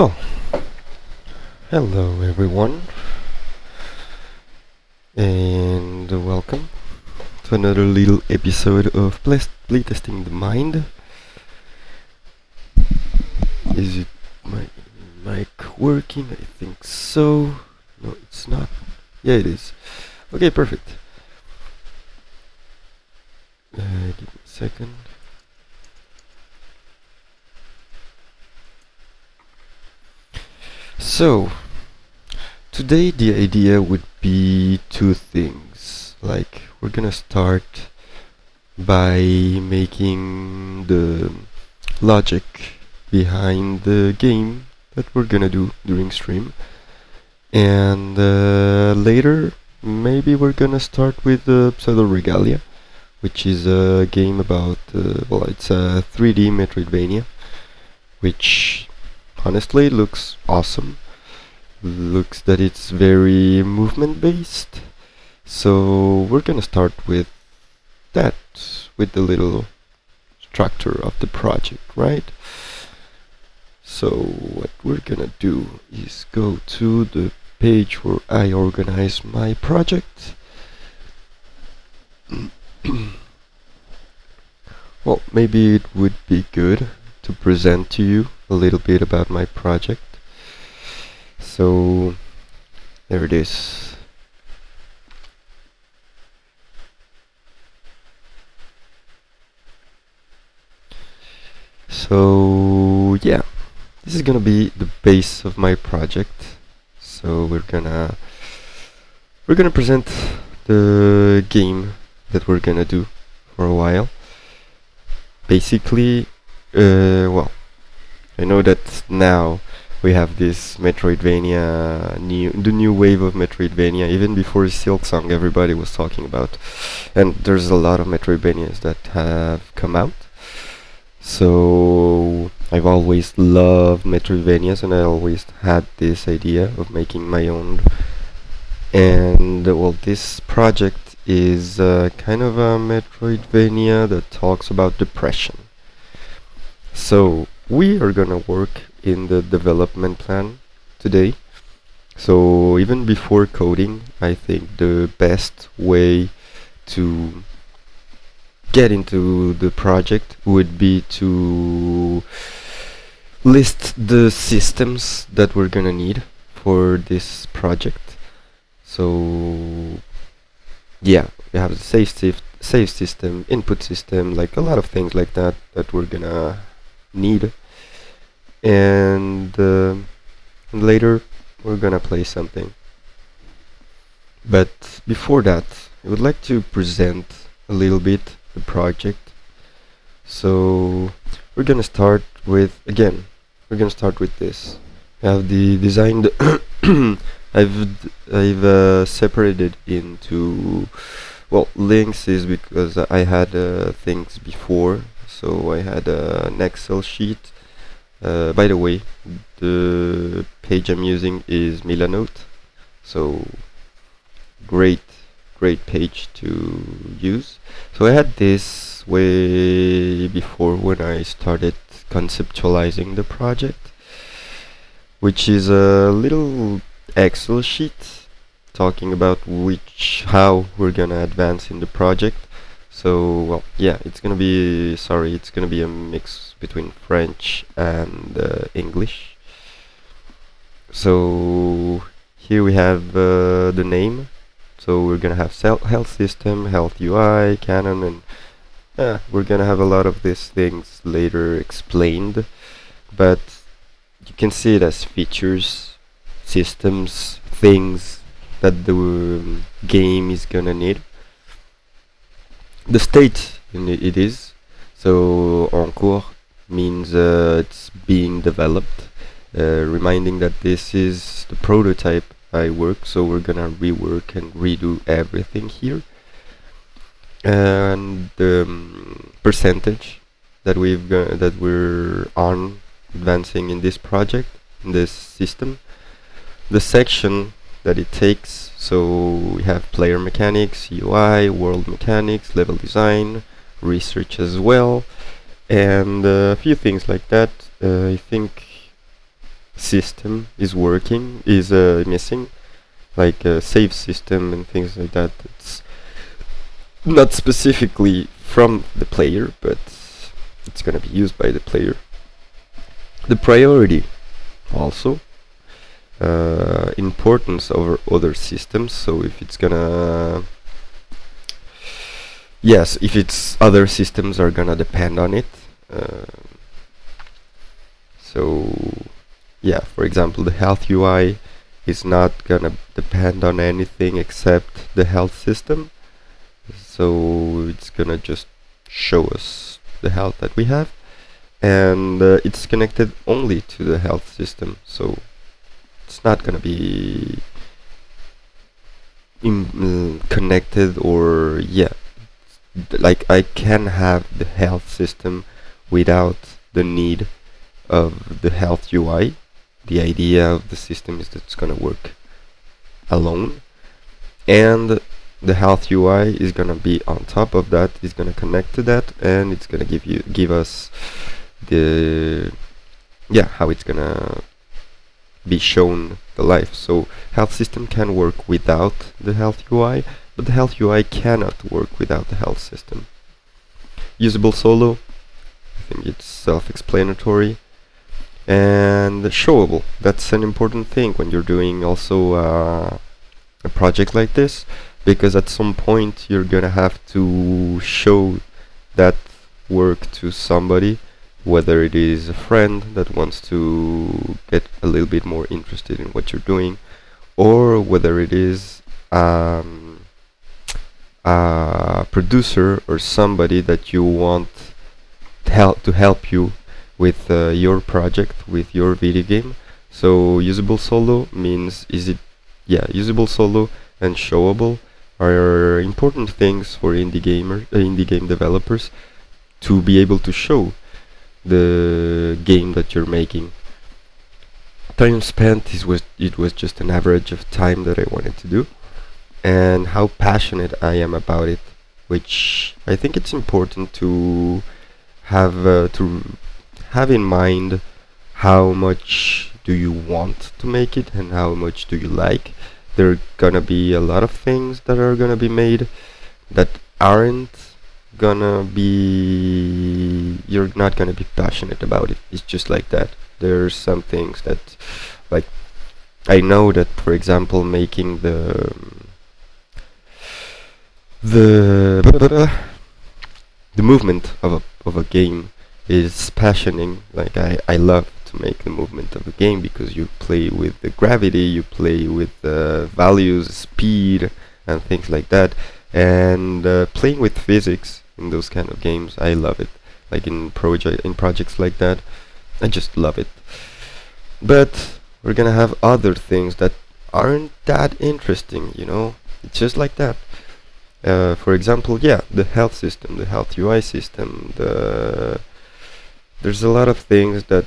Oh, hello everyone, and welcome to another little episode of Playtesting the Mind. Is it my mic working? I think so. No, it's not. Yeah, it is. Okay, perfect. Give me a second. So, today the idea would be two things. Like, we're gonna start by making the logic behind the game that we're gonna do during stream, and later maybe we're gonna start with Pseudo Regalia, which is a game about it's a 3D Metroidvania, which honestly looks awesome. Looks that it's very movement based, so we're gonna start with that, with the little structure of the project, right? So what we're gonna do is go to the page where I organize my project. Well, maybe it would be good to present to you a little bit about my project. So there it is. So yeah, this is gonna be the base of my project. So we're gonna present the game that we're gonna do for a while. Basically, well, I know that now we have this Metroidvania, the new wave of Metroidvania. Even before Silksong, everybody was talking about, and there's a lot of Metroidvanias that have come out. So I've always loved Metroidvanias, and I always had this idea of making my own. And well, this project is kind of a Metroidvania that talks about depression. So we are gonna work in the development plan today. So even before coding, I think the best way to get into the project would be to list the systems that we're gonna need for this project. So yeah, we have the save system, input system, like a lot of things like that that we're gonna need, and later we're gonna play something. But before that, I would like to present a little bit the project. So we're gonna start with this. I have the designed I've separated into, well, links is because I had things before. So I had an Excel sheet. By the way, the page I'm using is Milanote, so great page to use. So I had this way before when I started conceptualizing the project, which is a little Excel sheet talking about how we're gonna advance in the project. So well, yeah, it's gonna be a mix between French and English. So here we have the name. So we're gonna have health system, health UI, canon, and we're gonna have a lot of these things later explained. But you can see it as features, systems, things that the game is gonna need. The state it is, so en cours means it's being developed, reminding that this is the prototype I work, so we're gonna rework and redo everything here. And the percentage that we're on advancing in this project, in this system, the section that it takes. So we have player mechanics, UI, world mechanics, level design, research as well, and a few things like that. I think system is working is missing, like a save system and things like that. It's not specifically from the player, but it's gonna be used by the player. The priority also, importance over other systems. So if it's gonna, yes, if it's other systems are gonna depend on it. So yeah, for example, the health UI is not gonna depend on anything except the health system. So it's gonna just show us the health that we have, and it's connected only to the health system. So it's not gonna be connected, or yeah, like I can have the health system without the need of the health UI. The idea of the system is that it's gonna work alone, and the health UI is gonna be on top of that, is gonna connect to that, and it's gonna give us the, yeah, how it's gonna be shown the life. So health system can work without the health UI, but the health UI cannot work without the health system. Usable solo, I think it's self-explanatory. And showable, that's an important thing when you're doing also a project like this, because at some point you're gonna have to show that work to somebody, whether it is a friend that wants to get a little bit more interested in what you're doing, or whether it is a producer or somebody that you want to help you with your project, with your video game. So usable solo means usable solo and showable are important things for indie game developers to be able to show the game that you're making. Time spent it was just an average of time that I wanted to do, and how passionate I am about it, which I think it's important to have in mind. How much do you want to make it, and how much do you like? There are gonna be a lot of things that are gonna be made that aren't gonna be, you're not gonna be passionate about it. It's just like that. There's some things that, like, I know that, for example, making the movement of a game is passioning. Like I love to make the movement of a game because you play with the gravity, you play with the values, speed, and things like that. And playing with physics in those kind of games, I love it. Like in projects like that, I just love it. But we're gonna have other things that aren't that interesting, you know. It's just like that. For example, yeah, the health system, the health UI system, there's a lot of things that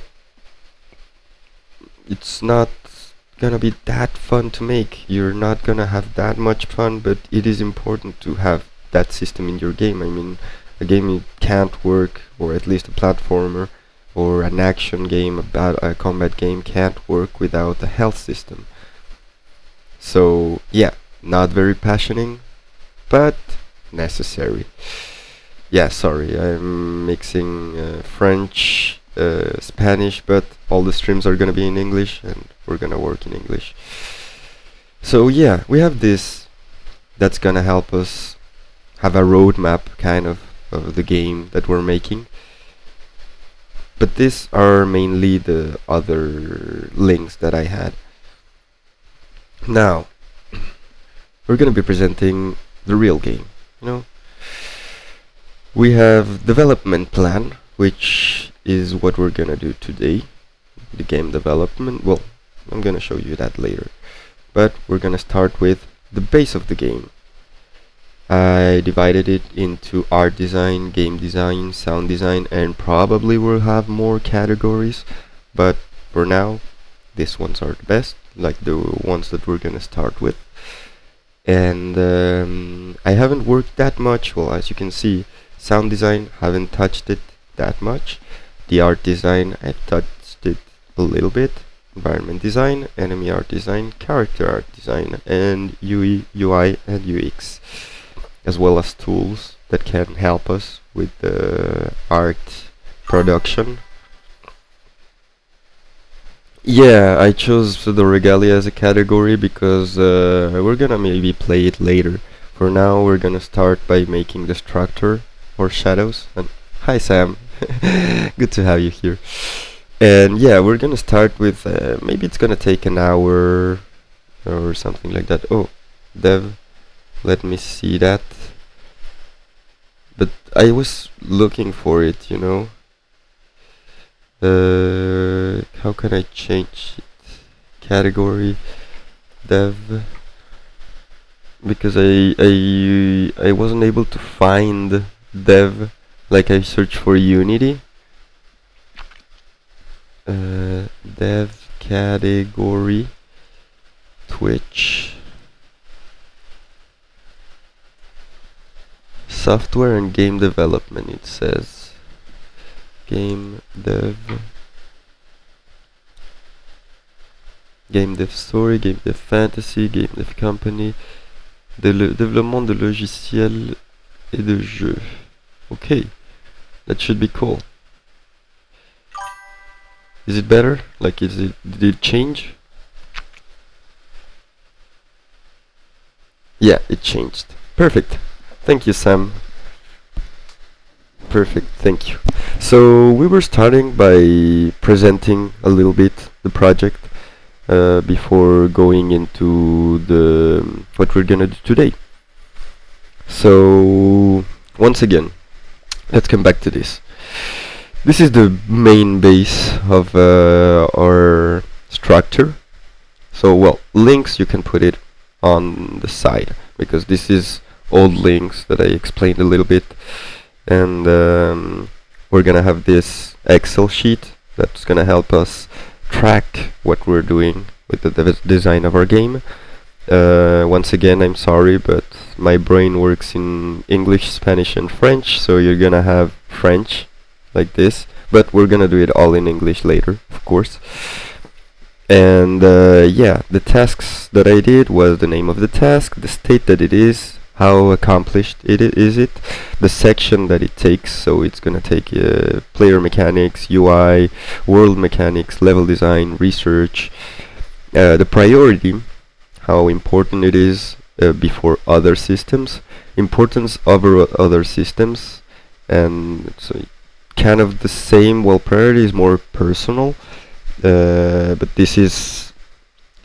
it's not gonna be that fun to make. You're not gonna have that much fun, but it is important to have that system in your game. I mean, a game can't work, or at least a platformer or an action game, a combat game can't work without a health system. So yeah, not very passionate, but necessary. Yeah, sorry, I'm mixing French, Spanish, but all the streams are gonna be in English, and we're gonna work in English. So yeah, we have this that's gonna help us have a roadmap kind of the game that we're making. But these are mainly the other links that I had. Now, we're gonna be presenting the real game, you know. We have development plan, which is what we're gonna do today. The game development, well, I'm gonna show you that later. But we're gonna start with the base of the game. I divided it into art design, game design, sound design, and probably we'll have more categories, but for now, these ones are the best, like the ones that we're gonna start with. And I haven't worked that much. Well, as you can see, sound design, haven't touched it that much. The art design, I've touched it a little bit. environment design, enemy art design, character art design, and UI and UX, as well as tools that can help us with the art production. Yeah, I chose the regalia as a category because we're gonna maybe play it later. For now, we're gonna start by making the structure or shadows. And hi, Sam. Good to have you here. And yeah, we're gonna start with maybe it's gonna take an hour or something like that. Oh, Dev, let me see that. But I was looking for it, you know. How can I change it? Category Dev, because I wasn't able to find Dev. Like I searched for Unity. Dev category Twitch software and game development. It says game dev story, game dev fantasy, game dev company, développement de logiciels et de jeux. Okay, that should be cool. Is it better? Like, did it change? Yeah, it changed. Perfect. Thank you, Sam. Perfect, thank you. So we were starting by presenting a little bit the project before going into the what we're gonna do today. So once again, let's come back to this. This is the main base of our structure. So, well, links you can put it on the side because this is old links that I explained a little bit, and we're gonna have this Excel sheet that's gonna help us track what we're doing with the design of our game. Once again, I'm sorry, but my brain works in English, Spanish, and French, so you're gonna have French like this, but we're gonna do it all in English later, of course. And yeah, the tasks that I did was the name of the task, the state that it is, how accomplished is it, the section that it takes, so it's gonna take player mechanics, UI, world mechanics, level design, research, the priority, how important it is before other systems, importance over other systems, and so kind of the same. Well, priority is more personal, but this is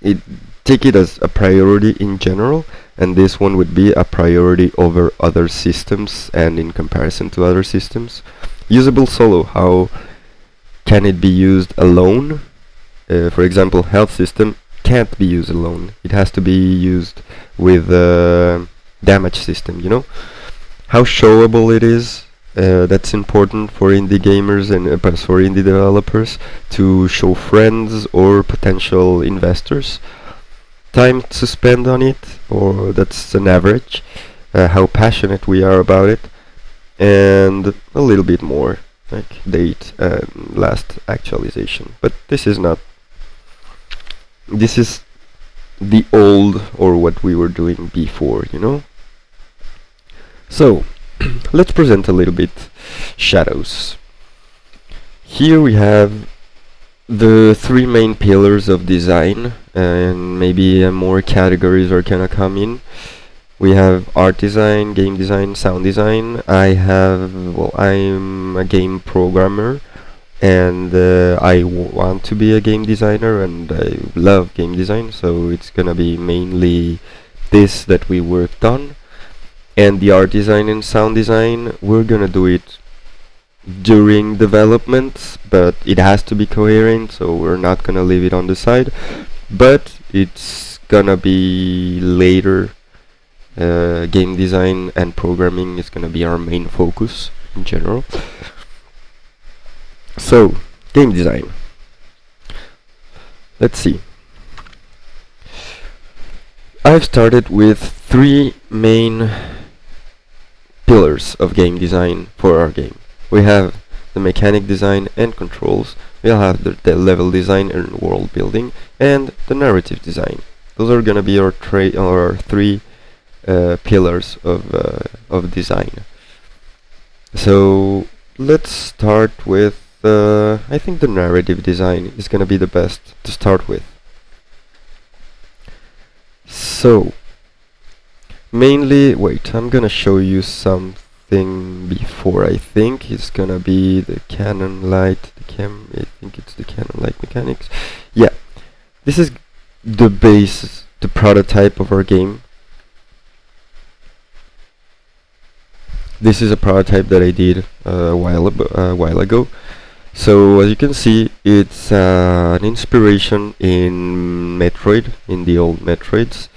it. Take it as a priority in general, and this one would be a priority over other systems and in comparison to other systems. Usable solo, how can it be used alone? For example, health system can't be used alone. It has to be used with damage system, you know? How showable it is, that's important for indie gamers and for indie developers to show friends or potential investors. Time to spend on it, or that's an average. How passionate we are about it, and a little bit more, like date and last actualization. But this is not. This is the old, or what we were doing before, you know? So, let's present a little bit shadows. Here we have the three main pillars of design, and maybe more categories are gonna come in. We have art design, game design, sound design. I'm a game programmer, and I want to be a game designer, and I love game design, so it's gonna be mainly this that we worked on. And the art design and sound design, we're gonna do it during development, but it has to be coherent, so we're not gonna leave it on the side, but it's gonna be later. Game design and programming is gonna be our main focus in general. So, game design. Let's see. I've started with three main pillars of game design for our game. We have the mechanic design and controls. We'll have the level design and world building, and the narrative design. Those are gonna be our three pillars of design. So let's start with I think the narrative design is gonna be the best to start with. So mainly, wait, I'm gonna show you something before. I think it's gonna be the Canon light, I think it's the Canon light mechanics. Yeah, this is the base, the prototype of our game. This is a prototype that I did a while ago. So as you can see, it's an inspiration in Metroid, in the old Metroids,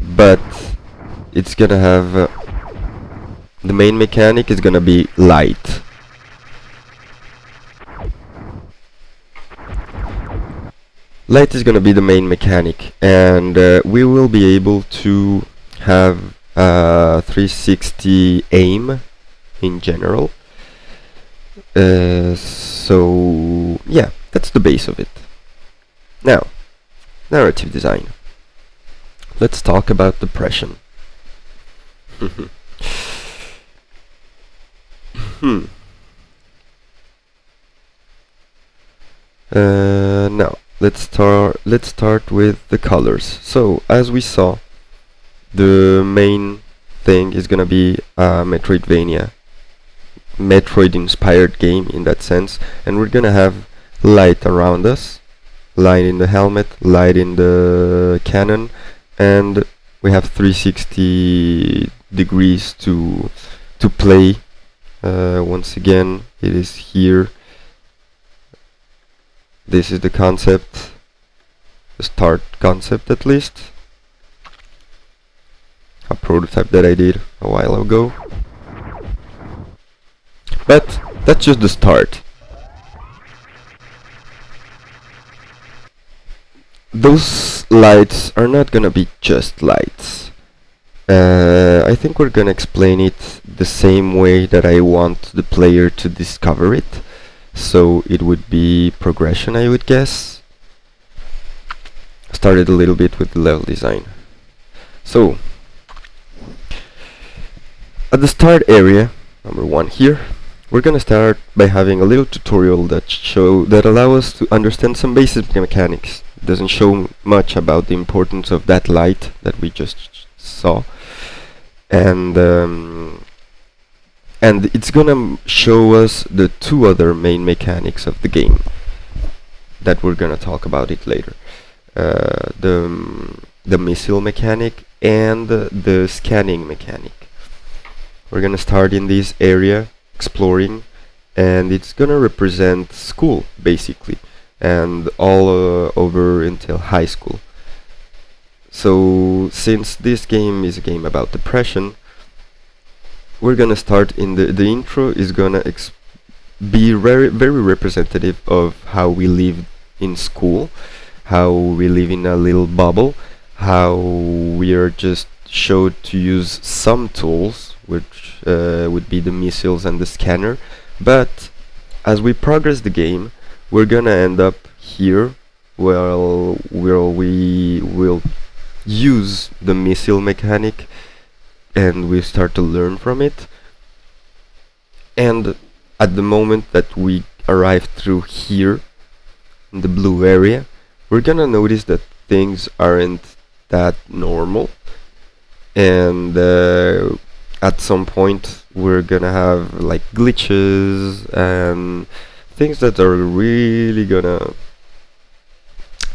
but it's gonna have the main mechanic is gonna be light. Light is gonna be the main mechanic, and we will be able to have 360 aim in general. So yeah, that's the base of it. Now, narrative design. Let's talk about depression. Now let's start with the colors. So as we saw, the main thing is gonna be a Metroidvania, Metroid inspired game in that sense, and we're gonna have light around us, light in the helmet, light in the cannon, and we have 360 degrees to play. Once again, it is here. This is the concept, the start concept at least, a prototype that I did a while ago. But that's just the start. Those lights are not gonna be just lights. I think we're gonna explain it the same way that I want the player to discover it. So it would be progression, I would guess. Started a little bit with the level design. So at the start area, number 1 here, we're gonna start by having a little tutorial that allow us to understand some basic mechanics. It doesn't show much about the importance of that light that we just saw, and it's gonna show us the 2 other main mechanics of the game that we're gonna talk about it later. The missile mechanic and the scanning mechanic. We're gonna start in this area exploring, and it's gonna represent school basically, and all over until high school. So since this game is a game about depression, we're gonna start in the intro is gonna be very representative of how we live in school, how we live in a little bubble, how we are just showed to use some tools, which would be the missiles and the scanner, but as we progress the game, we're gonna end up here where we will use the missile mechanic, and we start to learn from it. And at the moment that we arrive through here in the blue area, we're gonna notice that things aren't that normal, and at some point we're gonna have like glitches and things that are really gonna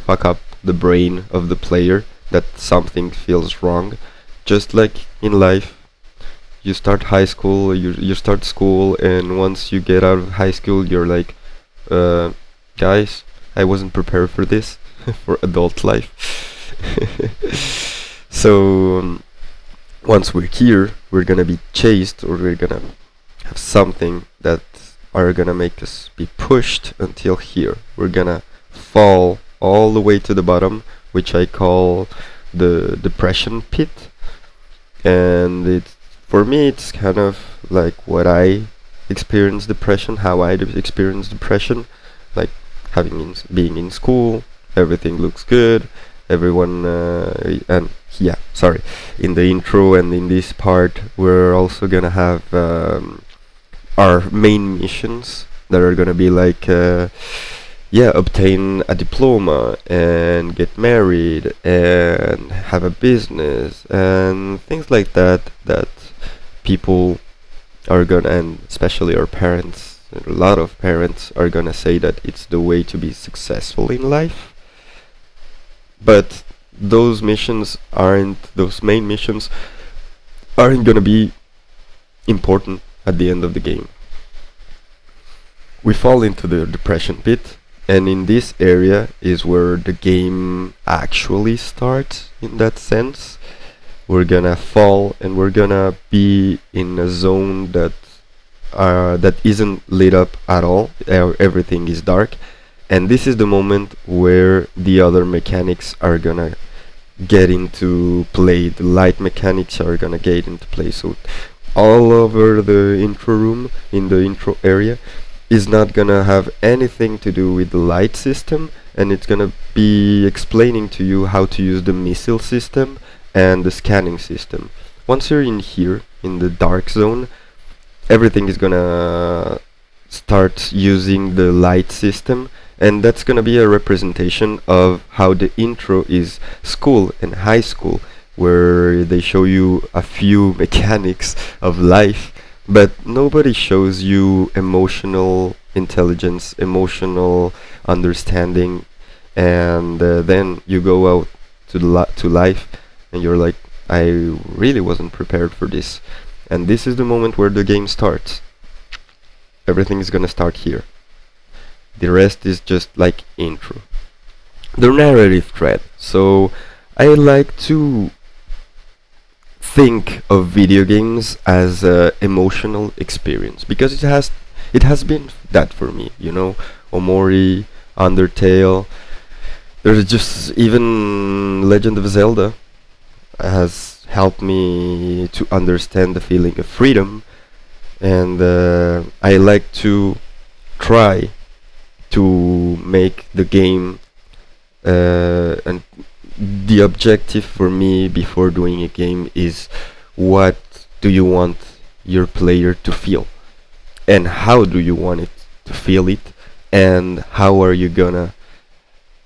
fuck up the brain of the player, that something feels wrong. Just like in life, you start high school, you start school, and once you get out of high school, you're like, guys, I wasn't prepared for this, for adult life. So once we're here, we're gonna be chased, or we're gonna have something that are gonna make us be pushed until here. We're gonna fall all the way to the bottom, which I call the depression pit. And for me, it's kind of like what I experience depression, how I experience depression, like being in school, everything looks good, everyone, and yeah, sorry, in the intro and in this part, we're also gonna have our main missions that are gonna be like, yeah, obtain a diploma and get married and have a business and things like that, that people are gonna, and especially our parents, a lot of parents are gonna say that it's the way to be successful in life. But those main missions aren't gonna be important at the end of the game. We fall into the depression pit, and in this area is where the game actually starts, in that sense. We're gonna fall and we're gonna be in a zone that isn't lit up at all. Everything is dark, and this is the moment where the other mechanics are gonna get into play. The light mechanics are gonna get into play. So all over the intro room, in the intro area, is not gonna have anything to do with the light system, and it's gonna be explaining to you how to use the missile system and the scanning system. Once you're in here, in the dark zone, everything is gonna start using the light system, and that's gonna be a representation of how the intro is school and high school, where they show you a few mechanics of life, but nobody shows you emotional intelligence, emotional understanding, and then you go out to life, and you're like, I really wasn't prepared for this. And this is the moment where the game starts. Everything is gonna start here. The rest is just like intro. The narrative thread. So I like to think of video games as a emotional experience, because it has been that for me, you know. Omori, Undertale, there's just even Legend of Zelda has helped me to understand the feeling of freedom, and I like to try to make the game, and the objective for me before doing a game is, what do you want your player to feel, and how do you want it to feel it, and how are you gonna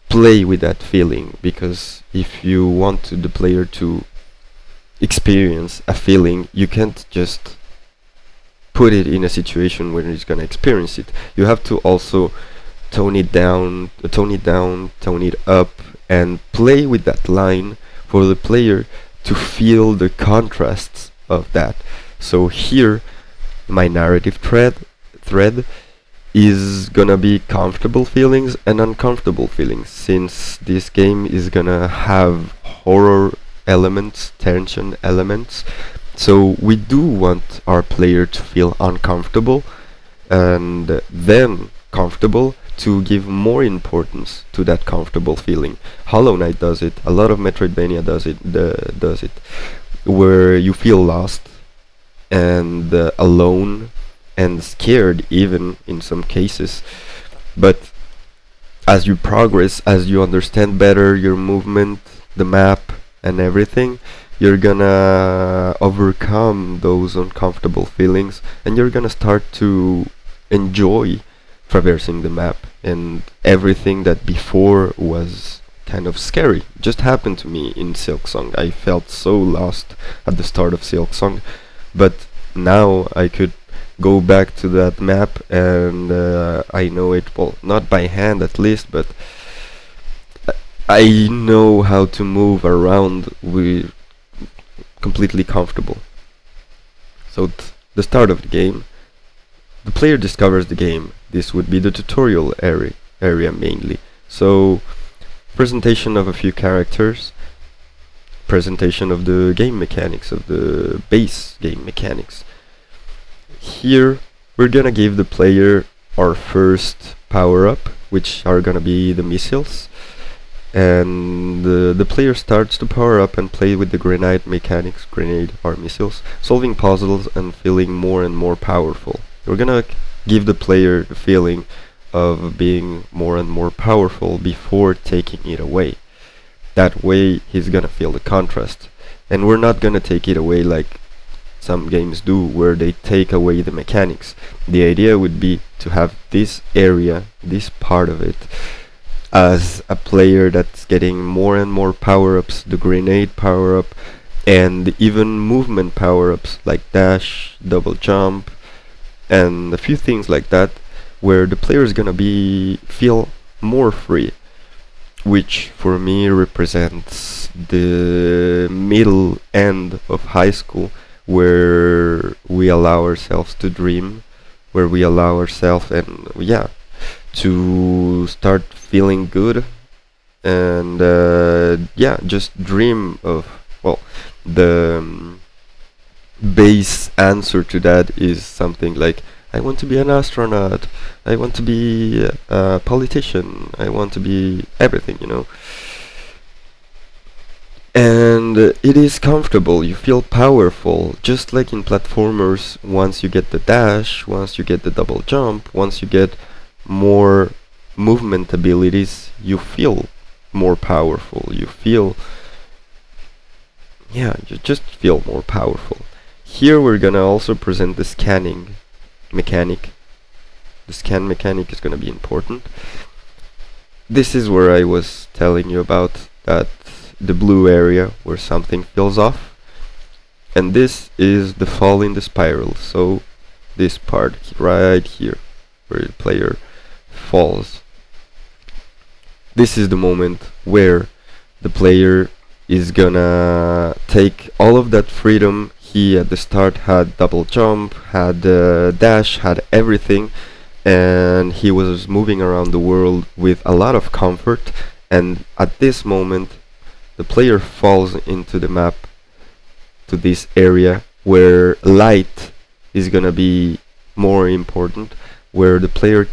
play with that feeling. Because if you want the player to experience a feeling, you can't just put it in a situation where he's gonna experience it. You have to also tone it down, tone it up, and play with that line for the player to feel the contrasts of that. So here, my narrative thread is gonna be comfortable feelings and uncomfortable feelings, since this game is gonna have horror elements, tension elements. So we do want our player to feel uncomfortable, and then comfortable, to give more importance to that comfortable feeling. Hollow Knight does it. A lot of Metroidvania does it, where you feel lost and alone and scared, even in some cases. But as you progress, as you understand better your movement, the map, and everything, you're gonna overcome those uncomfortable feelings, and you're gonna start to enjoy traversing the map, and everything that before was kind of scary just happened to me in Silksong. I felt so lost at the start of Silksong, but now I could go back to that map, and I know it, well, not by hand at least, but I know how to move around with completely comfortable. So the start of the game, the player discovers the game. This would be the tutorial area mainly. So presentation of a few characters, presentation of the game mechanics, of the base game mechanics. Here we're gonna give the player our first power-up, which are gonna be the missiles, and the player starts to power up and play with the grenade mechanics, grenade or missiles, solving puzzles and feeling more and more powerful. You're gonna give the player the feeling of being more and more powerful before taking it away. That way he's gonna feel the contrast. And we're not gonna take it away like some games do, where they take away the mechanics. The idea would be to have this area, this part of it, as a player that's getting more and more power-ups, the grenade power-up, and even movement power-ups like dash, double jump, and a few things like that, where the player is gonna be feel more free, which for me represents the middle end of high school, where we allow ourselves to dream, where we allow ourselves and yeah, to start feeling good, and yeah, just dream of, well, the base answer to that is something like, I want to be an astronaut, I want to be a politician, I want to be everything. And it is comfortable, you feel powerful, just like in platformers. Once you get the dash, once you get the double jump, once you get more movement abilities, you feel more powerful, you just feel more powerful. Here we're gonna also present the scanning mechanic. The scan mechanic is gonna be important. This is where I was telling you about that, the blue area where something fills off, and this is the fall in the spiral. So this part right here where the player falls, this is the moment where the player is gonna take all of that freedom. He at the start had double jump, had dash, had everything, and he was moving around the world with a lot of comfort. And at this moment the player falls into the map, to this area where light is gonna be more important, where the player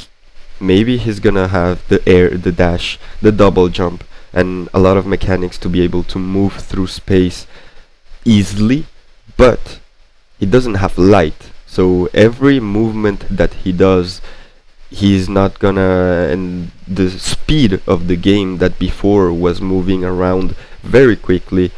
maybe he's gonna have the air, the dash, the double jump, and a lot of mechanics to be able to move through space easily, but he doesn't have light. So every movement that he does, he's not gonna, and the speed of the game that before was moving around very quickly,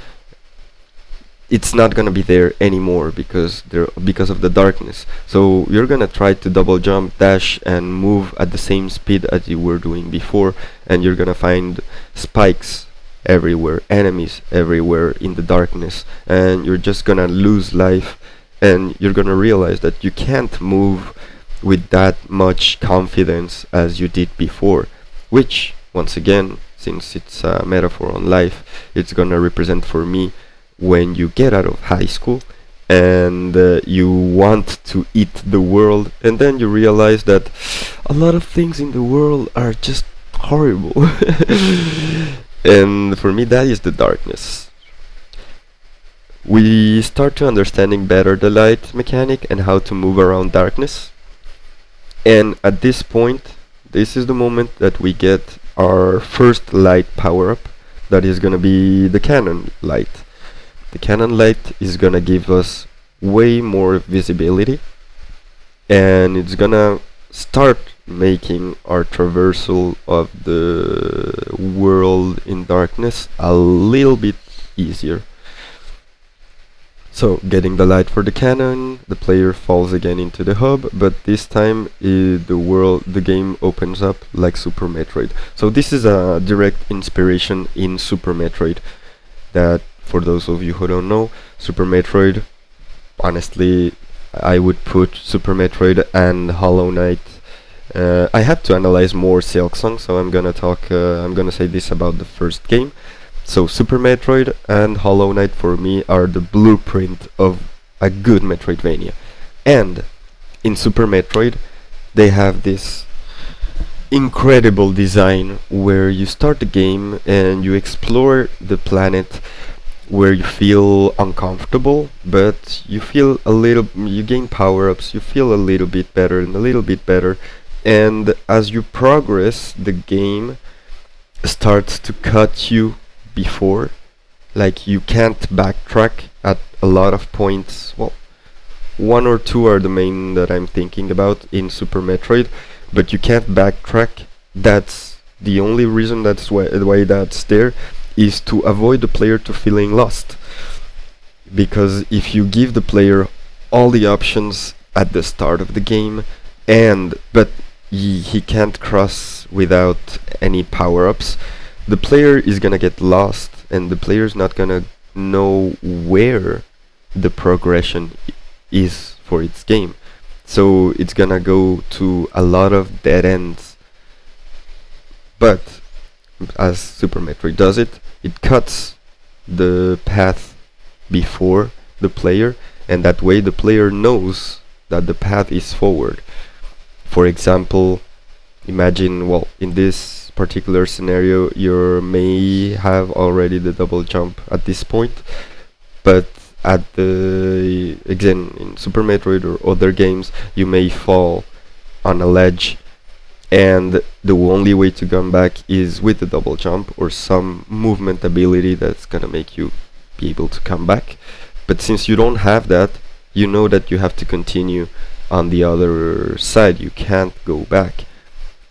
it's not gonna be there anymore because of the darkness. So you're gonna try to double jump, dash, and move at the same speed as you were doing before, and you're gonna find spikes everywhere, enemies everywhere in the darkness, and you're just gonna lose life, and you're gonna realize that you can't move with that much confidence as you did before, which once again, since it's a metaphor on life, it's gonna represent for me when you get out of high school and you want to eat the world, and then you realize that a lot of things in the world are just horrible. And for me that is the darkness. We start to understanding better the light mechanic and how to move around darkness, and at this point, this is the moment that we get our first light power-up, that is gonna be the cannon light. The cannon light is gonna give us way more visibility, and it's gonna start making our traversal of the world in darkness a little bit easier. So, getting the light for the cannon, the player falls again into the hub, but this time the game opens up like Super Metroid. So this is a direct inspiration in Super Metroid. That, for those of you who don't know, Super Metroid, honestly, I would put Super Metroid and Hollow Knight. I had to analyze more Silksong, so I'm gonna say this about the first game. So Super Metroid and Hollow Knight for me are the blueprint of a good Metroidvania. And in Super Metroid, they have this incredible design where you start the game and you explore the planet where you feel uncomfortable, but you gain power-ups, you feel a little bit better and a little bit better, and as you progress, the game starts to cut you before, like you can't backtrack at a lot of points. Well, one or two are the main that I'm thinking about in Super Metroid, but you can't backtrack. That's the only reason why that's there, is to avoid the player to feeling lost. Because if you give the player all the options at the start of the game, but he can't cross without any power-ups, the player is gonna get lost, and the player's not gonna know where the progression is for its game. So it's gonna go to a lot of dead ends. But as Super Metroid does it, it cuts the path before the player, and that way the player knows that the path is forward. For example, imagine, well, in this particular scenario, you may have already the double jump at this point, but again, in Super Metroid or other games, you may fall on a ledge, and the only way to come back is with the double jump or some movement ability that's gonna make you be able to come back. But since you don't have that, you know that you have to continue on the other side. You can't go back.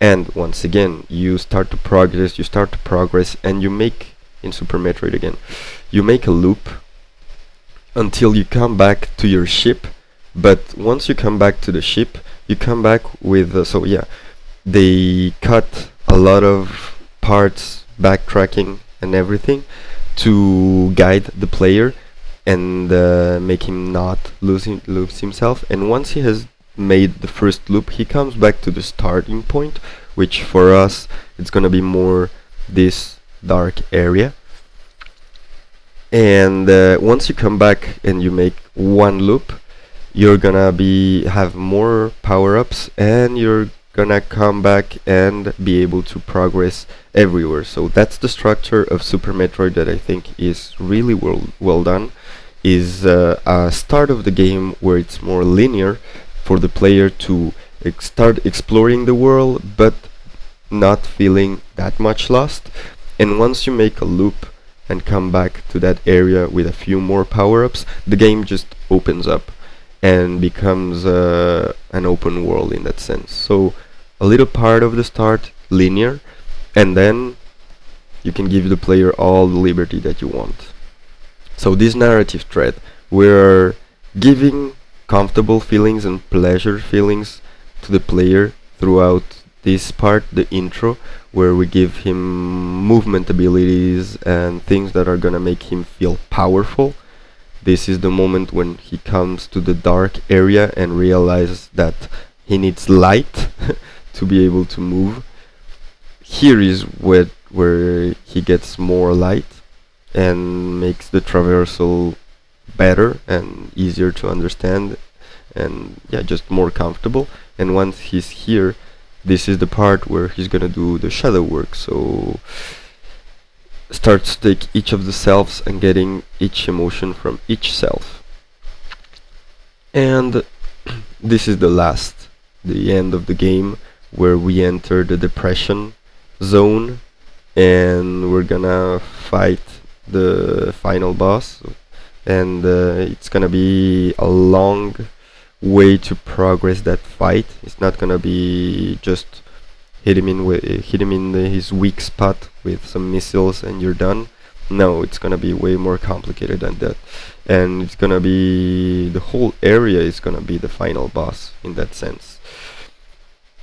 And once again, you start to progress, and you make, in Super Metroid again, you make a loop until you come back to your ship. But once you come back to the ship, you come back with they cut a lot of parts, backtracking and everything, to guide the player and make him not lose himself. And once he has made the first loop, he comes back to the starting point, which for us it's gonna be more this dark area. And once you come back and you make one loop, you're gonna have more power-ups, and you're gonna come back and be able to progress everywhere. So that's the structure of Super Metroid that I think is really well done. Is a start of the game where it's more linear for the player to start exploring the world, but not feeling that much lost. And once you make a loop and come back to that area with a few more power-ups, the game just opens up and becomes an open world in that sense. So a little part of the start linear, and then you can give the player all the liberty that you want. So this narrative thread, we're giving comfortable feelings and pleasure feelings to the player throughout this part, the intro, where we give him movement abilities and things that are gonna make him feel powerful. This is the moment when he comes to the dark area and realizes that he needs light to be able to move. Here is where he gets more light and makes the traversal better and easier to understand, and just more comfortable. And once he's here, this is the part where he's gonna do the shadow work. So starts to take each of the selves and getting each emotion from each self. And this is the end of the game, where we enter the depression zone, and we're gonna fight the final boss. And it's gonna be a long way to progress that fight. It's not gonna be just hit him in his weak spot with some missiles and you're done. No, it's gonna be way more complicated than that, and it's gonna be, the whole area is gonna be the final boss in that sense.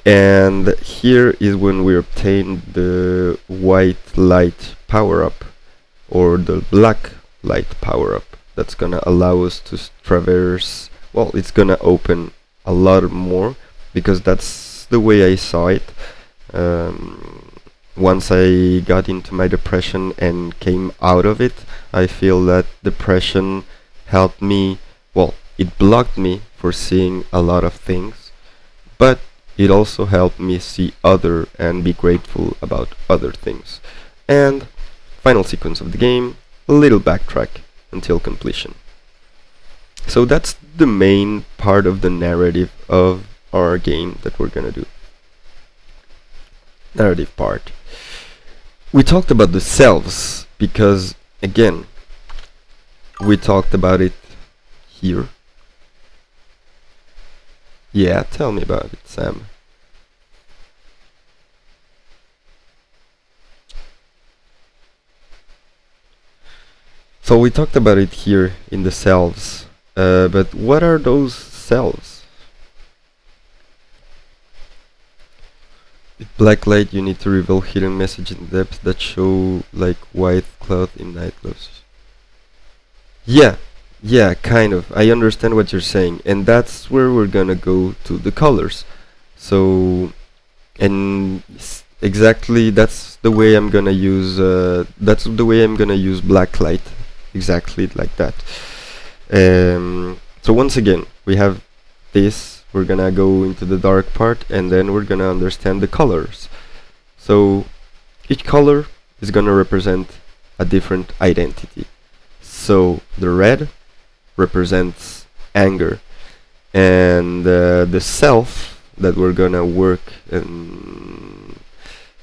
And here is when we obtain the white light power-up, or the black light power-up, that's gonna allow us to traverse. Well, it's gonna open a lot more, because that's the way I saw it. Once I got into my depression and came out of it, I feel that depression helped me, well, it blocked me for seeing a lot of things, but it also helped me see other and be grateful about other things. And final sequence of the game, a little backtrack until completion. So that's the main part of the narrative of our game that we're gonna do. Narrative part. We talked about the selves because, again, we talked about it here, Yeah, tell me about it, Sam. So we talked about it here in the selves, but what are those selves? With black light, you need to reveal hidden message in depth that show like white cloth in nightclubs. Yeah, yeah, kind of. I understand what you're saying, and that's where we're gonna go to the colors. So, and exactly that's the way I'm gonna use. That's the way I'm gonna use black light. Exactly like that. So once again, we have this. We're gonna go into the dark part, and then we're gonna understand the colors. So each color is gonna represent a different identity. So the red represents anger, and the self that we're gonna work and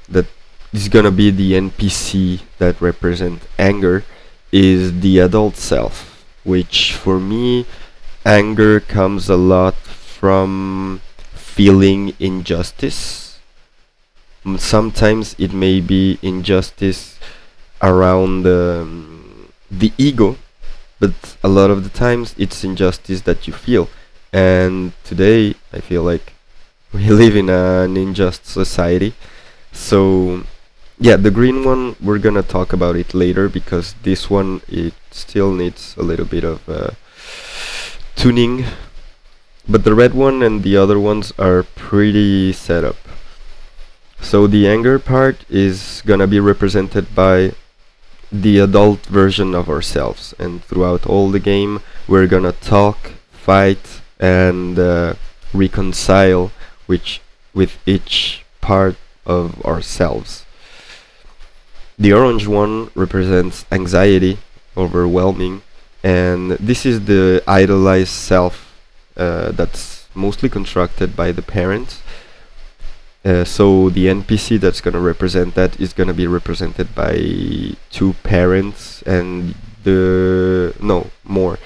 that is gonna be the NPC that represent anger is the adult self, which for me anger comes a lot from feeling injustice. Sometimes it may be injustice around the ego, but a lot of the times it's injustice that you feel. And today I feel like we live in an unjust society. So yeah, the green one we're gonna talk about it later because this one it still needs a little bit of tuning. But the red one and the other ones are pretty set up. So the anger part is gonna be represented by the adult version of ourselves, and throughout all the game we're gonna talk, fight, and reconcile which with each part of ourselves. The orange one represents anxiety, overwhelming, and this is the idolized self that's mostly constructed by the parents. So the NPC that's going to represent that is going to be represented by two parents and the no more.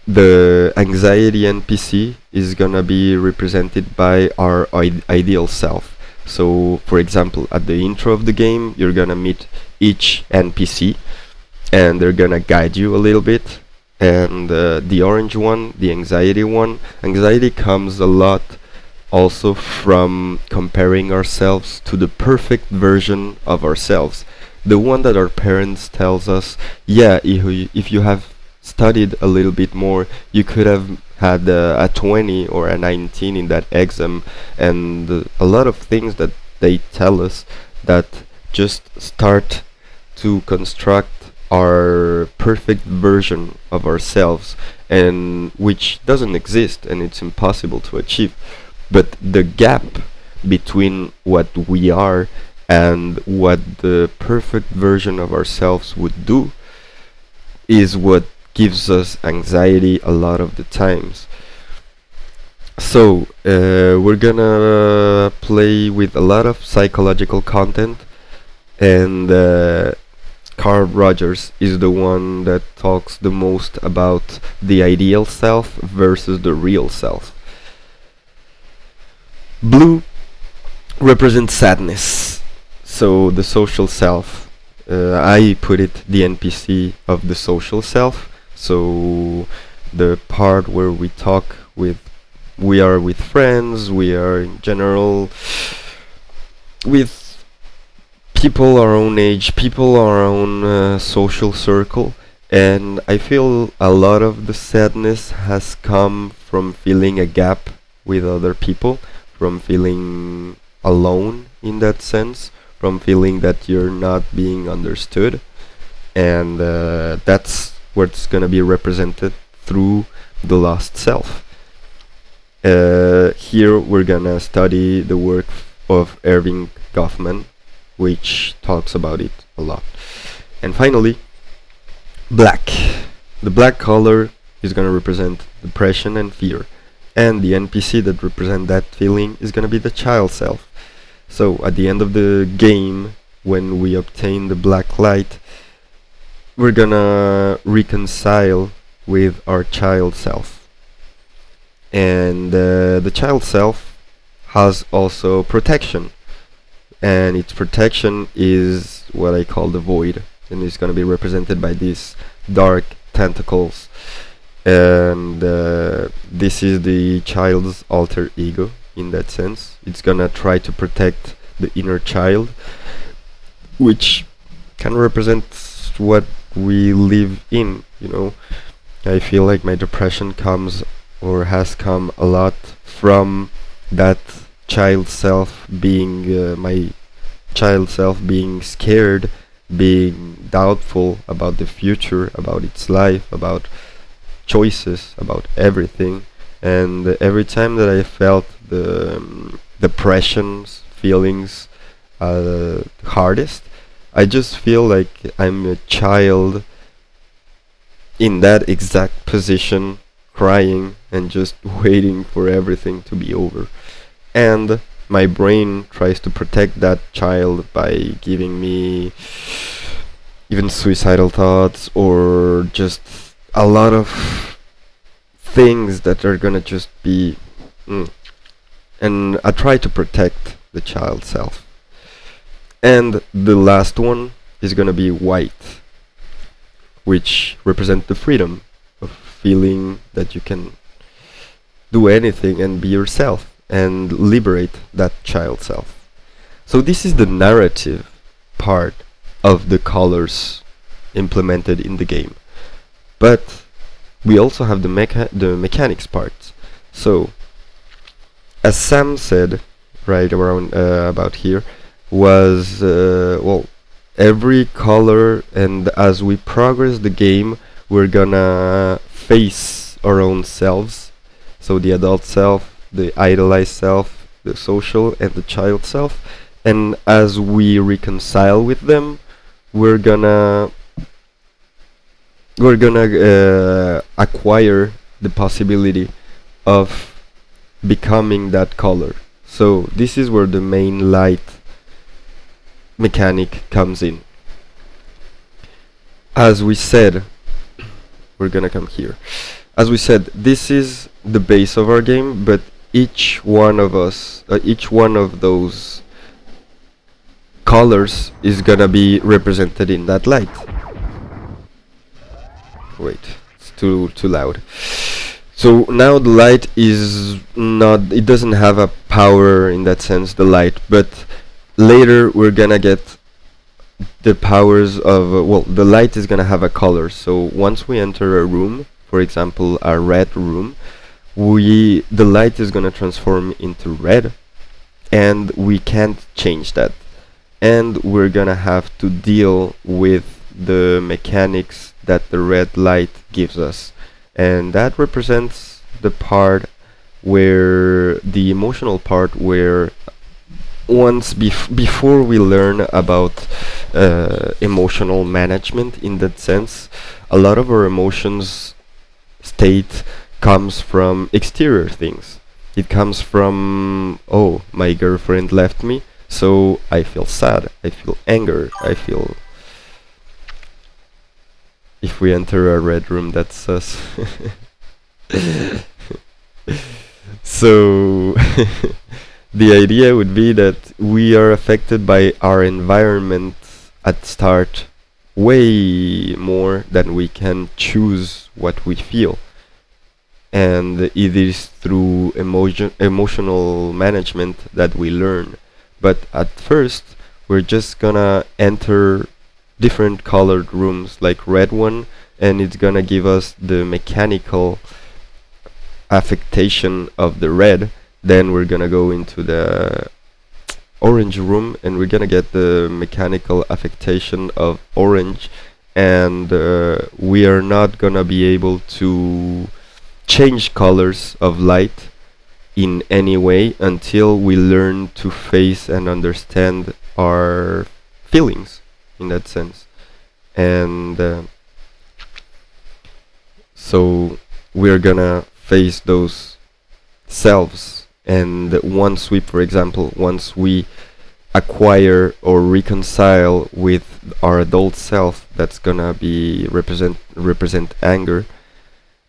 The anxiety NPC is going to be represented by our ideal self. So for example, at the intro of the game, you're going to meet each NPC and they're going to guide you a little bit. And the orange one, the anxiety comes a lot also from comparing ourselves to the perfect version of ourselves, the one that our parents tells us, yeah, if you have studied a little bit more you could have had a 20 or a 19 in that exam, and a lot of things that they tell us that just start to construct our perfect version of ourselves, and which doesn't exist and it's impossible to achieve. But the gap between what we are and what the perfect version of ourselves would do is what gives us anxiety a lot of the times. So we're gonna play with a lot of psychological content, and Carl Rogers is the one that talks the most about the ideal self versus the real self. Blue represents sadness, so the social self. I put it the NPC of the social self, so the part where we are with friends, we are in general with people our own age, people our own social circle, and I feel a lot of the sadness has come from feeling a gap with other people, from feeling alone in that sense, from feeling that you're not being understood, and that's what's gonna be represented through the lost self. Here we're gonna study the work of Erving Goffman, which talks about it a lot. And finally, black. The black color is gonna represent depression and fear, and the NPC that represent that feeling is gonna be the child self. So at the end of the game, when we obtain the black light, we're gonna reconcile with our child self. And the child self has also protection, and its protection is what I call the void, and it's going to be represented by these dark tentacles. And this is the child's alter ego. In that sense, it's gonna try to protect the inner child, which kind of represents what we live in, you know. I feel like my depression comes, or has come a lot from that child self being my child self being scared, being doubtful about the future, about its life, about choices, about everything. And every time that I felt the depressions feelings hardest, I just feel like I'm a child in that exact position, crying and just waiting for everything to be over. And my brain tries to protect that child by giving me even suicidal thoughts, or just a lot of things that are gonna just be and I try to protect the child self. And the last one is gonna be white, which represent the freedom of feeling that you can do anything and be yourself and liberate that child self. So this is the narrative part of the colors implemented in the game. But we also have the mechanics part. So as Sam said right around about here, was well, every color, and as we progress the game, we're gonna face our own selves. So the adult self, the idolized self, the social and the child self, and as we reconcile with them, we're gonna acquire the possibility of becoming that color. So this is where the main light mechanic comes in. As we said, we're gonna come here. As we said, this is the base of our game, but each one of us, each one of those colors is gonna be represented in that light. Wait, it's too loud. So now the light is not, it doesn't have a power in that sense, the light, but later we're gonna get the powers of well, the light is gonna have a color. So once we enter a room, for example a red room, the light is gonna transform into red, and we can't change that, and we're gonna have to deal with the mechanics that the red light gives us. And that represents the part where the emotional part, where once before we learn about emotional management in that sense, a lot of our emotions state comes from exterior things. It comes from, oh, my girlfriend left me, so I feel sad, I feel anger, I feel... If we enter a red room, that's us. So the idea would be that we are affected by our environment at start way more than we can choose what we feel. And it is through emotional management that we learn. But at first, we're just gonna enter different colored rooms, like red one, and it's gonna give us the mechanical affectation of the red. Then we're gonna go into the orange room, and we're gonna get the mechanical affectation of orange, and we are not gonna be able to change colors of light in any way until we learn to face and understand our feelings in that sense. And so we're gonna face those selves, and once we, for example, once we acquire or reconcile with our adult self, that's gonna be represent anger,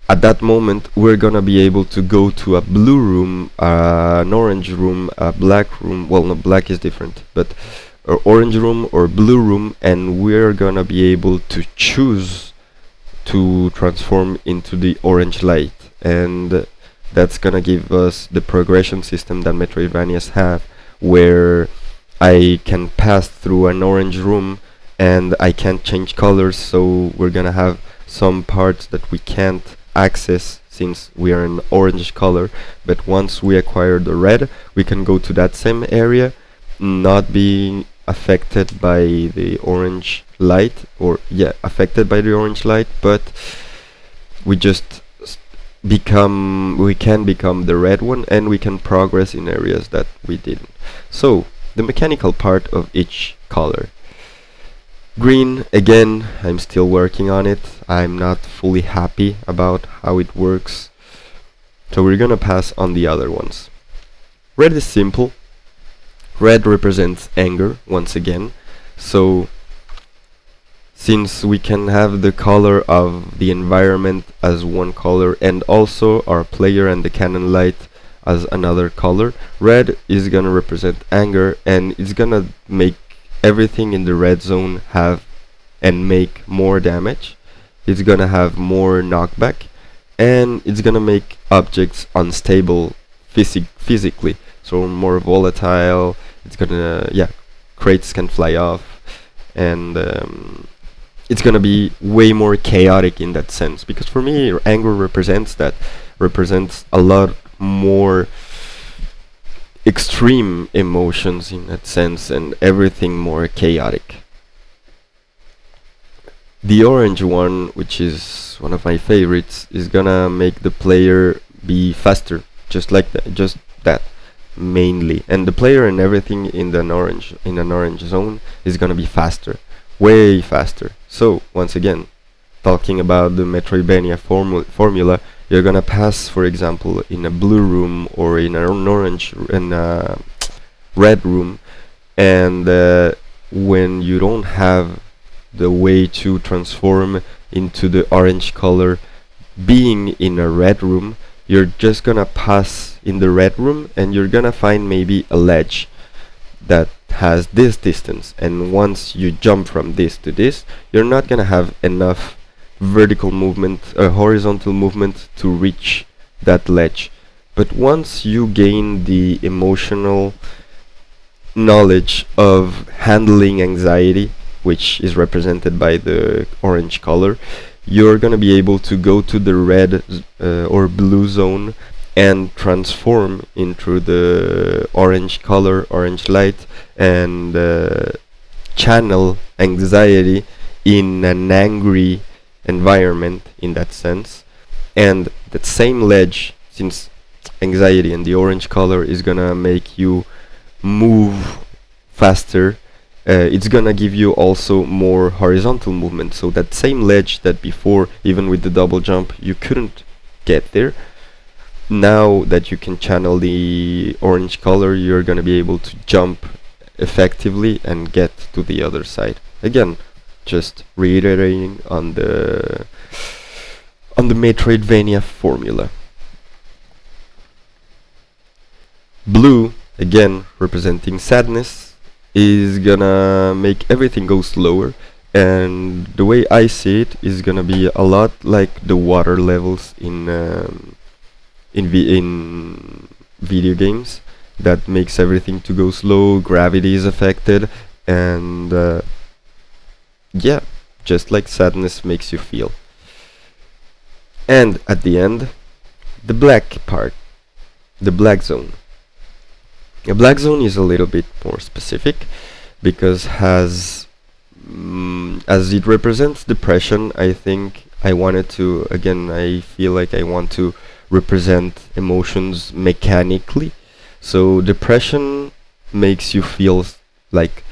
at that moment we're gonna be able to go to a blue room, an orange room, a black room. Well, no, black is different, but orange room or blue room, and we're gonna be able to choose to transform into the orange light, and that's gonna give us the progression system that Metroidvanias have, where I can pass through an orange room and I can't change colors, so we're gonna have some parts that we can't access since we are an orange color, but once we acquire the red, we can go to that same area, not being affected by the orange light, or yeah, affected by the orange light, but we just we can become the red one, and we can progress in areas that we didn't. So the mechanical part of each color. Green, again, I'm still working on it. I'm not fully happy about how it works, so we're gonna pass on the other ones. Red is simple. Red represents anger once again, so since we can have the color of the environment as one color and also our player and the cannon light as another color, red is gonna represent anger, and it's gonna make everything in the red zone have and make more damage. It's gonna have more knockback, and it's gonna make objects unstable physically, so more volatile. It's gonna, yeah, crates can fly off, and it's gonna be way more chaotic in that sense, because for me anger represents a lot more extreme emotions in that sense, and everything more chaotic. The orange one, which is one of my favorites, is gonna make the player be faster, just like that, just that mainly, and the player and everything in an orange zone is gonna be faster, way faster. So once again, talking about the Metroidvania formula, you're gonna pass, for example, in a blue room or in an orange in a red room, and when you don't have the way to transform into the orange color, being in a red room, you're just gonna pass in the red room, and you're gonna find maybe a ledge that has this distance, and once you jump from this to this, you're not gonna have enough vertical movement, horizontal movement to reach that ledge. But once you gain the emotional knowledge of handling anxiety, which is represented by the orange color, you're gonna be able to go to the red or blue zone and transform into the orange color, orange light, and channel anxiety in an angry environment in that sense. And that same ledge, since anxiety and the orange color is gonna make you move faster, it's gonna give you also more horizontal movement. So that same ledge that before, even with the double jump, you couldn't get there, now that you can channel the orange color, you're gonna be able to jump effectively and get to the other side. Again, just reiterating on the Metroidvania formula. Blue, again representing sadness, is gonna make everything go slower, and the way I see it is gonna be a lot like the water levels in video games, that makes everything to go slow, gravity is affected, and yeah, just like sadness makes you feel. And at the end, the black part, the black zone. A black zone is a little bit more specific, because as it represents depression, I think I wanted to, again, I feel like I want to represent emotions mechanically. So depression makes you feel like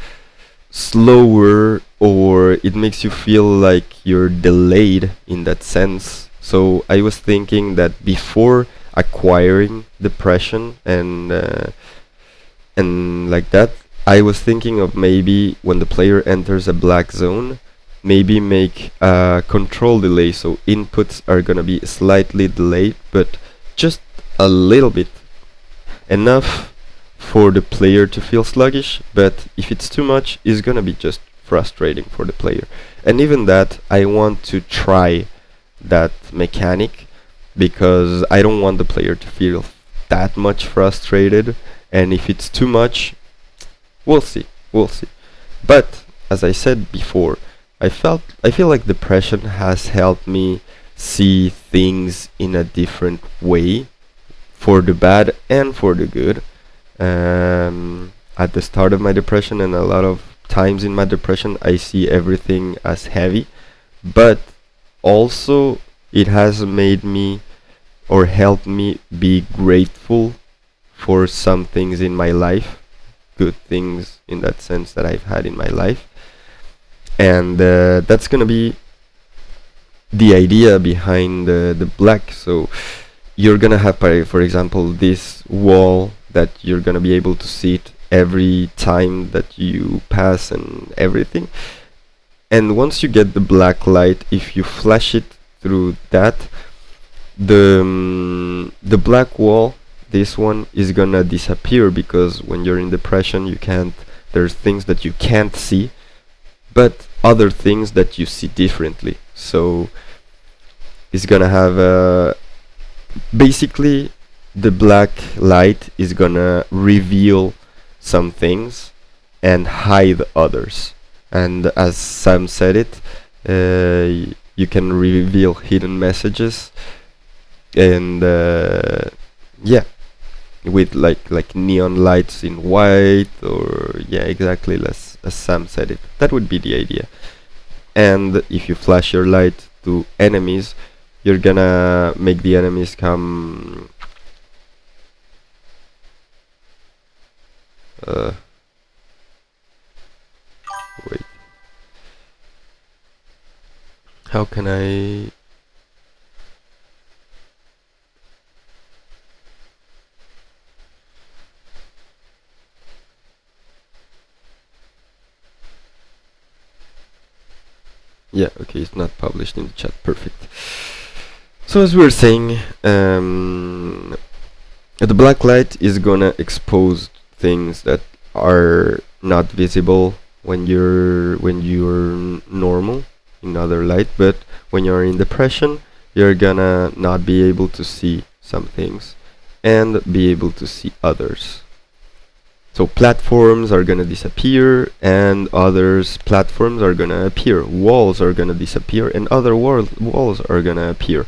slower, or it makes you feel like you're delayed in that sense. So I was thinking that before acquiring depression and like that, I was thinking of maybe when the player enters a black zone, maybe make a control delay, so inputs are gonna be slightly delayed, but just a little bit, enough for the player to feel sluggish, but if it's too much, it's gonna be just frustrating for the player. And even that, I want to try that mechanic because I don't want the player to feel that much frustrated, and if it's too much, we'll see, we'll see. But as I said before, I feel like depression has helped me see things in a different way, for the bad and for the good. At the start of my depression and a lot of times in my depression, I see everything as heavy, but also it has made me or helped me be grateful for some things in my life, good things in that sense that I've had in my life. And that's gonna be the idea behind the black. So you're gonna have, for example, this wall that you're gonna be able to see it every time that you pass and everything. And once you get the black light, if you flash it through that, the black wall, this one, is gonna disappear, because when you're in depression, you can't, there's things that you can't see, but other things that you see differently. So it's gonna have a, basically the black light is gonna reveal some things and hide others. And as Sam said it, you can reveal hidden messages, and yeah, with like neon lights in white, or yeah, exactly as Sam said it. That would be the idea. And if you flash your light to enemies, you're gonna make the enemies come. Uh, Wait. How can I? Yeah, okay, it's not published in the chat. Perfect. So as we were saying, the black light is gonna expose things that are not visible when you're normal in other light, but when you're in depression, you're gonna not be able to see some things and be able to see others. So platforms are gonna disappear and others platforms are gonna appear. Walls are gonna disappear and other walls are gonna appear.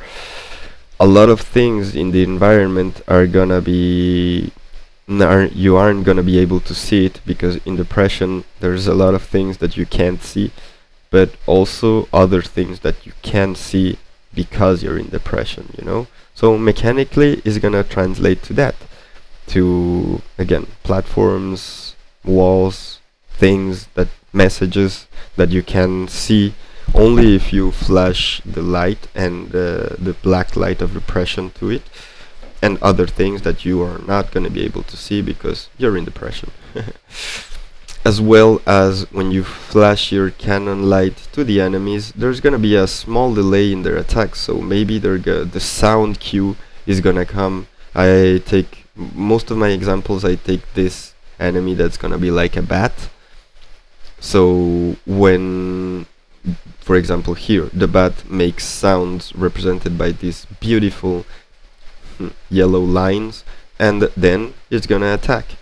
A lot of things in the environment are gonna be you aren't gonna be able to see it, because in depression there's a lot of things that you can't see, but also other things that you can see because you're in depression, you know? So mechanically is gonna translate to that, to again platforms, walls, things, that messages that you can see only if you flash the light and the black light of depression to it, and other things that you are not going to be able to see because you're in depression. As well as when you flash your cannon light to the enemies, there's going to be a small delay in their attacks, so maybe the sound cue is going to come. I take most of my examples, I take this enemy that's going to be like a bat. So when, for example, here the bat makes sounds represented by these beautiful yellow lines, and then it's gonna attack.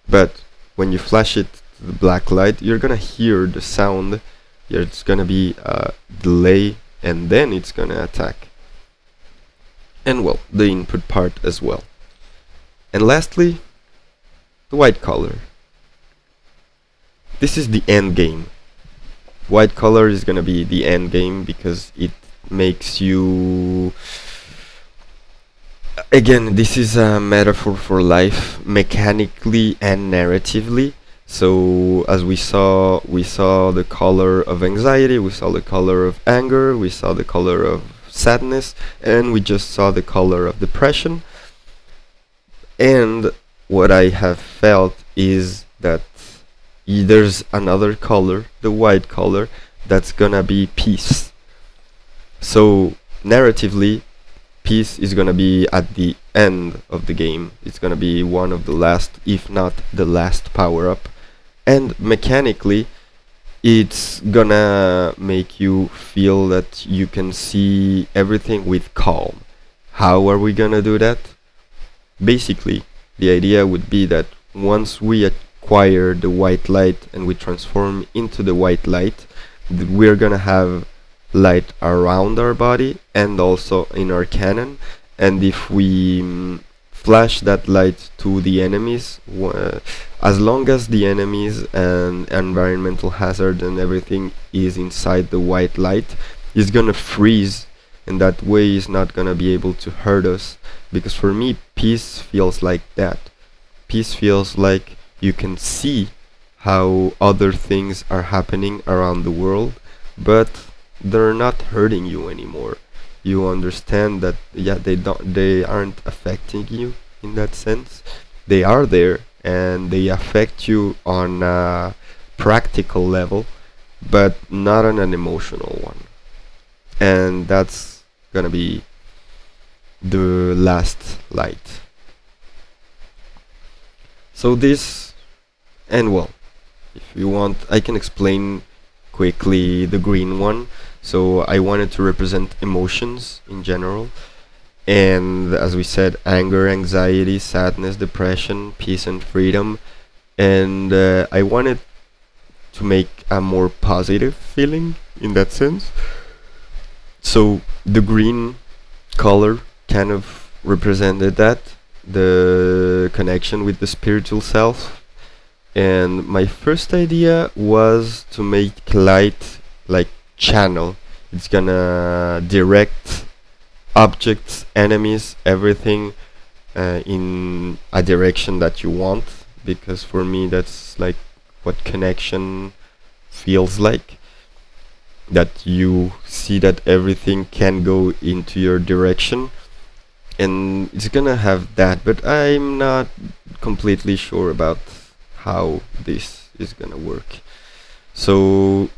But when you flash it to the black light, you're gonna hear the sound. It's gonna be a delay, and then it's gonna attack. And well, the input part as well. And lastly, the white color. This is the end game. White color is gonna be the end game because it makes you, again, this is a metaphor for life, mechanically and narratively. So as we saw the color of anxiety, we saw the color of anger, we saw the color of sadness, and we just saw the color of depression. And what I have felt is that there's another color, the white color, that's gonna be peace. So narratively, peace is gonna be at the end of the game. It's gonna be one of the last, if not the last power up. And mechanically, it's gonna make you feel that you can see everything with calm. How are we gonna do that? Basically, the idea would be that once we acquire the white light and we transform into the white light, we're gonna have light around our body and also in our cannon. And if we flash that light to the enemies, as long as the enemies and environmental hazard and everything is inside the white light, it's gonna freeze, and that way is not gonna be able to hurt us. Because for me, peace feels like that. Peace feels like you can see how other things are happening around the world, but they're not hurting you anymore. You understand that, yeah, they aren't affecting you in that sense. They are there and they affect you on a practical level, but not on an emotional one. And that's gonna be the last light. So this, and well, if you want, I can explain quickly the green one. So I wanted to represent emotions in general, and as we said, anger, anxiety, sadness, depression, peace, and freedom. And I wanted to make a more positive feeling in that sense. So the green color kind of represented that, the connection with the spiritual self. And my first idea was to make light like channel. It's gonna direct objects, enemies, everything in a direction that you want, because for me that's like what connection feels like, that you see that everything can go into your direction. And it's gonna have that, but I'm not completely sure about how this is gonna work. So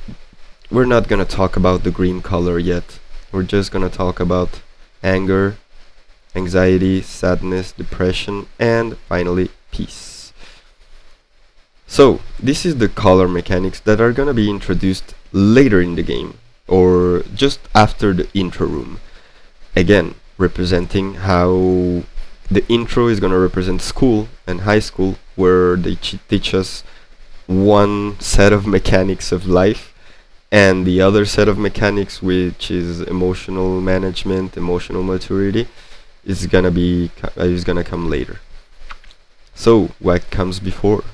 we're not gonna talk about the green color yet. We're just gonna talk about anger, anxiety, sadness, depression, and finally peace. So this is the color mechanics that are gonna be introduced later in the game, or just after the intro room. Again, representing how the intro is gonna represent school and high school, where they teach us one set of mechanics of life, and the other set of mechanics, which is emotional management, emotional maturity, is gonna come later. So what comes before?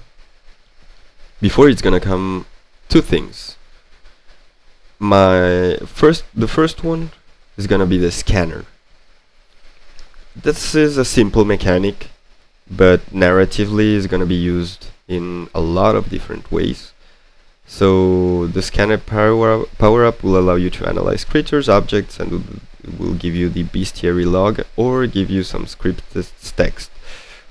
Before it's gonna come two things. The first one is gonna be the scanner. This is a simple mechanic, but narratively is gonna be used in a lot of different ways. So the scanner power up will allow you to analyze creatures, objects, and will give you the bestiary log or give you some scripted text.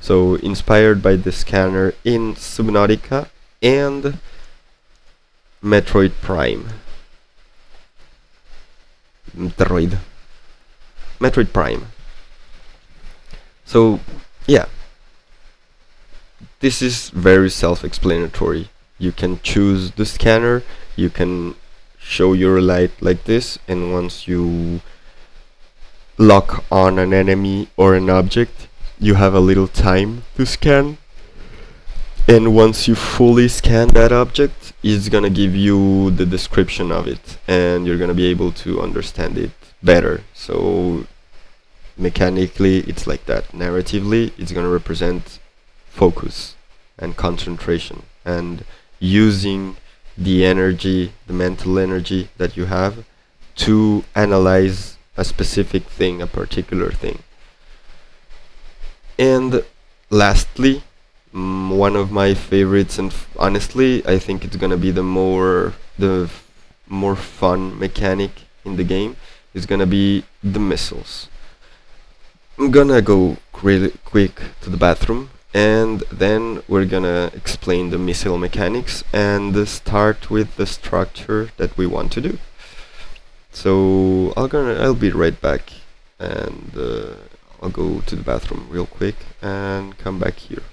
So inspired by the scanner in Subnautica and Metroid Prime. Metroid Prime. So yeah, this is very self-explanatory. You can choose the scanner, you can show your light like this, and once you lock on an enemy or an object, you have a little time to scan. And once you fully scan that object, it's gonna give you the description of it, and you're gonna be able to understand it better. So mechanically, it's like that. Narratively, it's gonna represent focus and concentration, and using the energy, the mental energy that you have to analyze a specific thing, a particular thing. And lastly, one of my favorites, and honestly, I think it's gonna be the more fun mechanic in the game, is gonna be the missiles. I'm gonna go really quick to the bathroom, and then we're gonna explain the missile mechanics and start with the structure that we want to do. So I'll be right back, and I'll go to the bathroom real quick and come back here.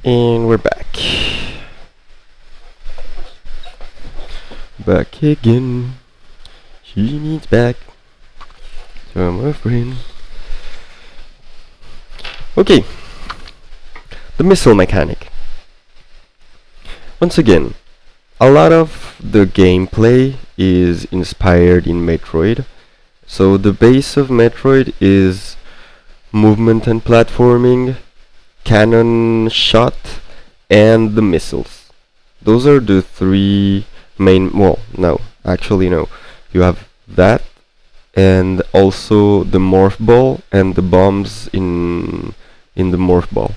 And we're back. Back again. She needs back. So I'm afraid. Okay. The missile mechanic. Once again, a lot of the gameplay is inspired in Metroid. So the base of Metroid is movement and platforming, cannon shot, and the missiles. Those are the three main. Well, no, actually no. You have that, and also the morph ball and the bombs in the morph ball.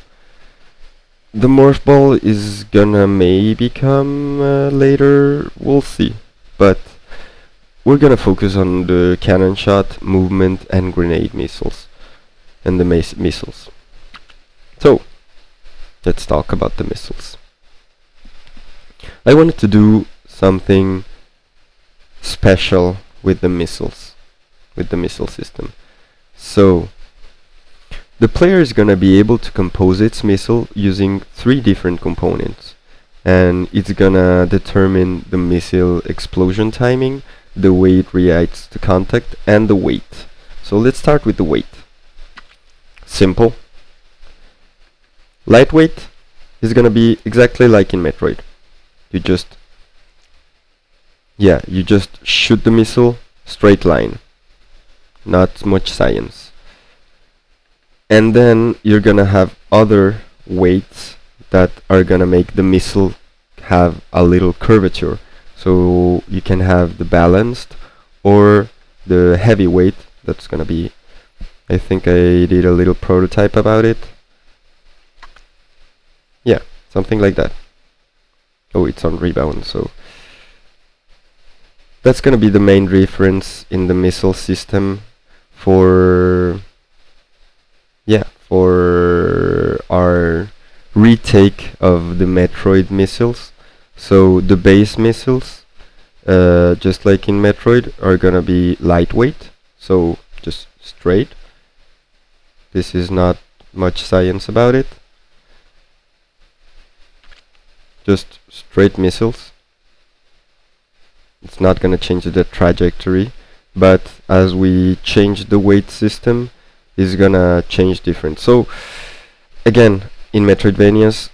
The morph ball is gonna maybe come later. We'll see, but we're gonna focus on the cannon shot, movement, and grenade missiles, and the missiles. So, let's talk about the missiles. I wanted to do something special with the missiles, with the missile system. So, the player is gonna be able to compose its missile using 3 different components, and it's gonna determine the missile explosion timing, the way it reacts to contact, and the weight. So let's start with the weight. Simple. Lightweight is gonna be exactly like in Metroid. You just shoot the missile straight line. Not much science. And then you're gonna have other weights that are gonna make the missile have a little curvature. So you can have the balanced or the heavy weight. That's gonna be, I think I did a little prototype about it. Yeah, something like that. Oh, it's on rebound, so that's gonna be the main difference in the missile system for our retake of the Metroid missiles. So the base missiles, just like in Metroid, are gonna be lightweight, so just straight. This is not much science about it. Just straight missiles. It's not gonna change the trajectory, but as we change the weight system, it's gonna change different. So again, in Metroidvanias,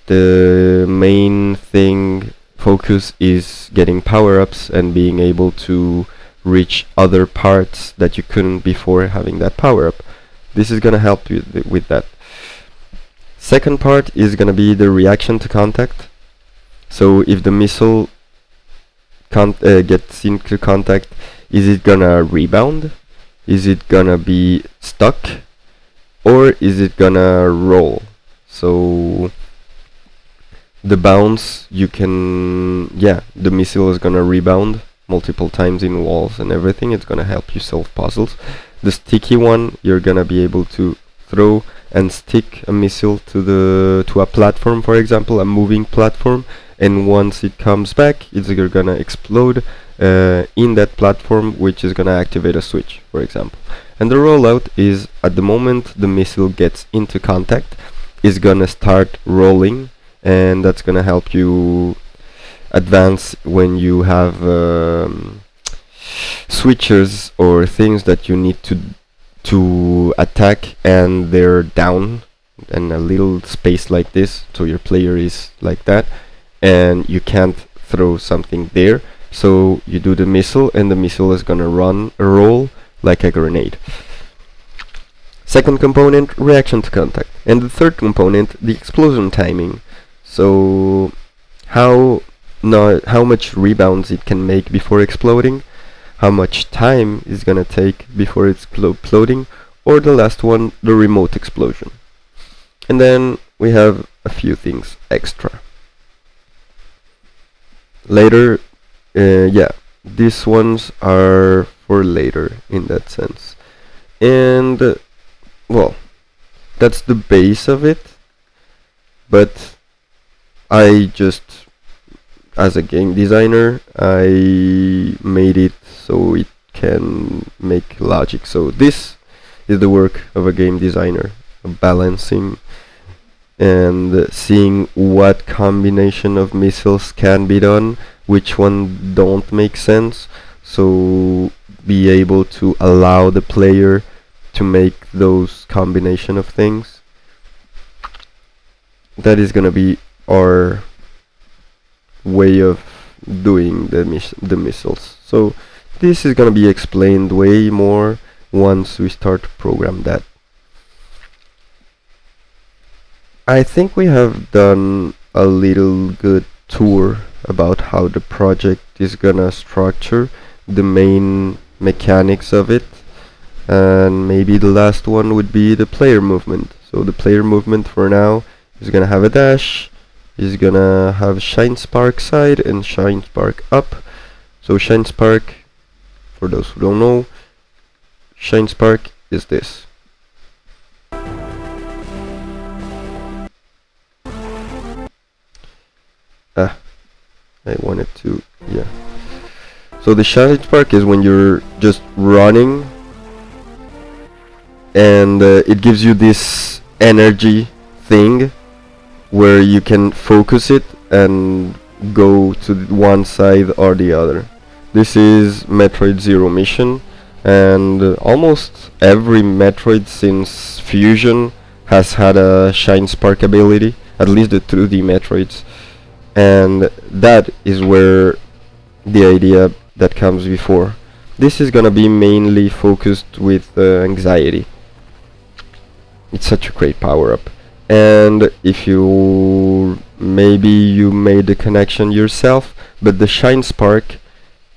the main focus is getting power-ups and being able to reach other parts that you couldn't before having that power-up. This is gonna help you with that. Second part is gonna be the reaction to contact. So if the missile gets into contact, is it gonna rebound? Is it gonna be stuck? Or is it gonna roll? So the bounce, the missile is gonna rebound multiple times in walls and everything. It's gonna help you solve puzzles. The sticky one, you're gonna be able to throw and stick a missile to a platform, for example, a moving platform, and once it comes back, it's gonna explode in that platform, which is gonna activate a switch, for example. And the rollout is, at the moment the missile gets into contact, is gonna start rolling, and that's gonna help you advance when you have switches or things that you need to attack and they're down in a little space like this, so your player is like that and you can't throw something there, so you do the missile and the missile is gonna roll like a grenade. Second component, reaction to contact. And the third component, the explosion timing. So how much rebounds it can make before exploding, how much time is gonna take before it's exploding, or the last one, the remote explosion. And then we have a few things extra. Later, these ones are for later in that sense. And well, that's the base of it, but I just, as a game designer, I made it so it can make logic. So this is the work of a game designer, balancing and seeing what combination of missiles can be done, which one don't make sense, so be able to allow the player to make those combination of things. That is gonna be our way of doing the missiles. So this is gonna be explained way more once we start to program that. I think we have done a little good tour about how the project is gonna structure, the main mechanics of it, and maybe the last one would be the player movement. So the player movement for now is gonna have a dash, is gonna have Shine Spark side and Shine Spark up. So Shine Spark, for those who don't know, Shine Spark is this. I wanted to, yeah. So the Shine Spark is when you're just running, and it gives you this energy thing where you can focus it and go to one side or the other. This is Metroid Zero Mission, and almost every Metroid since Fusion has had a Shine Spark ability, at least the 2D Metroids, and that is where the idea that comes before. This is gonna be mainly focused with anxiety. It's such a great power-up. And if you maybe you made the connection yourself, but the Shine Spark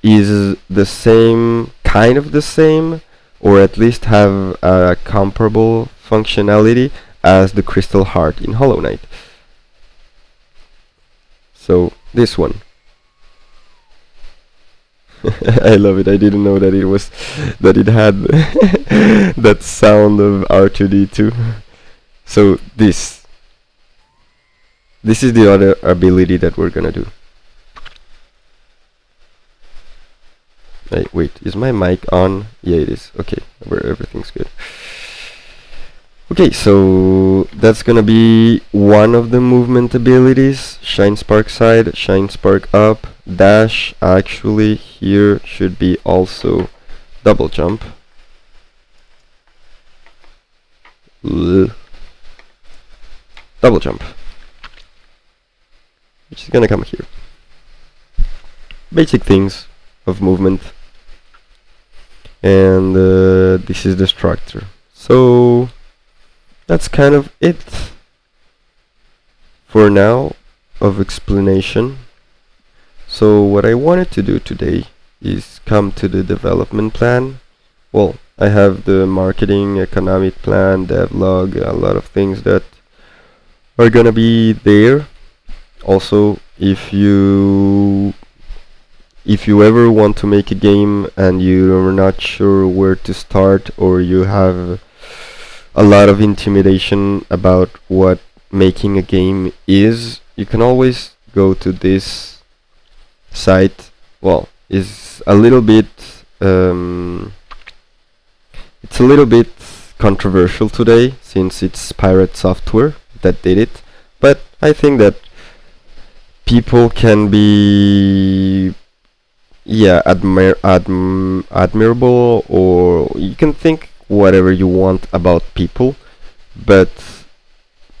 is the same, kind of the same, or at least have a comparable functionality as the Crystal Heart in Hollow Knight. So this one. I love it. I didn't know that it had that sound of R2D2. So this is the other ability that we're gonna do. Wait, is my mic on? Yeah, it is. Okay, everything's good. Okay, so that's gonna be one of the movement abilities. Shine Spark side, Shine Spark up, dash. Actually, here should be also double jump. Double jump, which is gonna come here. Basic things of movement, and this is the structure. So that's kind of it for now of explanation. So what I wanted to do today is come to the development plan. Well, I have the marketing, economic plan, devlog, a lot of things that are gonna be there. Also, if you ever want to make a game and you're not sure where to start, or you have a lot of intimidation about what making a game is, you can always go to this site. Well, it's a little bit controversial today, since it's Pirate Software that did it, but I think that people can be, yeah, admirable, or you can think whatever you want about people, but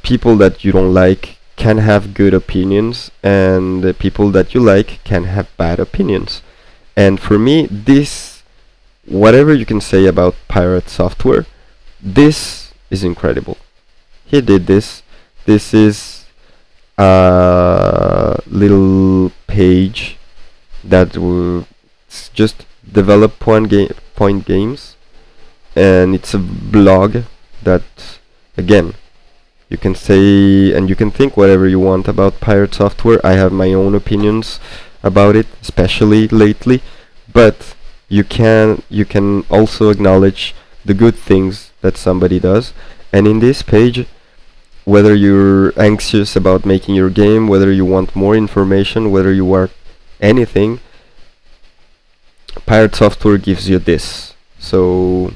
people that you don't like can have good opinions, and the people that you like can have bad opinions. And for me, this, whatever you can say about Pirate Software, this is incredible. He did this. This is a little page that will just develop point games, and it's a blog that, again, you can say and you can think whatever you want about Pirate Software. I have my own opinions about it, especially lately, but you can also acknowledge the good things that somebody does. And in this page, whether you're anxious about making your game, whether you want more information, whether you want anything, Pirate Software gives you this. So,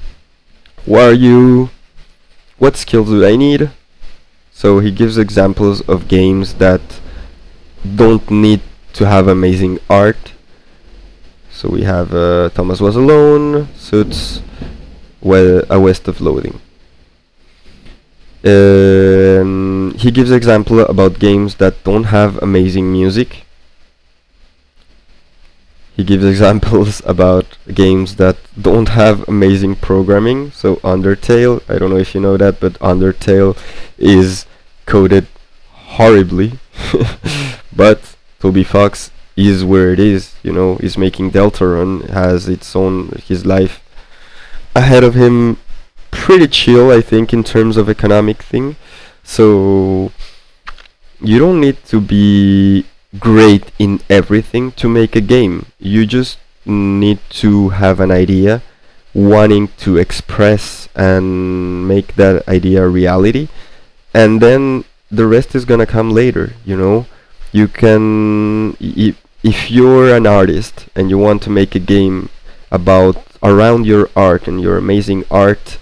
what skills do I need? So he gives examples of games that don't need to have amazing art. So we have Thomas Was Alone, Suits, A West of Loathing. He gives example about games that don't have amazing music. He gives examples about games that don't have amazing programming. So Undertale, I don't know if you know that, but Undertale is coded horribly. But Toby Fox is where it is, is making Deltarune, has his life ahead of him, pretty chill, I think, in terms of economic thing. So you don't need to be great in everything to make a game. You just need to have an idea, wanting to express and make that idea a reality, and then the rest is gonna come later. You can, if you're an artist and you want to make a game around your art and your amazing art,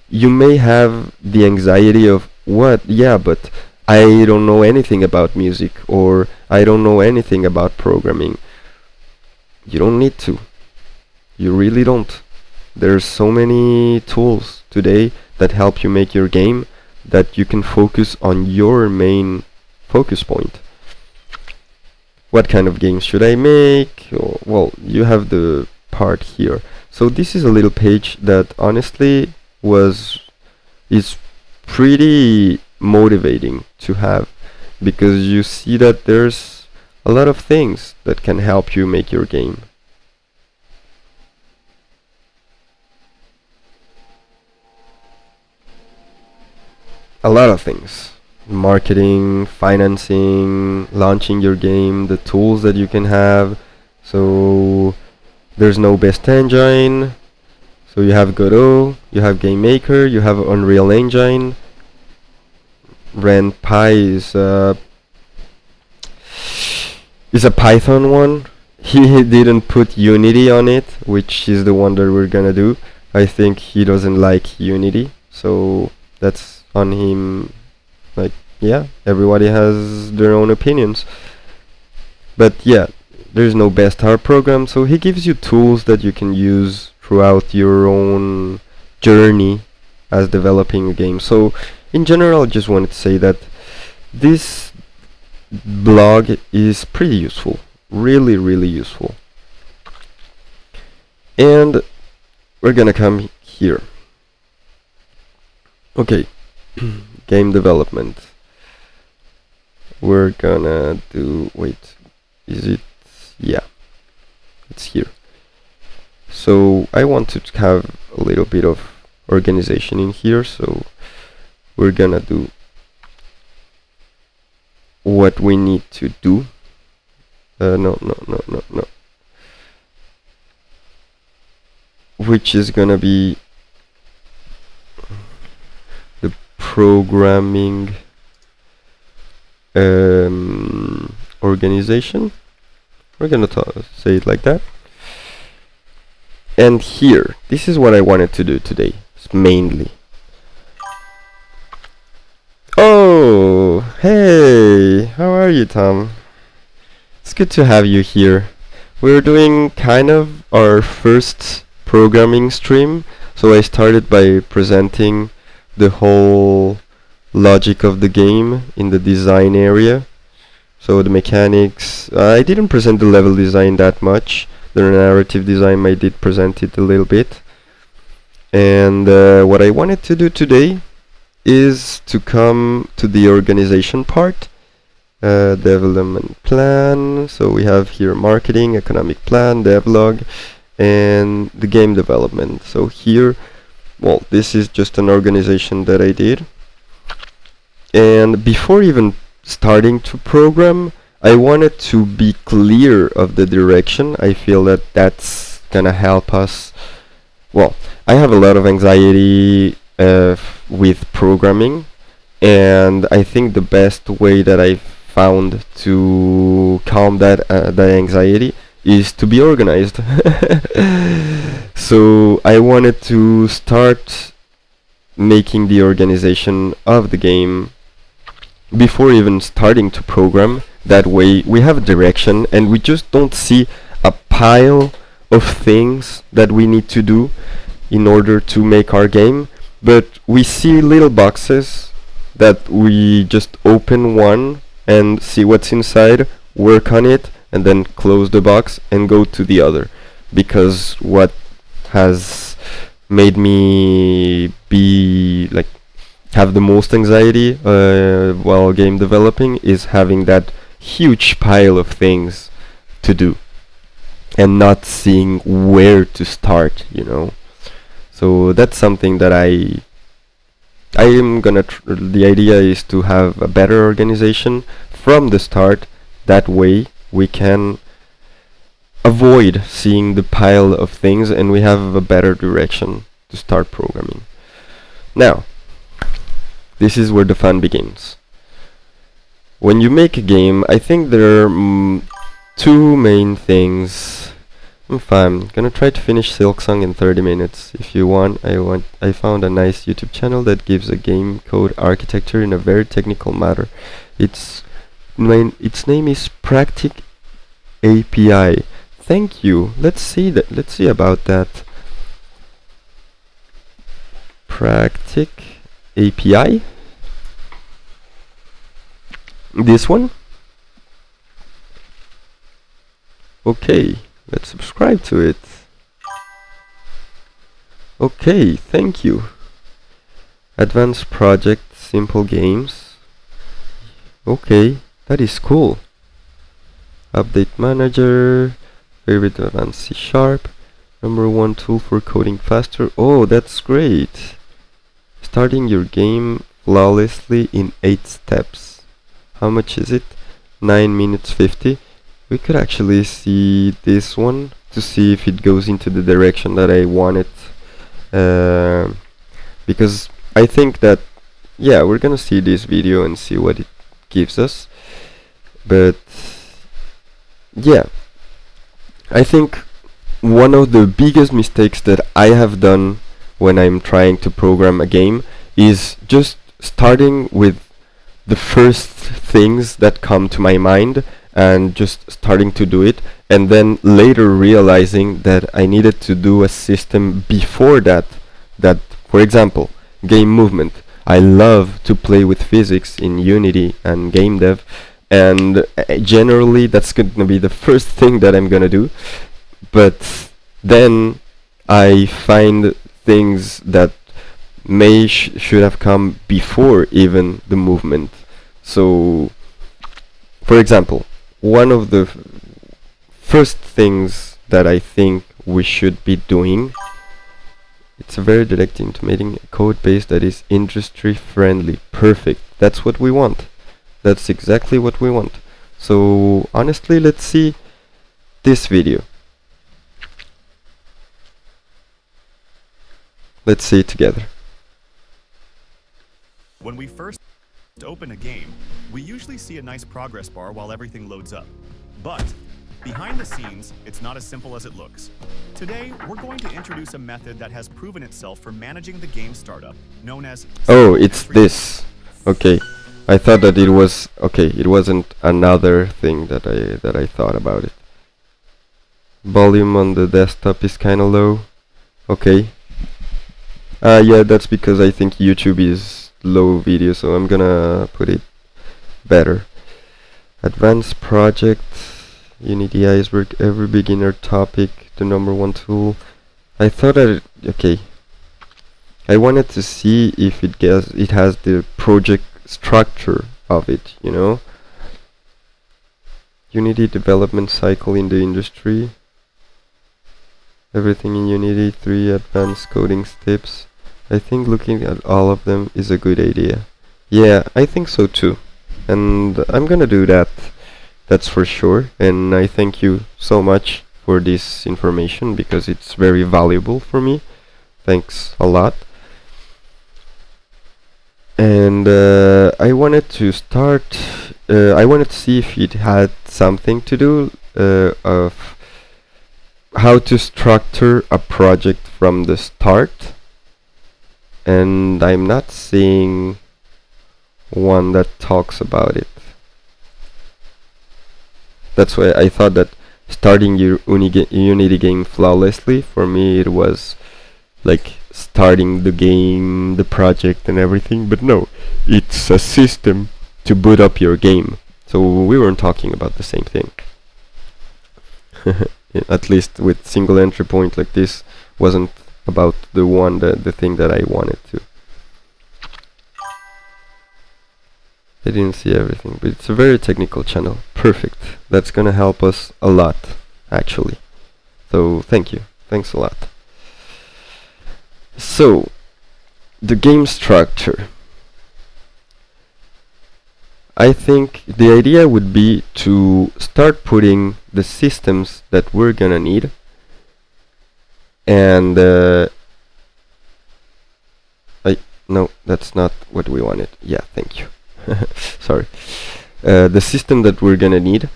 you may have the anxiety of, what? Yeah, but I don't know anything about music, or I don't know anything about programming. You don't need to. You really don't. There's so many tools today that help you make your game, that you can focus on your main focus point. What kind of games should I make? Well, you have the part here. So this is a little page that honestly is pretty motivating to have, because you see that there's a lot of things that can help you make your game. A lot of things: marketing, financing, launching your game, the tools that you can have. So there's no best engine. So you have Godot, you have GameMaker, you have Unreal Engine. RenPy is a Python one. He didn't put Unity on it, which is the one that we're gonna do. I think he doesn't like Unity, so that's on him. Like, yeah, everybody has their own opinions. But yeah, there's no best art program, so he gives you tools that you can use throughout your own journey as developing a game. So in general, I just wanted to say that this blog is pretty useful, really, really useful. And we're gonna come here. Okay, game development. We're gonna do, wait, is it? Yeah, it's here. So I want to have a little bit of organization in here, so we're gonna do what we need to do. No. Which is gonna be the programming organization. We're gonna say it like that. And here, this is what I wanted to do today, mainly. Oh, hey, how are you, Tom? It's good to have you here. We're doing kind of our first programming stream, so I started by presenting the whole logic of the game in the design area. So the mechanics, I didn't present the level design that much. The narrative design I did present it a little bit. And what I wanted to do today is to come to the organization part. Development plan. So we have here marketing, economic plan, devlog, and the game development. So here, well, this is just an organization that I did. And before even starting to program, I wanted to be clear of the direction. I feel that that's gonna help us. Well, I have a lot of anxiety with programming, and I think the best way that I've found to calm that anxiety is to be organized. So I wanted to start making the organization of the game before even starting to program. That way we have a direction and we just don't see a pile of things that we need to do in order to make our game, but we see little boxes that we just open one and see what's inside, work on it, and then close the box and go to the other. Because what has made me be like have the most anxiety while game developing is having that huge pile of things to do and not seeing where to start, you know. So that's something that I am gonna the idea is to have a better organization from the start. That way we can avoid seeing the pile of things and we have a better direction to start programming. Now, this is where the fun begins. When you make a game, I think there are two main things. I'm gonna try to finish Silksong in 30 minutes. If you want, I found a nice YouTube channel that gives a game code architecture in a very technical matter. Its name is Practic API. Thank you. Let's see about that. Practic API. This one. Okay, let's subscribe to it. Okay, thank you. Advanced project, simple games. Okay, that is cool. Update manager, favorite advanced C#, #1 tool for coding faster. Oh, that's great. Starting your game flawlessly in 8 steps. How much is it? 9 minutes 50. We could actually see this one to see if it goes into the direction that I want it. Because I think that, yeah, we're gonna see this video and see what it gives us. But yeah, I think one of the biggest mistakes that I have done when I'm trying to program a game is just starting with the first things that come to my mind and just starting to do it, and then later realizing that I needed to do a system before that. That, for example, game movement. I love to play with physics in Unity and game dev, and generally that's gonna be the first thing that I'm gonna do. But then I find things that should have come before even the movement. So, for example, one of the first things that I think we should be doing, it's a very direct intimating code base that is industry friendly. Perfect. That's what we want. That's exactly what we want. So honestly, let's see this video. Let's see it together. When we first open a game, we usually see a nice progress bar while everything loads up. But behind the scenes, it's not as simple as it looks. Today, we're going to introduce a method that has proven itself for managing the game startup, known as... Oh, it's this. Okay. I thought that it was... Okay, it wasn't another thing that I thought about it. Volume on the desktop is kinda low. Okay. Yeah, that's because I think YouTube is low video, so I'm gonna put it better. Advanced project, Unity Iceberg, every beginner topic, the #1 tool. I thought that okay. I wanted to see if it has the project structure of it, you know. Unity development cycle in the industry. Everything in Unity, 3 advanced coding tips. I think looking at all of them is a good idea. Yeah, I think so too. And I'm gonna do that. That's for sure. And I thank you so much for this information because it's very valuable for me. Thanks a lot. And I wanted to start. I wanted to see if it had something to do of how to structure a project from the start. And I'm not seeing one that talks about it. That's why I thought that starting your Unity game flawlessly, for me it was like starting the game, the project and everything, but no, it's a system to boot up your game. So we weren't talking about the same thing. At least with single entry point like this wasn't about the thing that I wanted to. I didn't see everything, but it's a very technical channel. Perfect. That's gonna help us a lot, actually. So thank you. Thanks a lot. So, the game structure. I think the idea would be to start putting the systems that we're gonna need, and no, that's not what we wanted. Yeah, thank you. Sorry. The system that we're gonna need,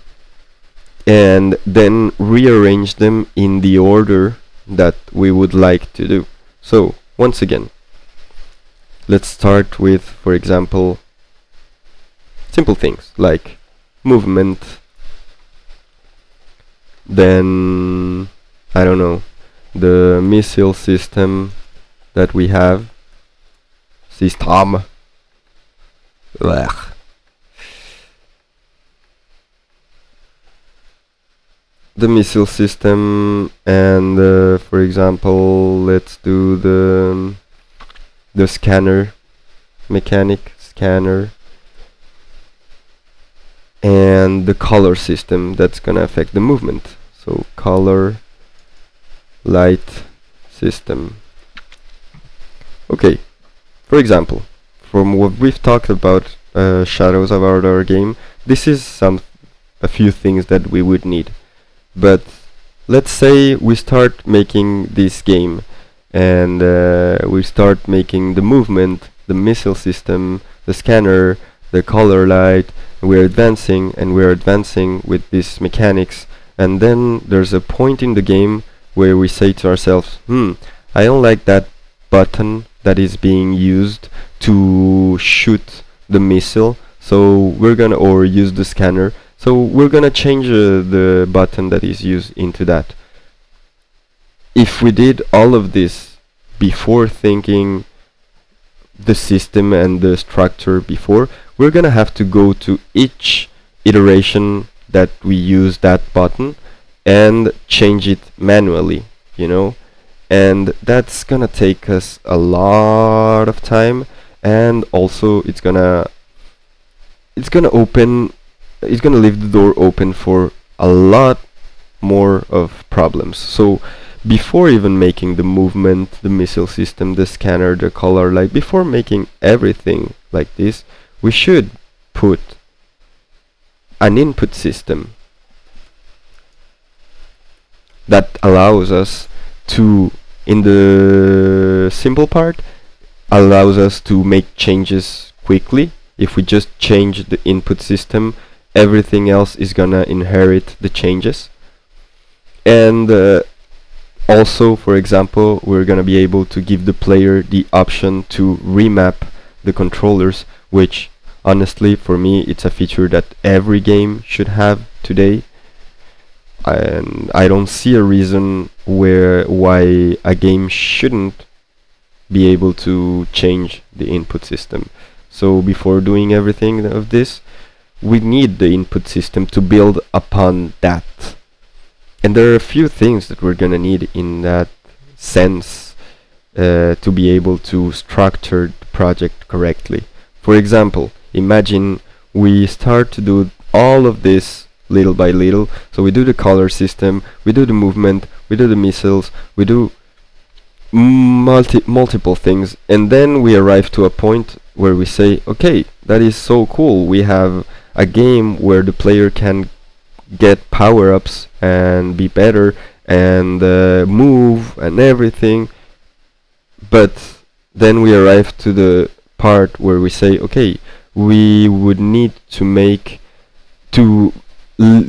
and then rearrange them in the order that we would like to do. So, once again, let's start with, for example, simple things like movement, then, I don't know, the missile system that we have, system, blech. The missile system, and for example, let's do the scanner, mechanic scanner, and the color system that's gonna affect the movement. So color, light system. Okay, for example, from what we've talked about Shadows of our game, this is a few things that we would need. But let's say we start making this game, and we start making the movement, the missile system, the scanner, the color light, and we're advancing with these mechanics, and then there's a point in the game where we say to ourselves, I don't like that button that is being used to shoot the missile, so we're gonna, or use the scanner, so we're gonna change the button that is used into that. If we did all of this before thinking the system and the structure before, we're gonna have to go to each iteration that we use that button and change it manually, you know? And that's gonna take us a lot of time, and also it's gonna leave the door open for a lot more of problems. So before even making the movement, the missile system, the scanner, the color light, before making everything like this, we should put an input system that allows us to, in the simple part, allows us to make changes quickly. If we just change the input system, everything else is gonna inherit the changes. And also, for example, we're gonna be able to give the player the option to remap the controllers, which honestly for me it's a feature that every game should have today, and I don't see a reason why a game shouldn't be able to change the input system. So before doing everything of this, we need the input system to build upon that. And there are a few things that we're gonna need in that sense to be able to structure the project correctly. For example, imagine we start to do all of this little by little. So we do the color system, we do the movement, we do the missiles, we do multiple things, and then we arrive to a point where we say, okay, that is so cool, we have a game where the player can get power-ups and be better and move and everything. But then we arrive to the part where we say, okay, we would need to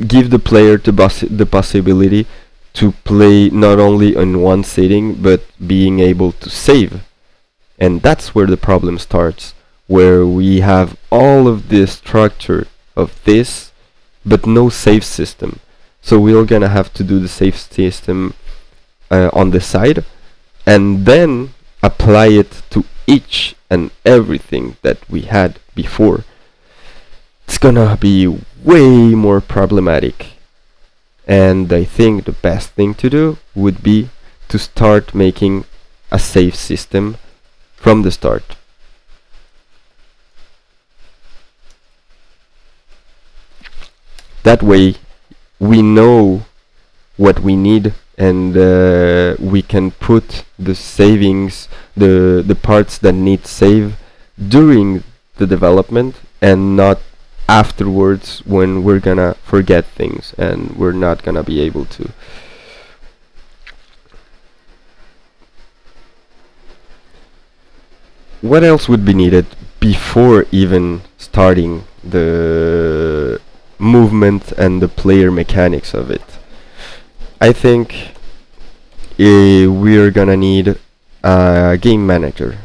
give the player the possibility to play not only in one sitting, but being able to save. And that's where the problem starts. where we have all of this structure of this, but no save system. So we're gonna have to do the save system on the side, and then apply it to each and everything that we had before. It's gonna be way more problematic. And I think the best thing to do would be to start making a save system from the start. That way we know what we need, and we can put the savings, the parts that need save during the development, and not afterwards when we're gonna forget things and we're not gonna be able to. What else would be needed before even starting the movement and the player mechanics of it? I think we're gonna need a game manager.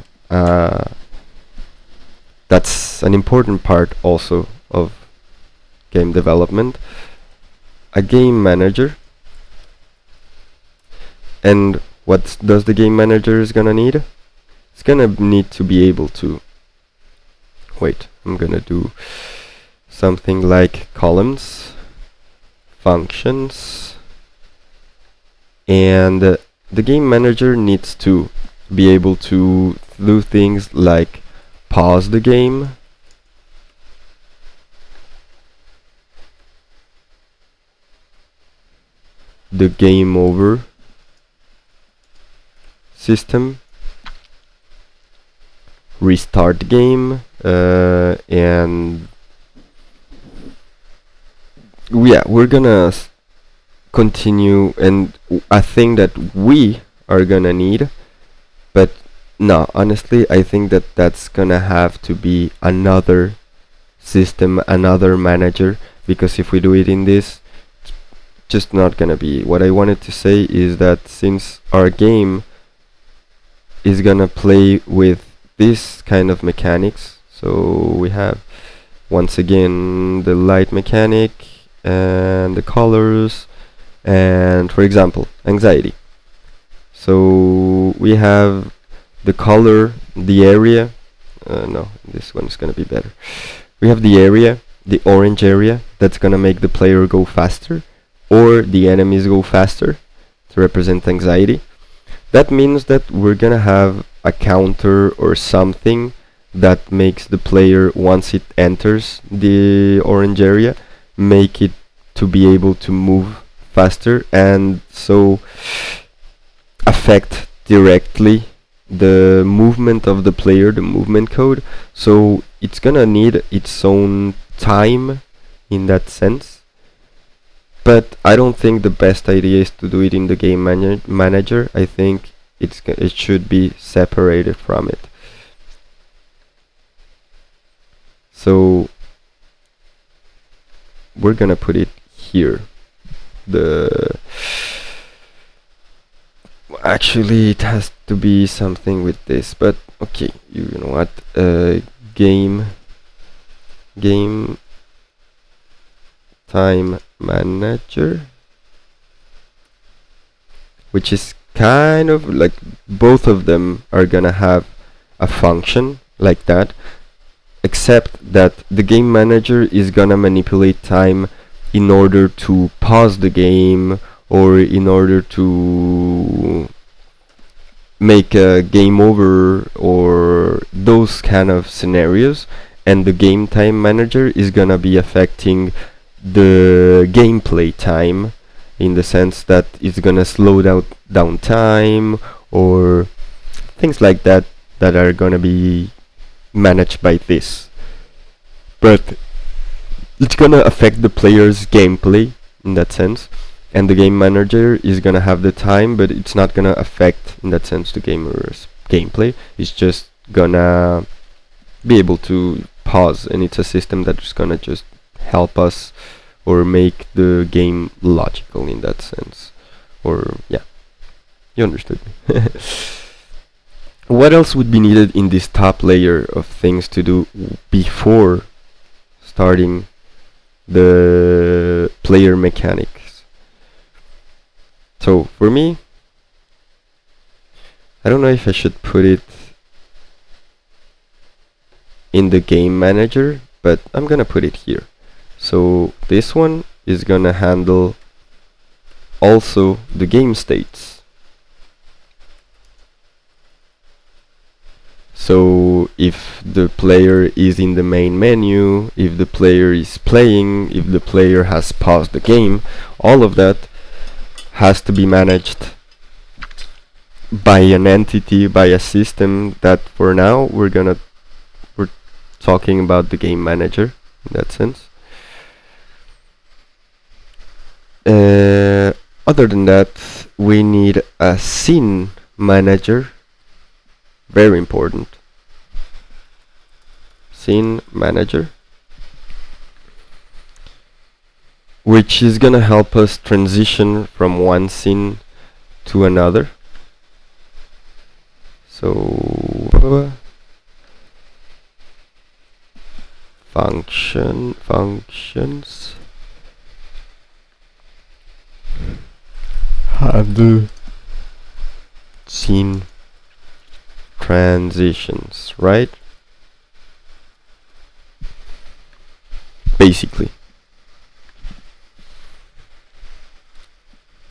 That's an important part also of game development. A game manager. And what does the game manager is gonna need? It's gonna need to be able to... Wait, I'm gonna do something like columns, functions, and the game manager needs to be able to do things like pause the game, the game over system, restart the game, and yeah, we're gonna continue, and a thing that we are gonna need, but no, honestly, I think that that's gonna have to be another system, another manager, because if we do it in this, it's just not gonna be. What I wanted to say is that since our game is gonna play with this kind of mechanics, so we have once again the light mechanic and the colors, and for example anxiety. So we have the color, the area, no, this one is gonna be better. We have the area, the orange area, that's gonna make the player go faster, or the enemies go faster, to represent anxiety. That means that we're gonna have a counter or something that makes the player, once it enters the orange area, make it to be able to move faster, and so affect directly the movement of the player, the movement code. So it's gonna need its own time in that sense, but I don't think the best idea is to do it in the game manager. I think it should be separated from it. So we're gonna put it here. Actually, it has to be something with this, but okay, you know what? Game time manager, which is kind of like both of them are gonna have a function like that, except that the game manager is gonna manipulate time in order to pause the game, or in order to make a game over, or those kind of scenarios. And the game time manager is gonna be affecting the gameplay time, in the sense that it's gonna slow down time, or things like that that are gonna be managed by this. But it's gonna affect the player's gameplay in that sense, and the game manager is gonna have the time, but it's not gonna affect in that sense the gamer's gameplay. It's just gonna be able to pause, and it's a system that's gonna just help us or make the game logical in that sense. Or yeah, you understood me. what else would be needed in this top layer of things to do before starting the player mechanics? So for me, I don't know if I should put it in the game manager, but I'm gonna put it here. So this one is gonna handle also the game states. So if the player is in the main menu, if the player is playing, if the player has paused the game, all of that has to be managed by an entity, by a system that for now we're talking about the game manager in that sense. Other than that, we need a scene manager. Very important. Scene manager, which is gonna help us transition from one scene to another. So functions handle scene transitions, right? Basically.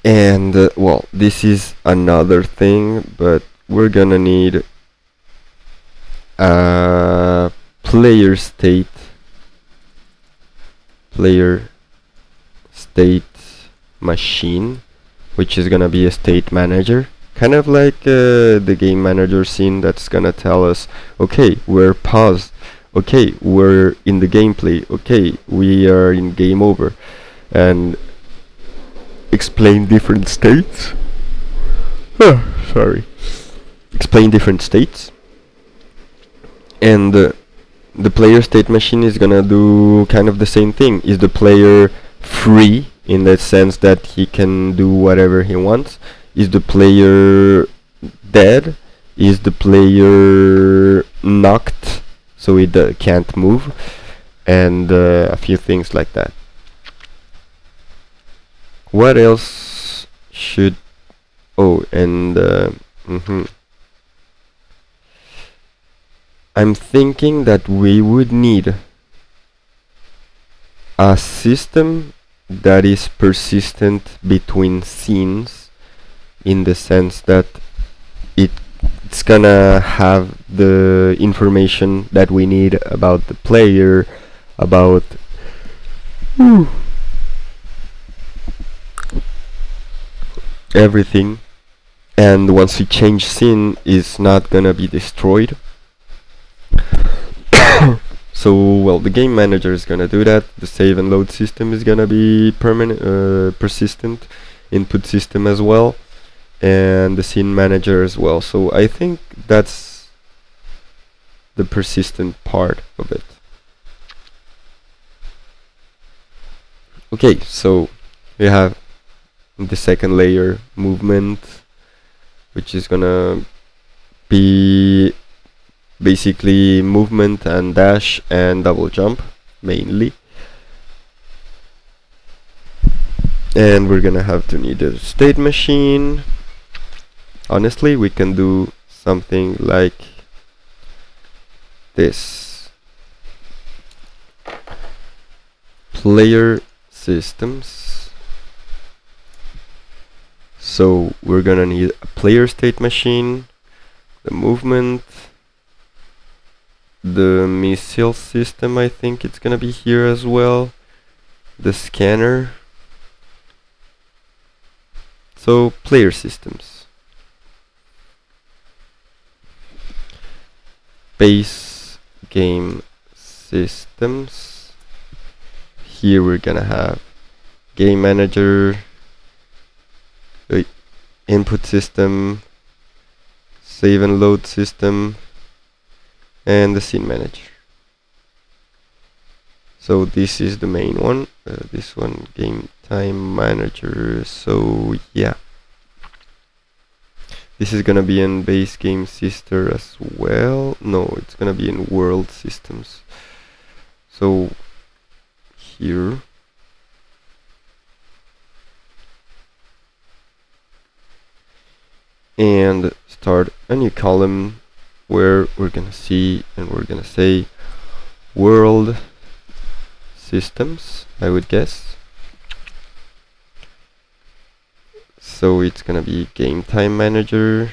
And well, this is another thing, but we're gonna need a player state machine, which is gonna be a state manager, kind of like the game manager scene that's gonna tell us, okay, we're paused, okay, we're in the gameplay, okay, we are in game over, and explain different states. Sorry. Explain different states. And the player state machine is gonna do kind of the same thing. Is the player free in the sense that he can do whatever he wants? Is the player dead? Is the player knocked so he can't move? And a few things like that. What else should... Oh, and I'm thinking that we would need a system that is persistent between scenes, in the sense that it's gonna have the information that we need about the player, about everything, and once we change scene, it's not gonna be destroyed. So, well, the game manager is gonna do that. The save and load system is gonna be persistent input system as well, and the scene manager as well. So I think that's the persistent part of it. Okay, so we have the second layer, movement, which is gonna be basically movement and dash and double jump mainly. And we're gonna have to need a state machine. Honestly, we can do something like this. Player systems. So we're gonna need a player state machine, the movement, the missile system, I think it's gonna be here as well, the scanner. So player systems, base game systems. Here we're gonna have game manager, input system, save and load system, and the scene manager. So this is the main one. This one, game time manager. So yeah, This is gonna be in base game sister as well. No, it's gonna be in world systems. So here, and start a new column where we're gonna see and we're gonna say world systems, I would guess. So it's gonna be game time manager.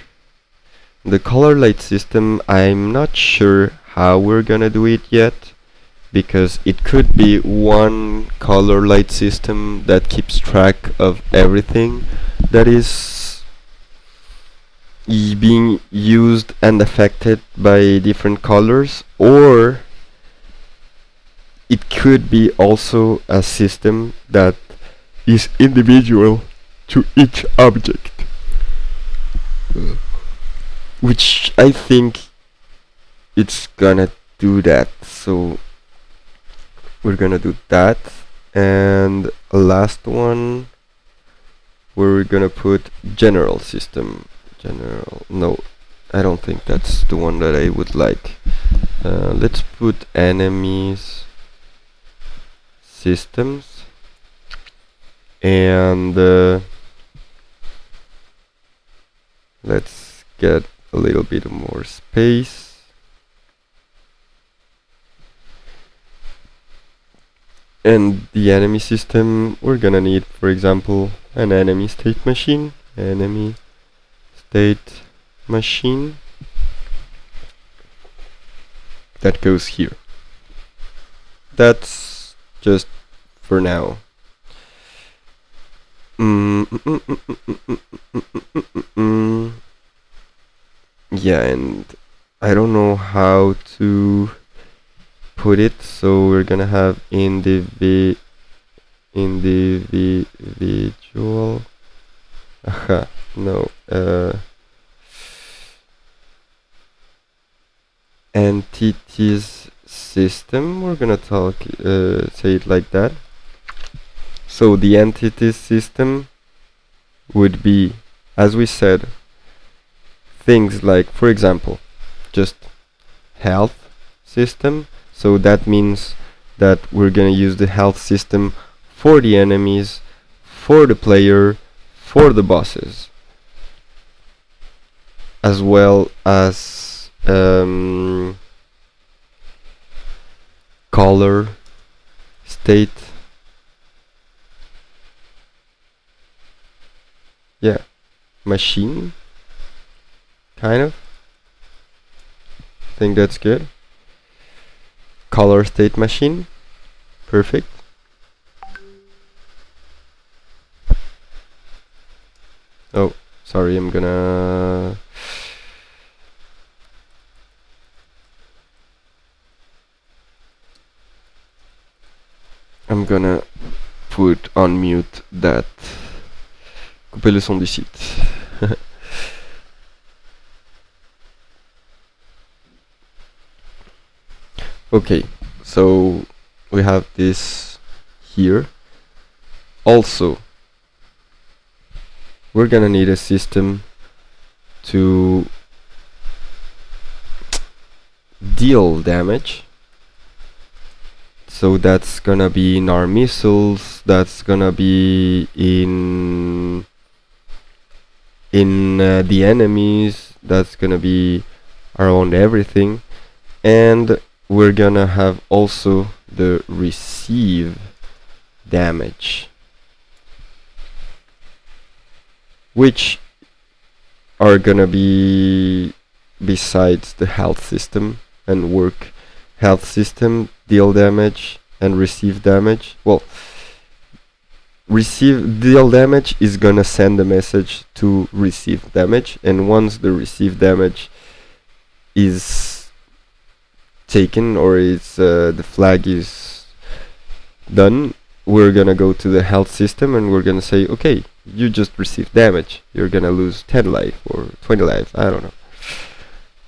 The color light system, I'm not sure how we're gonna do it yet, because it could be one color light system that keeps track of everything that is being used and affected by different colors, or it could be also a system that is individual to each object, which I think it's gonna do that. So we're gonna do that, and a last one where we're gonna put general system. No, I don't think that's the one that I would like. Let's put enemies systems, and let's get a little bit more space. And the enemy system, we're gonna need, for example, an enemy state machine. Enemy state machine. That goes here. That's just for now. Yeah, and I don't know how to put it, so we're gonna have individual. No. Entities system. We're gonna say it like that. So the entities system would be, as we said, things like, for example, just health system. So that means that we're gonna use the health system for the enemies, for the player, for the bosses, as well as color, state, yeah, machine, kind of. I think that's good. Color state machine, perfect. Oh, sorry, I'm gonna put on mute that. Couper le son du site. Okay, so we have this here. Also, we're gonna need a system to deal damage. So that's gonna be in our missiles, that's gonna be in the enemies, that's gonna be around everything. And we're gonna have also the receive damage, which are gonna be besides the health system and work. Health system, deal damage, and receive damage. Well, deal damage is gonna send a message to receive damage, and once the receive damage is taken, or it's the flag is done, we're gonna go to the health system and we're gonna say, okay, you just received damage, you're gonna lose 10 life or 20 life, I don't know,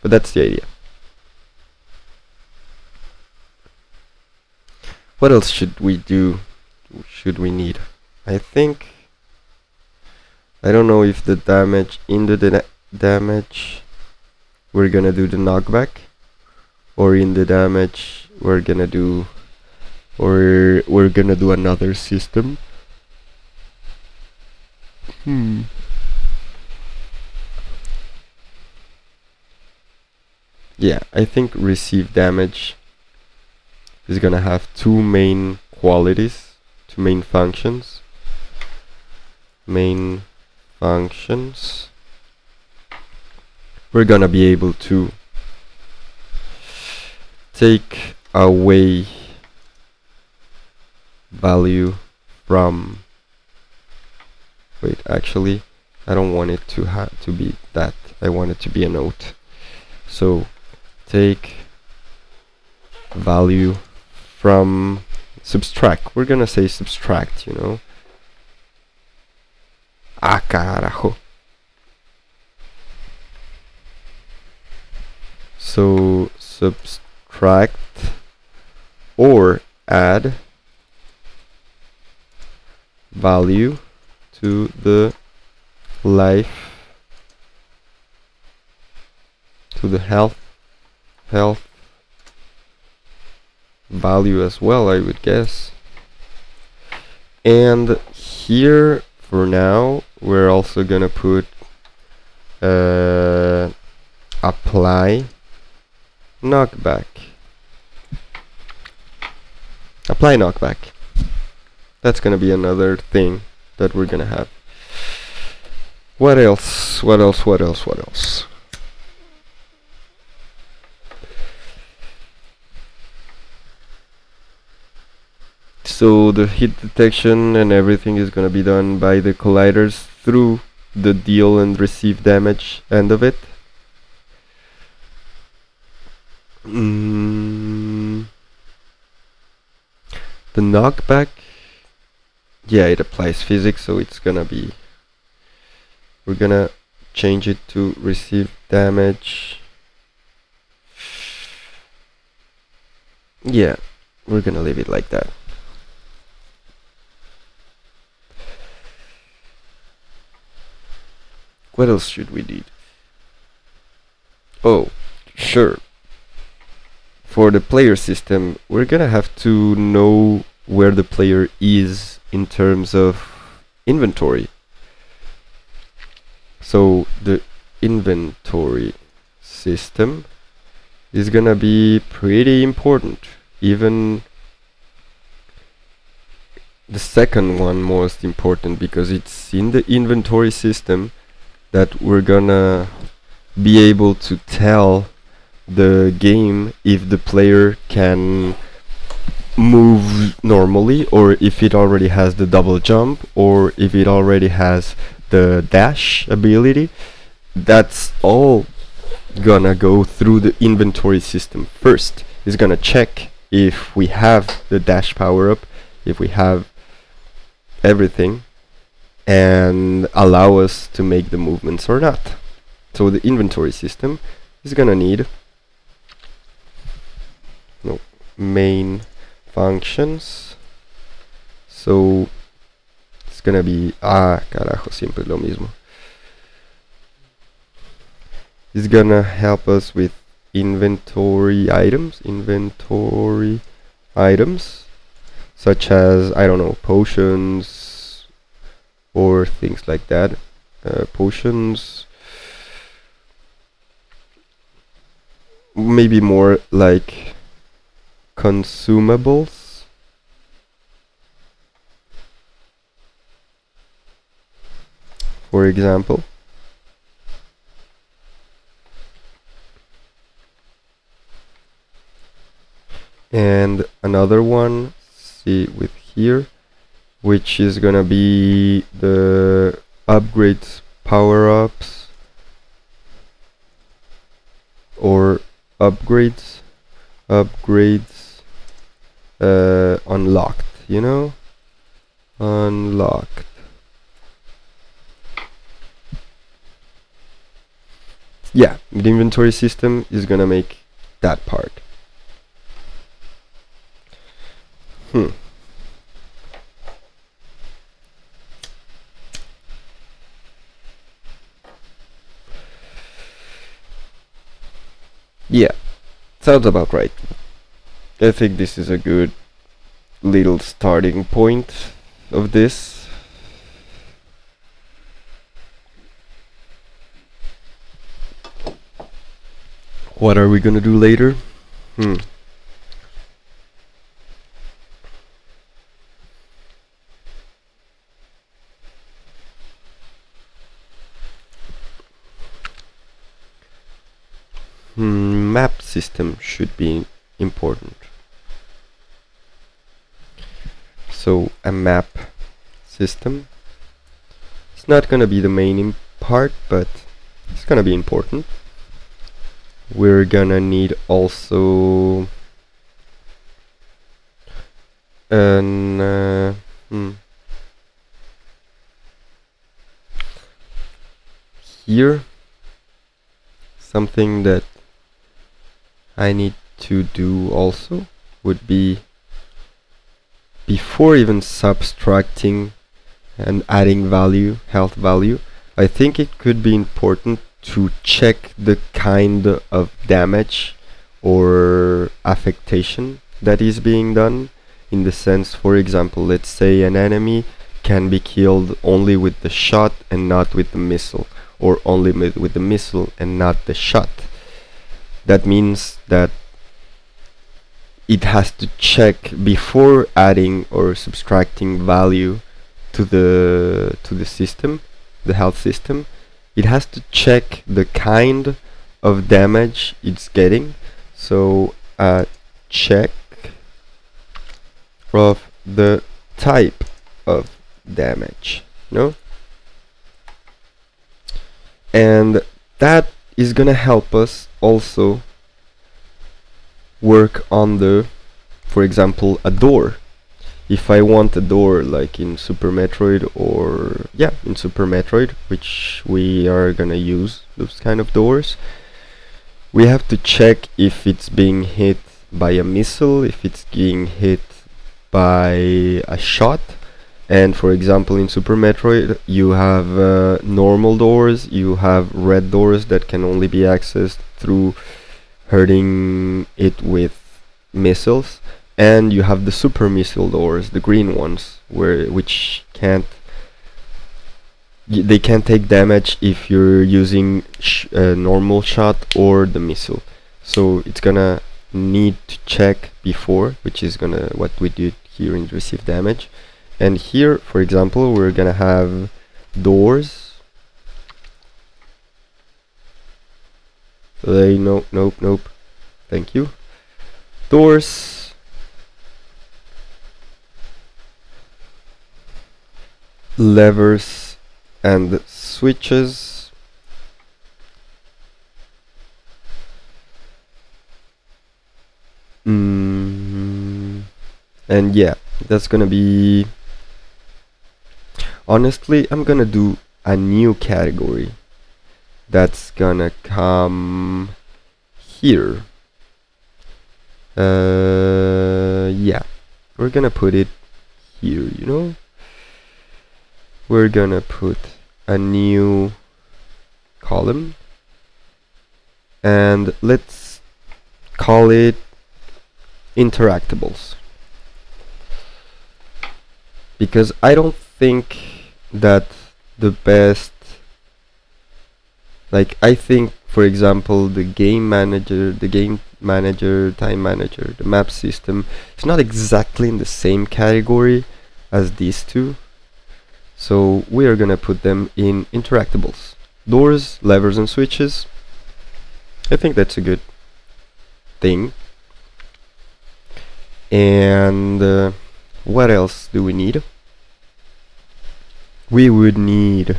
but that's the idea. What else should we do? Should we need? I think, I don't know if the damage in the damage we're gonna do the knockback, or in the damage we're gonna do another system. Yeah, I think receive damage is gonna have two main qualities, two main functions. Main functions. We're gonna be able to take away value from. Wait, actually, I don't want it to be that. I want it to be a note. So take value from subtract. We're gonna say subtract, you know. Ah, carajo. So subtract or add value to the life, to the health value as well, I would guess. And here for now we're also gonna put apply knockback. Apply knockback. That's gonna be another thing that we're gonna have. What else? What else? What else? What else? So the hit detection and everything is gonna be done by the colliders through the deal and receive damage end of it. The knockback, yeah, it applies physics, so it's gonna be, we're gonna change it to receive damage. Yeah, we're gonna leave it like that. What else should we need? Oh, sure. For the player system, we're gonna have to know where the player is in terms of inventory. So the inventory system is gonna be pretty important. Even the second one most important, because it's in the inventory system that we're gonna be able to tell the game if the player can move normally, or if it already has the double jump, or if it already has the dash ability. That's all gonna go through the inventory system first. It's gonna check if we have the dash power up, if we have everything, and allow us to make the movements or not. So the inventory system is gonna need main functions. So it's gonna be carajo, siempre lo mismo. It's gonna help us with inventory items, such as, I don't know, potions or things like that. Potions, maybe more like consumables. For example. And another one, see with here, which is gonna be the upgrades, power-ups, or upgrades unlocked, you know, unlocked. Yeah, the inventory system is gonna make that part. Yeah, sounds about right. I think this is a good little starting point of this. What are we gonna do later? Hmm. Map system should be important. So a map system. It's not gonna be the main part, but it's gonna be important. We're gonna need also an here something that I need to do also would be, before even subtracting and adding value, health value, I think it could be important to check the kind of damage or affectation that is being done. In the sense, for example, let's say an enemy can be killed only with the shot and not with the missile, or only with the missile and not the shot. That means that it has to check before adding or subtracting value to the system, the health system. It has to check the kind of damage it's getting. So check of the type of damage, no? And that is gonna help us also work on the, for example, a door. If I want a door like in Super Metroid, or yeah, in Super Metroid, which we are gonna use those kind of doors, we have to check if it's being hit by a missile, if it's being hit by a shot. And for example, in Super Metroid, you have normal doors, you have red doors that can only be accessed through hurting it with missiles, and you have the super missile doors, the green ones, which they can't take damage if you're using a normal shot or the missile. So it's gonna need to check before, which is gonna what we did here in receive damage. And here, for example, we're gonna have doors. Nope. Thank you. Doors. Levers and switches. And yeah, that's gonna be... Honestly, I'm gonna do a new category that's gonna come here. Yeah, we're gonna put it here, you know? We're gonna put a new column, and let's call it interactables, because I don't think that the best, like, I think, for example, the game manager, time manager, the map system, it's not exactly in the same category as these two. So we are gonna put them in interactables. Doors, levers and switches. I think that's a good thing. And what else do we need? We would need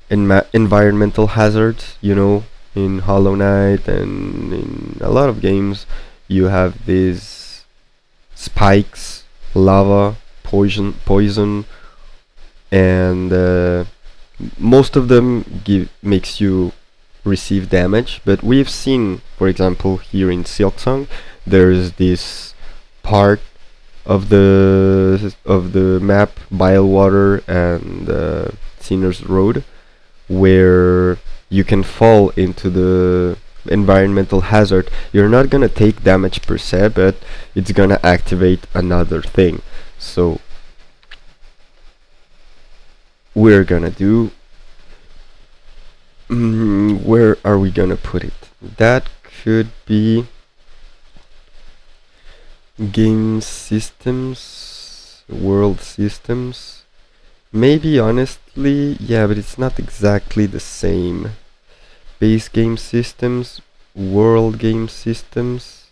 environmental hazards, you know, in Hollow Knight and in a lot of games you have these spikes, lava, poison, and most of them makes you receive damage. But we've seen, for example, here in Silksong, there's this part of the map, Bilewater and Sinner's Road, where you can fall into the environmental hazard, you're not gonna take damage per se, but it's gonna activate another thing. So we're gonna do, where are we gonna put it? That could be game systems, world systems. Maybe, honestly, yeah, but it's not exactly the same. Base game systems, world game systems,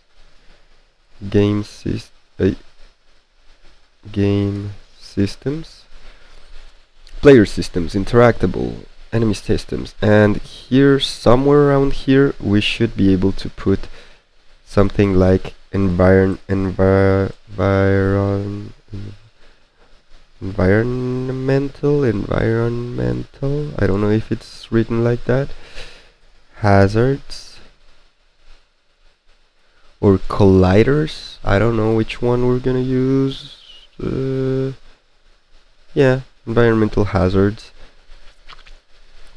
game systems, player systems, interactable, enemy systems, and here, somewhere around here, we should be able to put something like environmental, I don't know if it's written like that, hazards, or colliders. I don't know which one we're gonna use. Yeah, environmental hazards,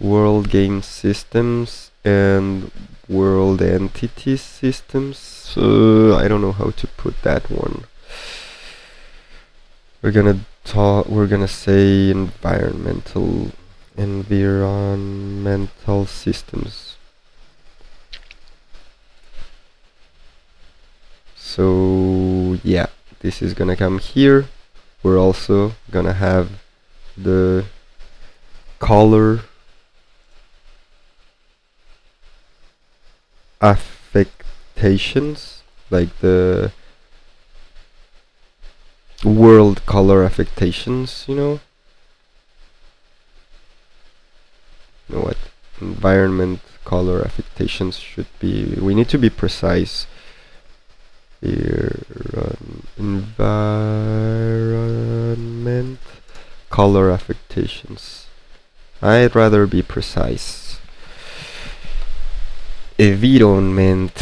world game systems, and world entity systems. I don't know how to put that one. We're gonna say environmental systems. So yeah, this is gonna come here. We're also gonna have the color affectations, like the world color affectations, you know what? Environment color affectations should be, we need to be precise here. Environment color affectations. I'd rather be precise. Environment.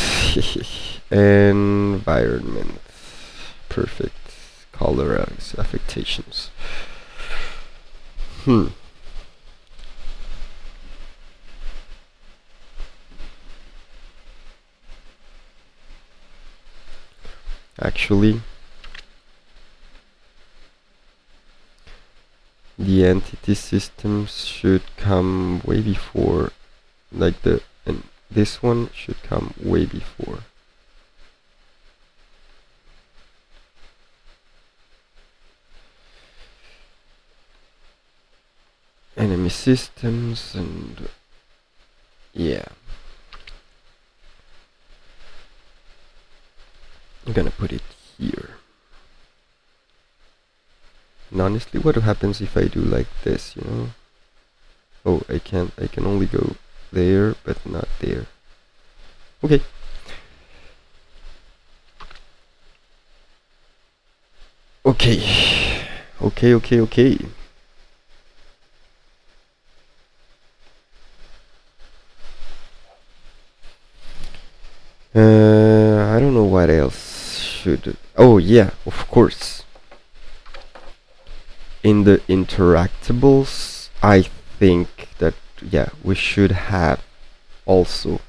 Environment. Perfect. Color affectations. Actually, the entity systems should come way before, like and this one should come way before. Enemy systems, and yeah, I'm gonna put it here. And honestly, what happens if I do like this, you know? Oh, I can only go there, but not there. Okay. Okay. Okay. I don't know what else should. Oh yeah, of course. In the interactables, I think that, yeah, we should have also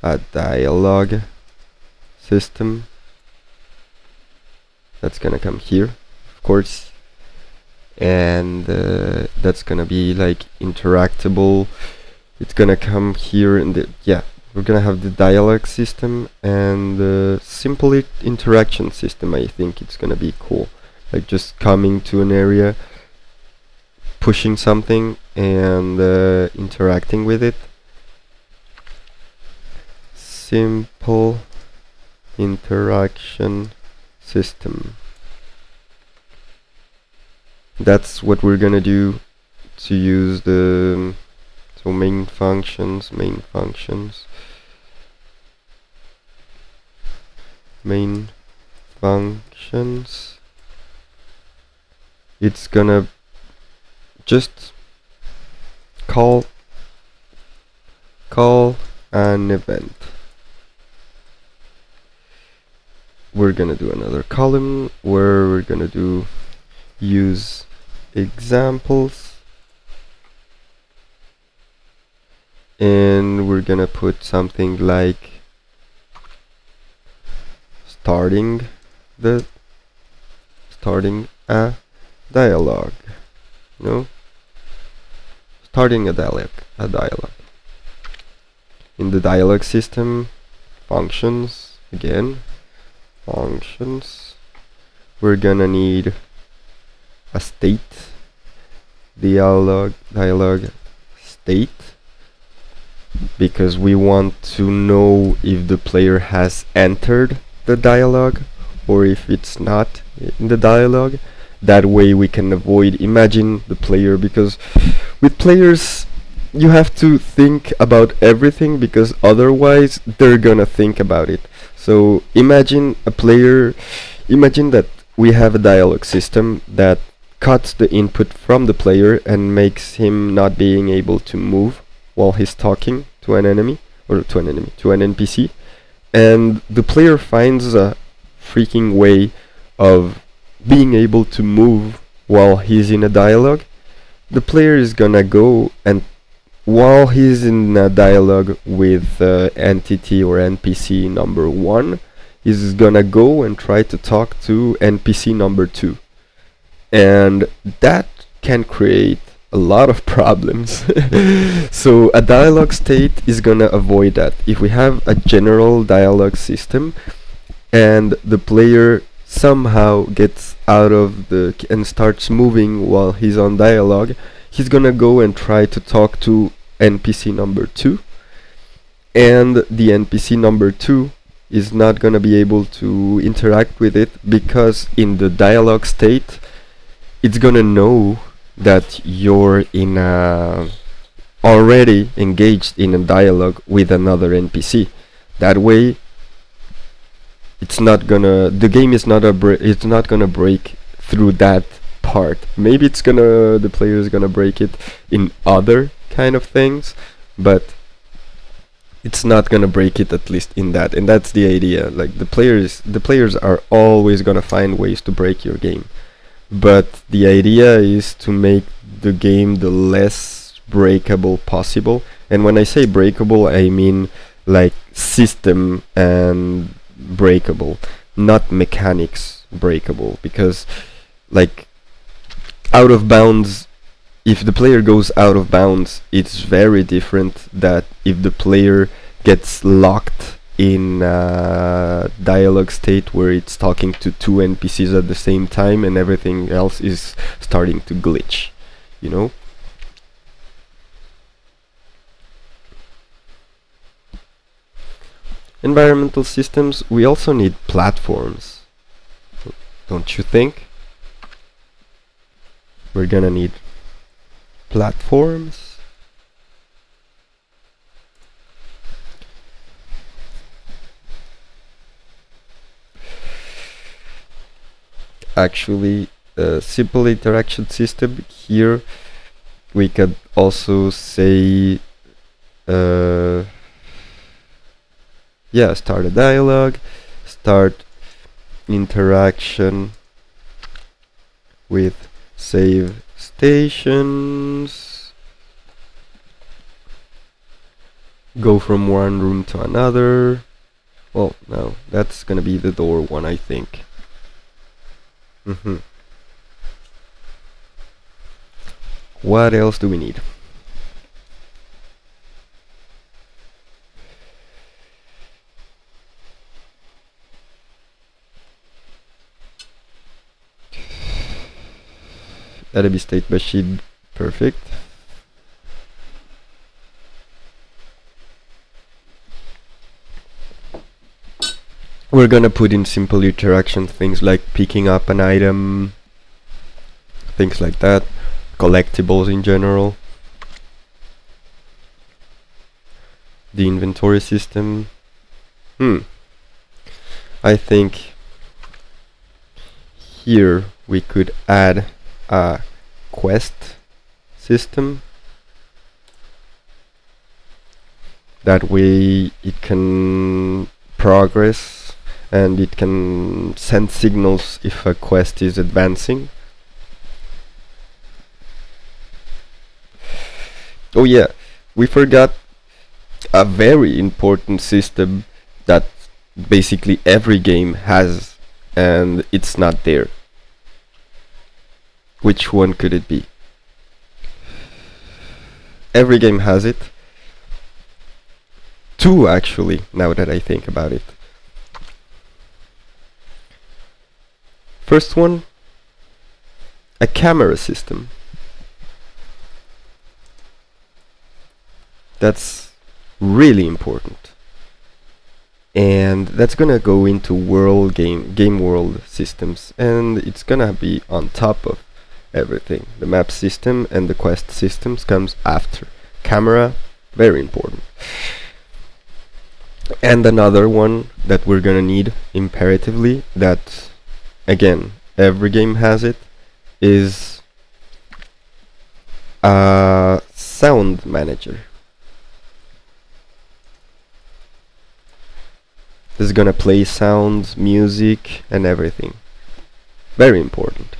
a dialogue system. That's gonna come here, of course, and that's gonna be like interactable. It's gonna come here, and yeah, we're gonna have the dialogue system and the simple interaction system. I think it's gonna be cool, like just coming to an area, pushing something, and interacting with it. Simple interaction system. That's what we're gonna do to use the main functions. It's gonna just call an event. We're gonna do another column where we're gonna do use examples and we're gonna put something like starting a dialogue. No, starting a dialogue. In the dialogue system, functions again, functions. We're gonna need a state, dialogue state, because we want to know if the player has entered the dialogue or if it's not in the dialogue. That way we can avoid imagine the player, because with players you have to think about everything, because otherwise they're gonna think about it. So imagine that we have a dialogue system that cuts the input from the player and makes him not being able to move while he's talking to an enemy, to an NPC, and the player finds a freaking way of being able to move while he's in a dialogue. The player is gonna go, and while he's in a dialogue with entity or NPC number 1, he's gonna go and try to talk to NPC number 2, and that can create a lot of problems. So a dialogue state is gonna avoid that. If we have a general dialogue system and the player somehow gets out of and starts moving while he's on dialogue, he's gonna go and try to talk to NPC number 2, and the NPC number 2 is not gonna be able to interact with it, because in the dialogue state it's gonna know that you're already engaged in a dialogue with another NPC. That way the game is not it's not gonna break through that part. Maybe the player is gonna break it in other kind of things, but it's not gonna break it, at least in that. And that's the idea. Like the players are always gonna find ways to break your game, but the idea is to make the game the less breakable possible. And when I say breakable, I mean like system and breakable, not mechanics breakable, because like out of bounds, if the player goes out of bounds, it's very different that if the player gets locked in a dialogue state where it's talking to 2 NPCs at the same time and everything else is starting to glitch, you know? Environmental systems, we also need platforms, don't you think? We're gonna need platforms. Actually, a simple interaction system here, we could also say start a dialogue, start interaction with save stations, go from one room to another. Well, no, that's gonna be the door one, I think. What else do we need? Adobe State Machine, perfect. We're gonna put in simple interaction things like picking up an item, things like that, collectibles in general. The inventory system. I think here we could add a quest system. That way it can progress and it can send signals if a quest is advancing. Oh yeah, we forgot a very important system that basically every game has, and it's not there. Which one could it be? Every game has it. Two, actually, now that I think about it. First one, a camera system. That's really important. And that's gonna go into game world systems, and it's gonna be on top of everything. The map system and the quest systems comes after. Camera, very important. And another one that we're gonna need imperatively, that again every game has it, is a sound manager. This is gonna play sounds, music, and everything. Very important.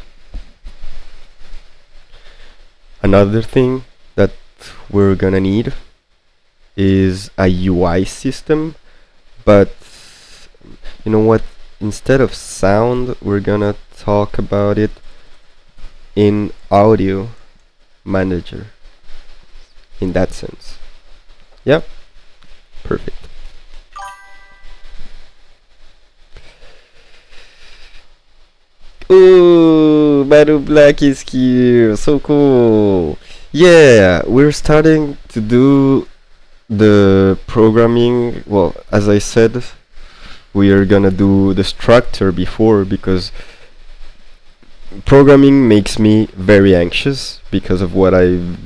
Another thing that we're gonna need is a UI system, but you know what? Instead of sound, we're gonna talk about it in audio manager. In that sense. Yep. Perfect. Ooh, Battle Black is here. So cool. Yeah, we're starting to do the programming. Well, as I said, we are gonna do the structure before, because programming makes me very anxious because of what I've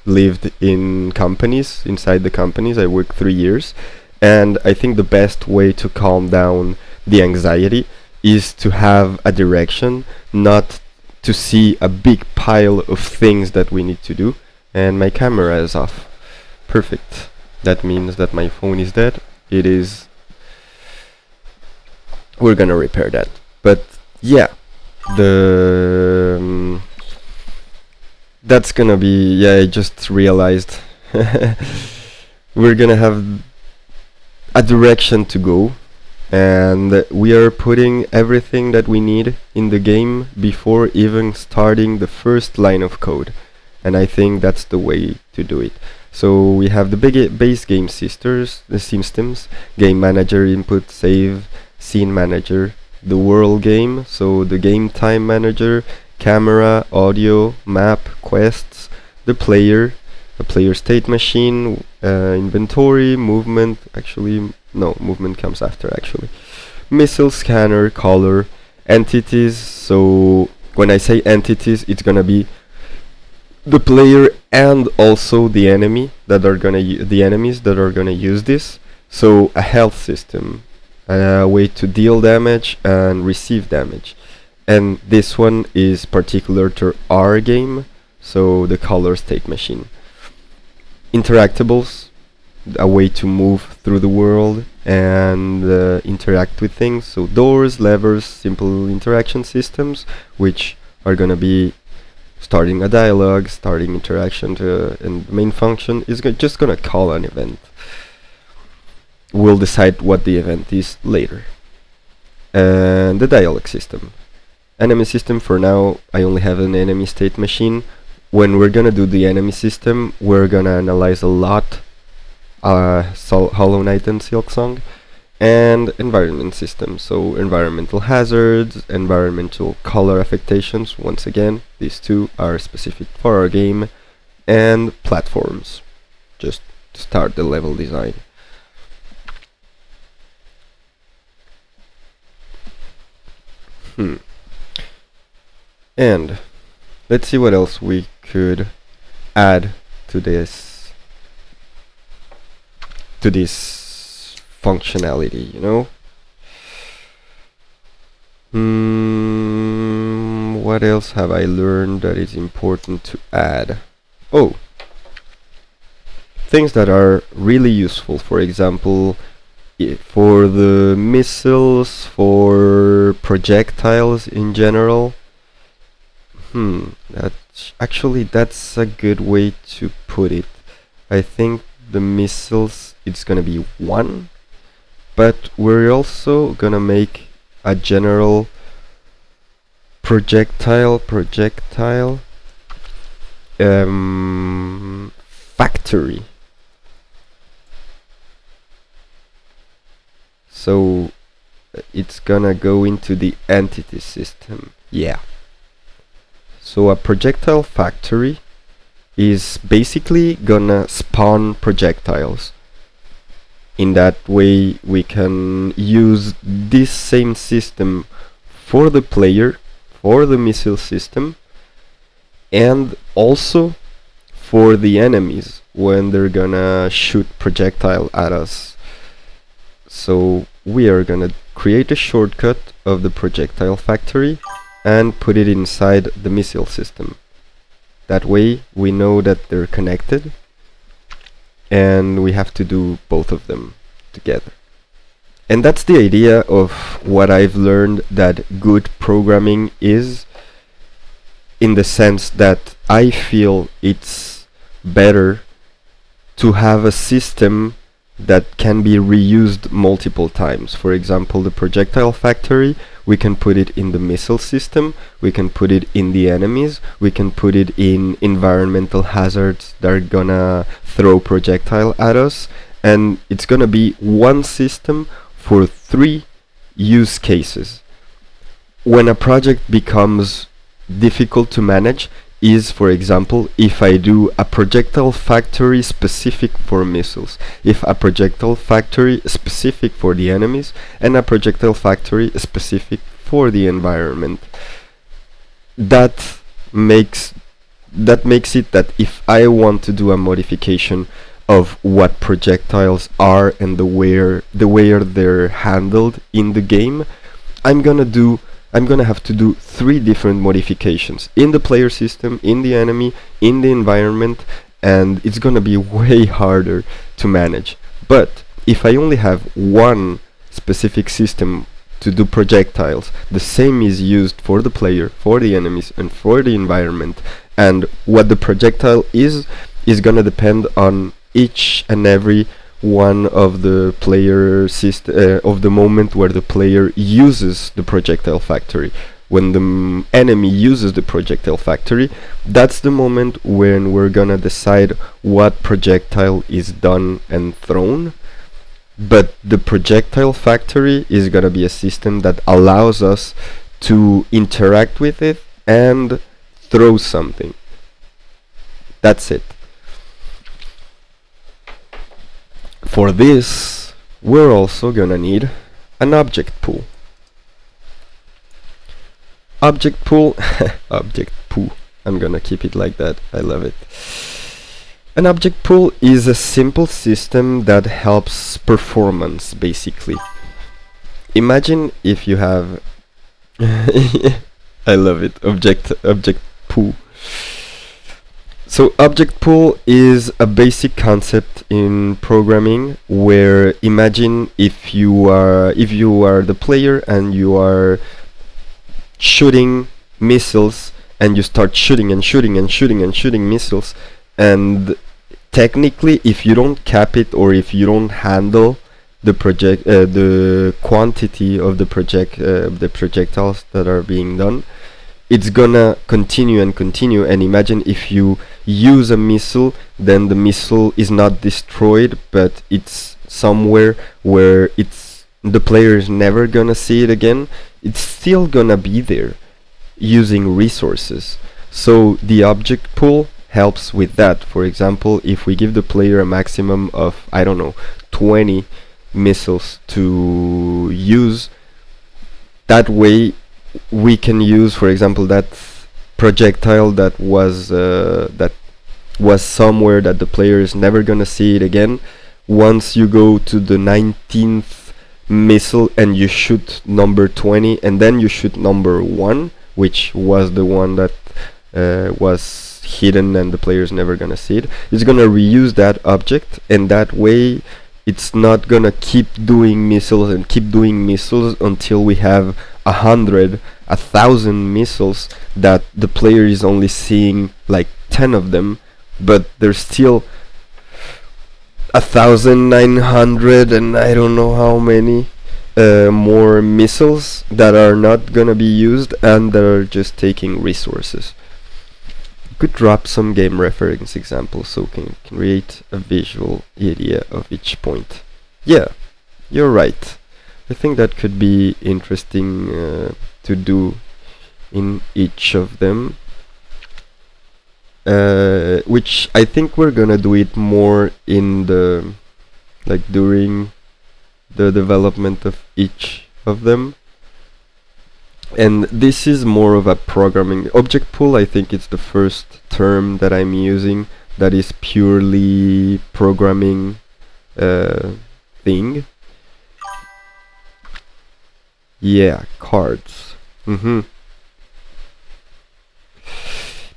lived in companies. Inside the companies I worked 3 years, and I think the best way to calm down the anxiety is to have a direction, not to see a big pile of things that we need to do. And my camera is off. Perfect. That means that my phone is dead. It is. We're gonna repair that. But yeah, the that's gonna be. Yeah, I just realized we're gonna have a direction to go, and we are putting everything that we need in the game before even starting the first line of code. And I think that's the way to do it. So we have the base game the systems, game manager, input, save, scene manager, the world game, so the game time manager, camera, audio, map, quests, the player state machine, inventory, movement. Actually, no, movement comes after, actually. Missile, scanner, color, entities. So when I say entities, it's gonna be the player and also the enemies that are gonna use this. So a health system, a way to deal damage and receive damage. And this one is particular to our game, so the color state machine. Interactables, a way to move through the world and interact with things. So doors, levers, simple interaction systems, which are gonna be starting a dialogue, starting interaction, and the main function is just gonna call an event. We'll decide what the event is later. And the dialogue system. Enemy system, for now I only have an enemy state machine. When we're gonna do the enemy system, we're gonna analyze a lot Hollow Knight and Silksong. And environment system, so environmental hazards, environmental color affectations. Once again, these two are specific for our game. And platforms, just to start the level design. And let's see what else we could add to this functionality, you know? What else have I learned that is important to add? Oh, things that are really useful. For example, for the missiles, for projectiles in general. That's a good way to put it. I think the missiles, it's gonna be 1, but we're also gonna make a general projectile factory. So it's gonna go into the entity system. Yeah. So a projectile factory is basically gonna spawn projectiles. In that way we can use this same system for the player, for the missile system, and also for the enemies when they're gonna shoot projectile at us. So we are gonna create a shortcut of the projectile factory and put it inside the missile system. That way we know that they're connected, and we have to do both of them together. And that's the idea of what I've learned that good programming is, in the sense that I feel it's better to have a system that can be reused multiple times. For example, the projectile factory, we can put it in the missile system, we can put it in the enemies, we can put it in environmental hazards that are gonna throw projectile at us, and it's gonna be one system for 3 use cases. When a project becomes difficult to manage is, for example, if I do a projectile factory specific for missiles, if a projectile factory specific for the enemies, and a projectile factory specific for the environment. That makes it that if I want to do a modification of what projectiles are and the way they're handled in the game, I'm gonna have to do 3 different modifications in the player system, in the enemy, in the environment, and it's gonna be way harder to manage. But if I only have one specific system to do projectiles, the same is used for the player, for the enemies, and for the environment, and what the projectile is gonna depend on each and every one of the player of the moment where the player uses the projectile factory. When the enemy uses the projectile factory, that's the moment when we're gonna decide what projectile is done and thrown. But the projectile factory is gonna be a system that allows us to interact with it and throw something. That's it. For this, we're also gonna need an object pool. Object pool, I'm gonna keep it like that, I love it. An object pool is a simple system that helps performance, basically. Imagine if you have I love it, object pool. So object pool is a basic concept in programming, where imagine if you are the player and you are shooting missiles, and you start shooting missiles, and technically if you don't cap it, or if you don't handle the quantity of the projectiles that are being done, it's gonna continue, and imagine if you use a missile, then the missile is not destroyed, but it's somewhere where the player is never gonna see it again. It's still gonna be there, using resources. So the object pool helps with that. For example, if we give the player a maximum of, I don't know, 20 missiles to use, that way we can use, for example, that projectile that was somewhere that the player is never gonna see it again. Once you go to the 19th missile and you shoot number 20, and then you shoot number 1, which was the one that was hidden and the player's never gonna see it, it's gonna reuse that object, and that way it's not gonna keep doing missiles until we have 100, 1,000 missiles that the player is only seeing like 10 of them, but there's still 1,900 and I don't know how many more missiles that are not gonna be used and that are just taking resources. Could drop some game reference examples so can create a visual idea of each point. Yeah, you're right. I think that could be interesting to do in each of them. Which I think we're gonna do it more in the during the development of each of them. And this is more of a programming object pool. I think it's the first term that I'm using that is purely programming thing. Yeah, cards.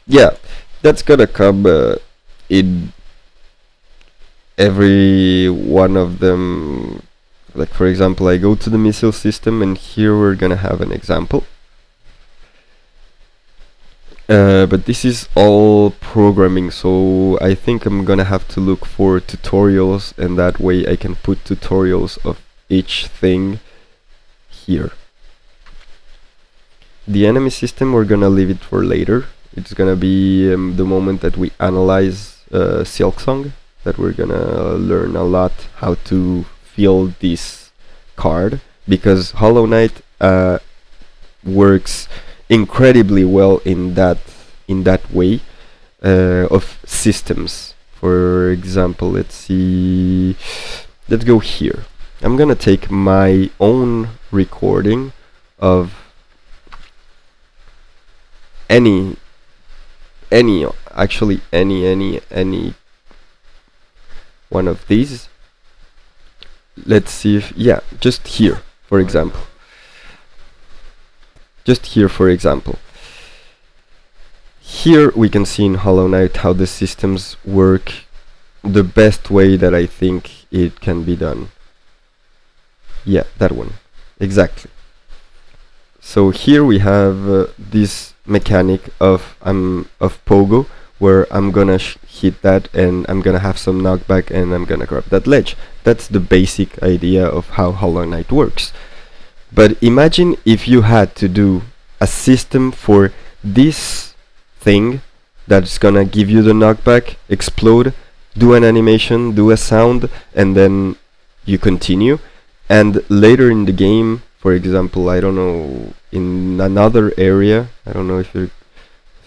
Yeah, that's gonna come in every one of them. Like for example, I go to the missile system and here we're gonna have an example. But this is all programming, so I think I'm gonna have to look for tutorials, and that way I can put tutorials of each thing here. The enemy system, we're gonna leave it for later. It's gonna be the moment that we analyze Silksong, that we're gonna learn a lot how to field this card, because Hollow Knight works incredibly well in that way of systems. For example, let's go here. I'm gonna take my own recording of any one of these. Let's see if, yeah, just here for example. Here we can see in Hollow Knight how the systems work the best way that I think it can be done. Yeah, that one. Exactly. So here we have this mechanic of Pogo, where I'm gonna hit that and I'm gonna have some knockback and I'm gonna grab that ledge. That's the basic idea of how Hollow Knight works. But imagine if you had to do a system for this thing that's gonna give you the knockback, explode, do an animation, do a sound, and then you continue. And later in the game, for example, I don't know, in another area, I don't know if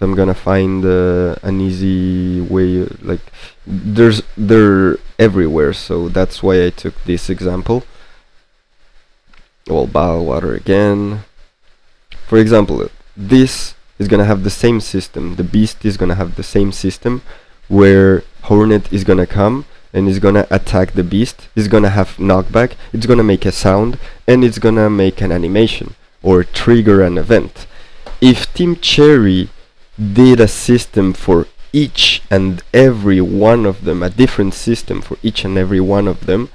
I'm gonna find an easy way, like they're everywhere, so that's why I took this example. Well, Bile Water again. For example, this is gonna have the same system. The beast is gonna have the same system, where Hornet is gonna come and is gonna attack the beast. It's gonna have knockback, it's gonna make a sound, and it's gonna make an animation or trigger an event. If Team Cherry did a system for each and every one of them, a different system for each and every one of them,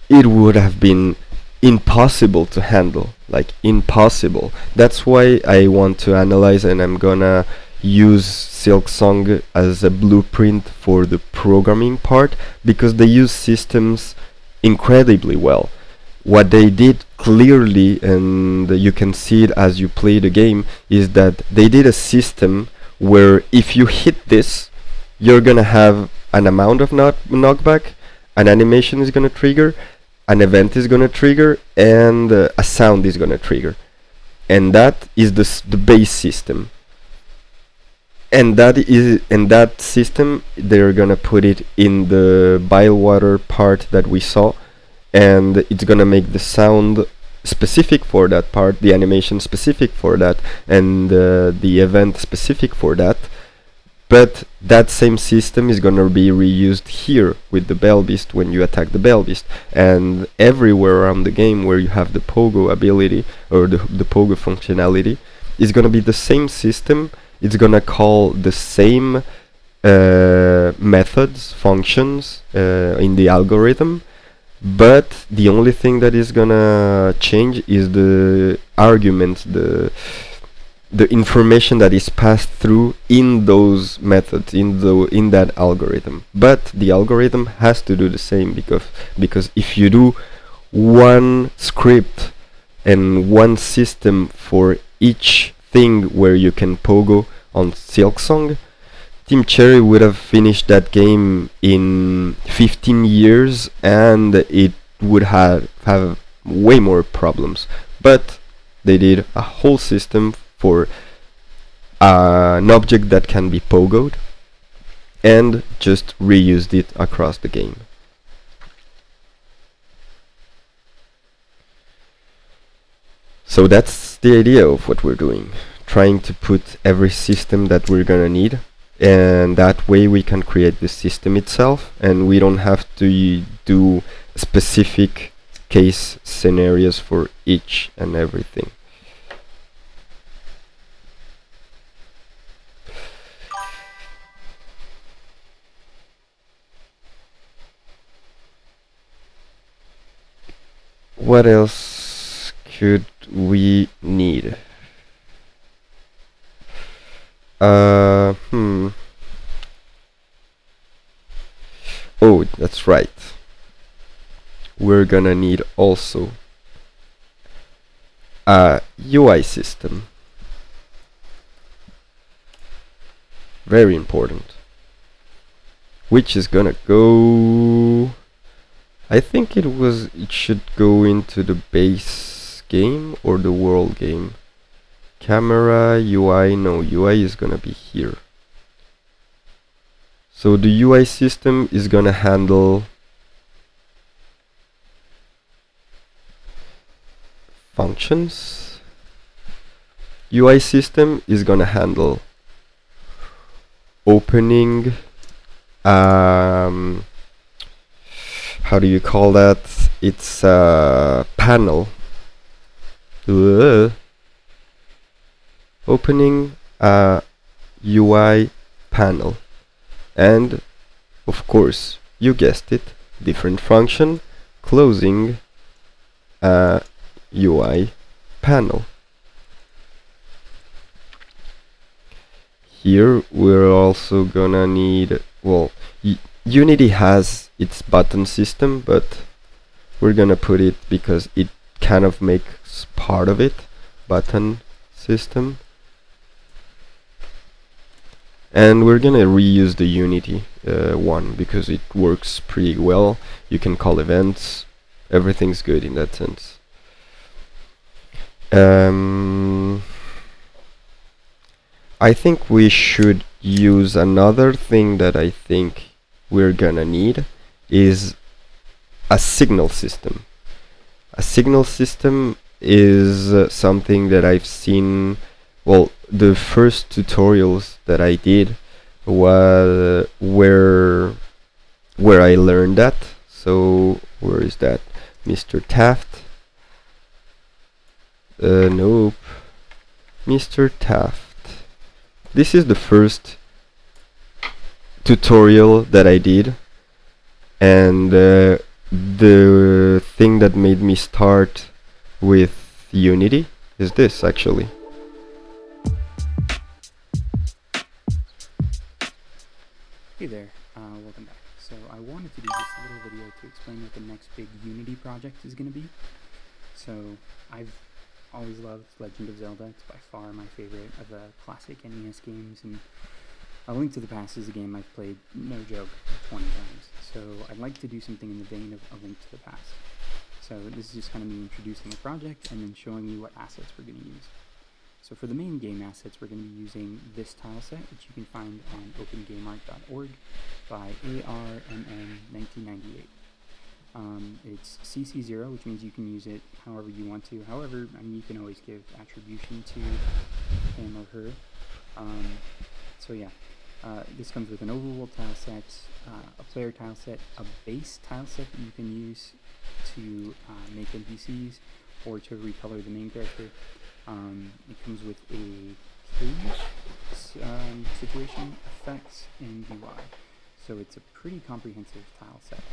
it would have been impossible to handle, like impossible. That's why I want to analyze, and I'm gonna use Silksong as a blueprint for the programming part, because they use systems incredibly well. What they did clearly, and you can see it as you play the game, is that they did a system where if you hit this, you're gonna have an amount of knockback, an animation is gonna trigger, an event is gonna trigger, and a sound is gonna trigger. And that is the base system. And that system, they're gonna put it in the Bile Water part that we saw, and it's gonna make the sound specific for that part, the animation specific for that, and the event specific for that. But that same system is gonna be reused here with the Bell Beast when you attack the Bell Beast, and everywhere around the game where you have the Pogo ability or the Pogo functionality is gonna be the same system. It's gonna call the same methods, functions in the algorithm, but the only thing that is gonna change is the arguments, the information that is passed through in those methods, in that algorithm. But the algorithm has to do the same, because if you do one script and one system for each thing where you can pogo on Silksong, Team Cherry would have finished that game in 15 years and it would have way more problems. But they did a whole system for an object that can be pogoed and just reused it across the game. So that's the idea of what we're doing, trying to put every system that we're gonna need, and that way we can create the system itself and we don't have to do specific case scenarios for each and everything. What else could we need? Oh, that's right. We're gonna need also a UI system. Very important. Which is gonna go... I think it should go into the base game or the world game. Camera, UI, no, UI is gonna be here. So the UI system is gonna handle functions. UI system is gonna handle opening, how do you call that? It's a panel. Opening a UI panel. And of course, you guessed it, different function, closing a UI panel. Here we're also gonna need, well, Unity has its button system, but we're gonna put it because it kind of makes part of it, button system. And we're gonna reuse the Unity one because it works pretty well. You can call events, everything's good in that sense. I think we should use another thing that I think we're gonna need is a signal system. A signal system is something that I've seen, well, the first tutorials that I did was where I learned that. So where is that? Mr. Taft? Nope. Mr. Taft. This is the first tutorial that I did, and the thing that made me start with Unity is this actually. Hey there, welcome back. So I wanted to do just a little video to explain what the next big Unity project is going to be. So I've always loved Legend of Zelda. It's by far my favorite of the classic NES games, and A Link to the Past is a game I've played, no joke, 20 times. So I'd like to do something in the vein of A Link to the Past. So this is just kind of me introducing the project and then showing you what assets we're going to use. So for the main game assets, we're going to be using this tile set, which you can find on opengameart.org by ARMN1998. It's CC0, which means you can use it however you want to. However, I mean, you can always give attribution to him or her. So yeah, this comes with an overworld tile set, a player tile set, a base tile set that you can use to make NPCs or to recolor the main character. It comes with a cage situation, effects, and UI. So it's a pretty comprehensive tile set.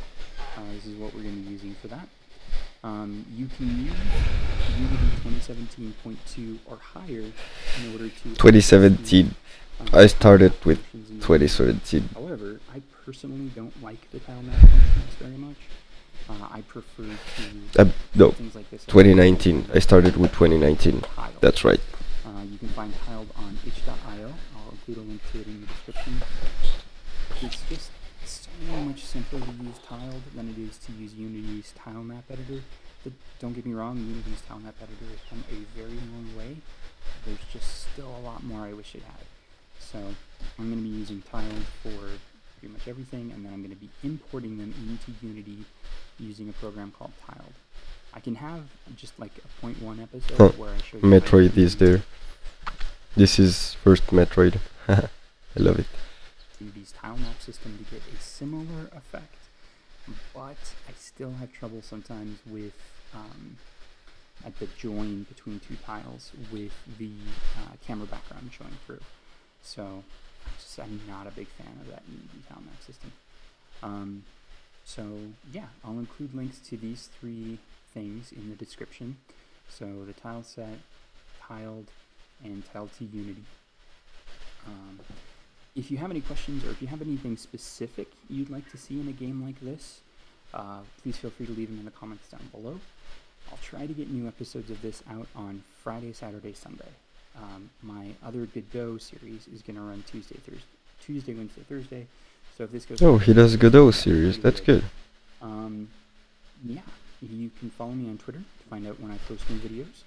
This is what we're going to be using for that. You can use Unity 2017.2 or higher in order to 2017. I started with functions in 2017. However, I personally don't like the tile map functions very much. I prefer to No, things like this. 2019. I started with 2019. Tile. That's right. You can find Tiled on itch.io. I'll include a link to it in the description. It's just so much simpler to use Tiled than it is to use Unity's tile map editor. But don't get me wrong, Unity's tile map editor has come a very long way. There's just still a lot more I wish it had. So I'm going to be using Tiled for pretty much everything, and then I'm going to be importing them into Unity using a program called Tiled. I can have just like a 0.1 episode Huh. where I show you how to Metroid is use there. This is first Metroid. I love it. Unity's tile map system to get a similar effect, but I still have trouble sometimes with at the join between two tiles with the camera background showing through. So I'm not a big fan of that Unity tile map system. So yeah, I'll include links to these three things in the description. So the tile set, Tiled, and Tiled to Unity. If you have any questions or if you have anything specific you'd like to see in a game like this, please feel free to leave them in the comments down below. I'll try to get new episodes of this out on Friday, Saturday, Sunday. My other Good Go series is going to run Tuesday, Wednesday, Thursday. So if this goes... Oh, he does Godot series. That's good. Yeah, you can follow me on Twitter to find out when I post new videos.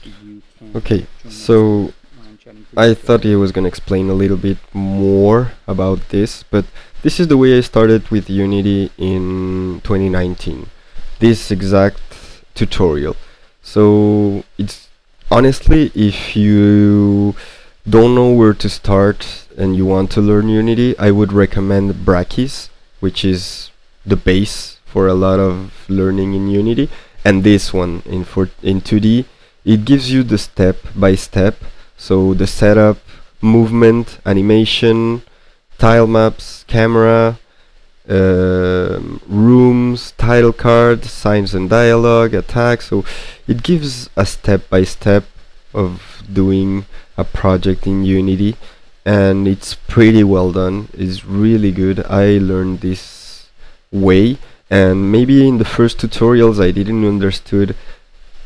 You can Okay, join us so when I'm chatting to I the thought he was gonna explain a little bit more about this, but this is the way I started with Unity in 2019. This exact tutorial. So it's honestly, if you don't know where to start and you want to learn Unity, I would recommend Brackeys, which is the base for a lot of learning in Unity, and this one in 2D. It gives you the step by step, so the setup, movement, animation, tile maps, camera, rooms, title card, signs and dialogue, attack. So it gives a step by step of doing a project in Unity, and it's pretty well done. It's really good. I learned this way, and maybe in the first tutorials I didn't understood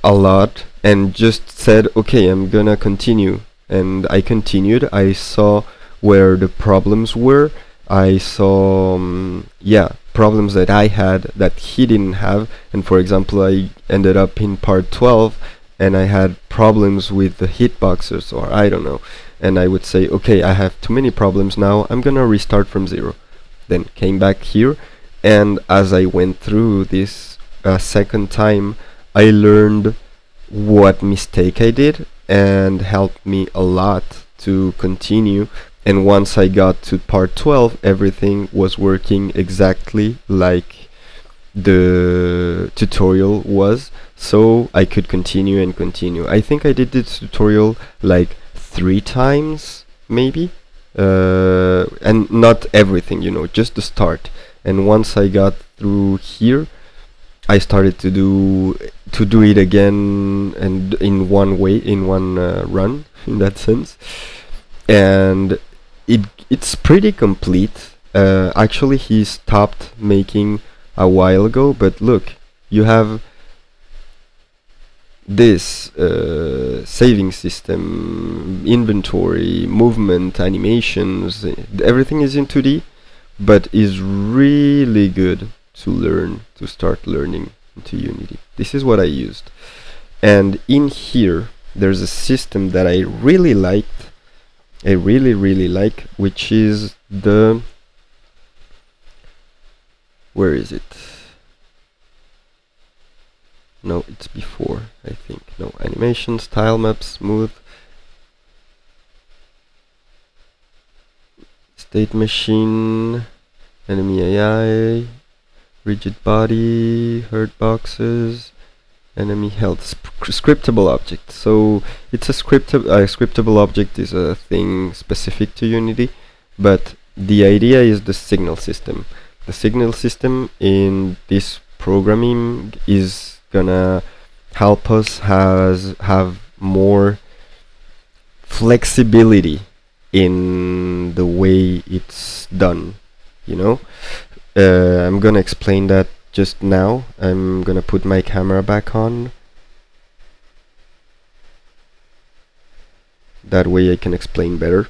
a lot and just said, okay, I'm gonna continue, and I continued. I saw where the problems were. I saw problems that I had that he didn't have, and for example, I ended up in part 12 and I had problems with the hitboxes, or I don't know, and I would say, okay, I have too many problems now, I'm gonna restart from zero. Then came back here, and as I went through this second time, I learned what mistake I did and helped me a lot to continue. And once I got to part 12, everything was working exactly like the tutorial was, so I could continue and continue. I think I did this tutorial like 3 times maybe, and not everything, just the start. And once I got through here, I started to do it again, and in one way, in one run, in that sense. And it's pretty complete. Actually, he stopped making a while ago, but look, you have this saving system, inventory, movement, animations, everything is in 2D, but is really good to start learning into Unity. This is what I used. And in here, there's a system that I really liked, I really like, which is the... where is it? No, it's before, I think. No, animations, tile maps, smooth, state machine, enemy AI, rigid body, hurt boxes, enemy health, scriptable object. So it's a scriptable object is a thing specific to Unity, but the idea is the signal system. The signal system in this programming is gonna help us have more flexibility in the way it's done, you know. I'm gonna explain that just now. I'm gonna put my camera back on. That way I can explain better.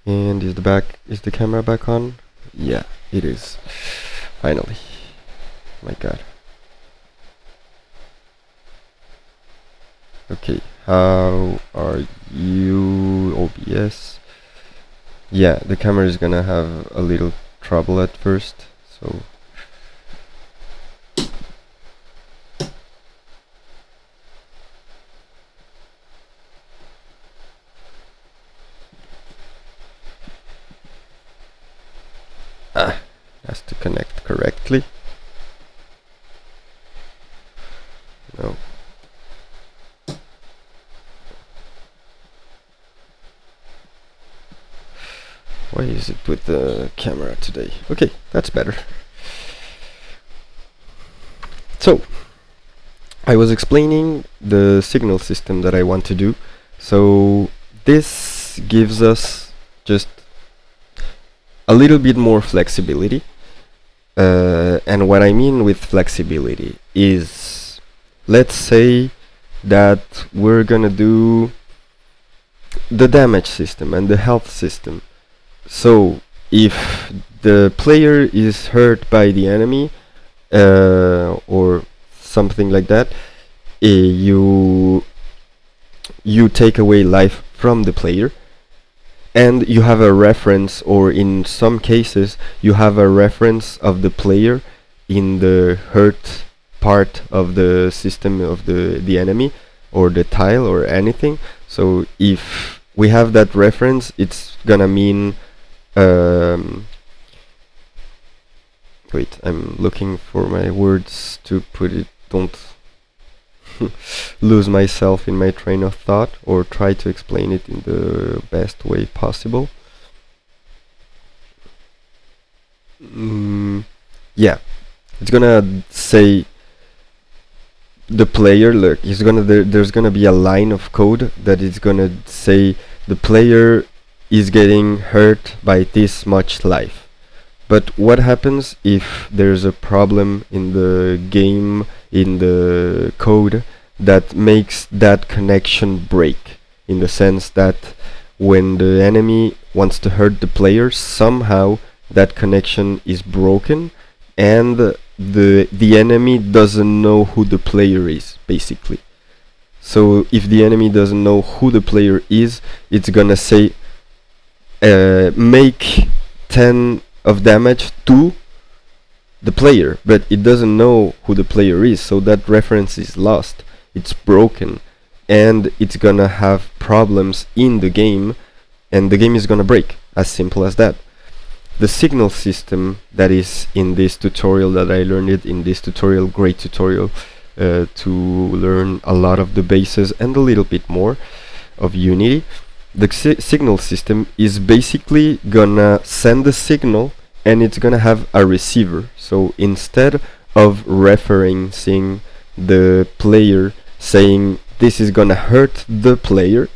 And is the camera back on? Yeah, it is. Finally. My god. Okay, how are you, OBS? Yeah, the camera is gonna have a little trouble at first, so has to connect correctly. No. Why is it with the camera today? Okay, that's better. So, I was explaining the signal system that I want to do. So, this gives us just a little bit more flexibility. And what I mean with flexibility is, let's say that we're gonna do the damage system and the health system. So if the player is hurt by the enemy or something like that, you take away life from the player, and you have a reference, or in some cases you have a reference of the player in the hurt part of the system of the enemy or the tile or anything. So if we have that reference, it's gonna mean wait, I'm looking for my words to put it, don't lose myself in my train of thought, or try to explain it in the best way possible. Yeah, it's gonna say the player, look, there's gonna be a line of code that is gonna say the player is getting hurt by this much life. But what happens if there's a problem in the game, in the code, that makes that connection break? In the sense that when the enemy wants to hurt the player, somehow that connection is broken, and the enemy doesn't know who the player is, basically. So if the enemy doesn't know who the player is, it's gonna say make 10 of damage to the player, but it doesn't know who the player is, so that reference is lost, it's broken, and it's gonna have problems in the game, and the game is gonna break, as simple as that. The signal system that is in this tutorial, that I learned it in this tutorial, great tutorial, to learn a lot of the bases and a little bit more of Unity. The signal system is basically gonna send the signal, and it's gonna have a receiver. So instead of referencing the player, saying this is gonna hurt the player,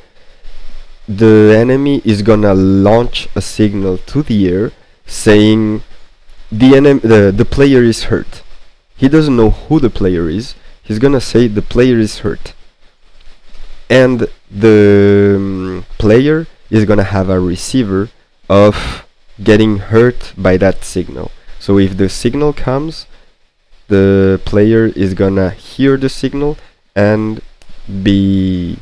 the enemy is gonna launch a signal to the air saying the player is hurt. He doesn't know who the player is. He's gonna say the player is hurt, and the player is gonna have a receiver of getting hurt by that signal. So if the signal comes, the player is gonna hear the signal and be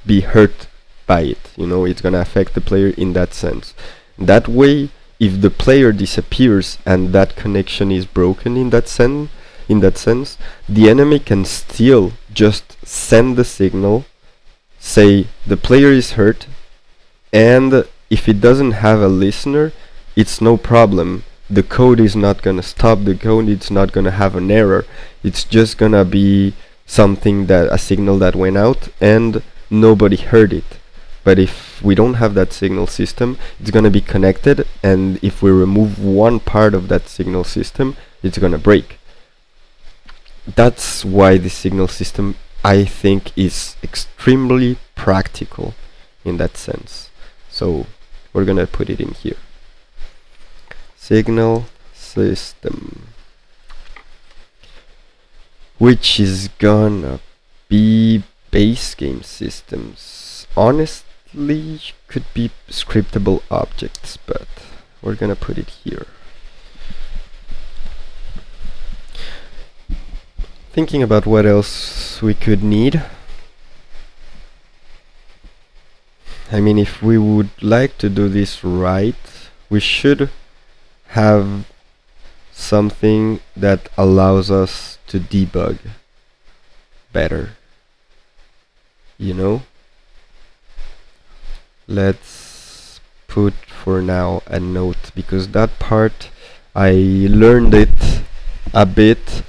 hurt by it. You know, it's gonna affect the player in that sense. That way, if the player disappears and that connection is broken in that sense, the enemy can still just send the signal, say the player is hurt, and if it doesn't have a listener, it's no problem. The code is not gonna stop the code, it's not gonna have an error. It's just gonna be something, that a signal that went out and nobody heard it. But if we don't have that signal system, it's going to be connected, and if we remove one part of that signal system, it's going to break. That's why the signal system, I think, is extremely practical in that sense. So we're going to put it in here. Signal system, which is gonna be base game systems. Honestly, could be scriptable objects, but we're gonna put it here. Thinking about what else we could need. I mean, if we would like to do this right, we should have something that allows us to debug better. You know? Let's put for now a note, because that part I learned it a bit.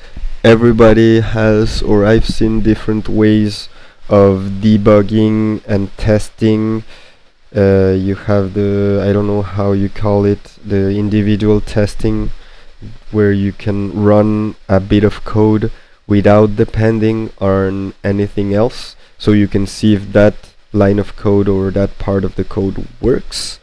Everybody has, or I've seen different ways of debugging and testing. You have the, I don't know how you call it, the individual testing, where you can run a bit of code without depending on anything else, so you can see if that line of code or that part of the code works.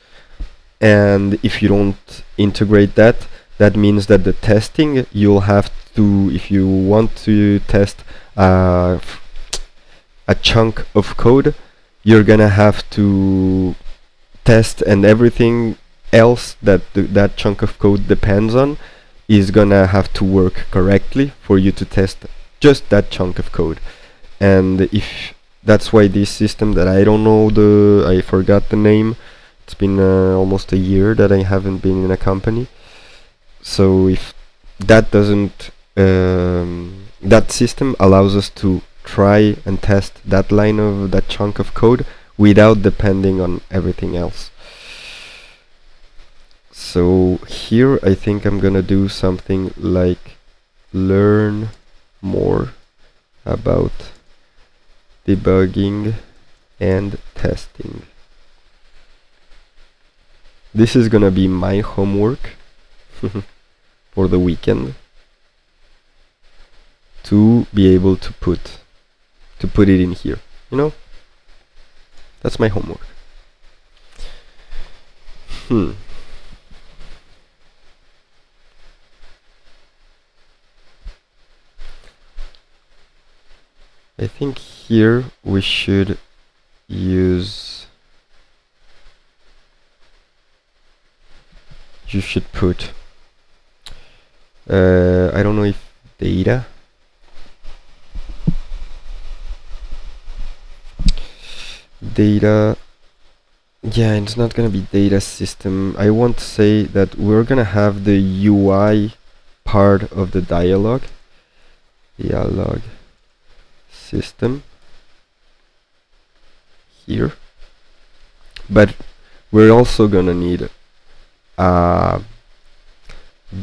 And if you don't integrate that, that means that the testing, you'll have to, if you want to test a chunk of code, you're gonna have to test, and everything else that that chunk of code depends on is gonna have to work correctly for you to test just that chunk of code. And if that's why this system that I don't know I forgot the name, it's been almost a year that I haven't been in a company, so if that doesn't that system allows us to try and test that line of that chunk of code without depending on everything else. So here I think I'm gonna do something like learn more about debugging and testing. This is gonna be my homework for the weekend, to be able to put it in here, you know? That's my homework. I think here we should use, you should put I don't know if data, yeah, it's not gonna be data system. I want to say that we're gonna have the UI part of the dialogue system here, but we're also gonna need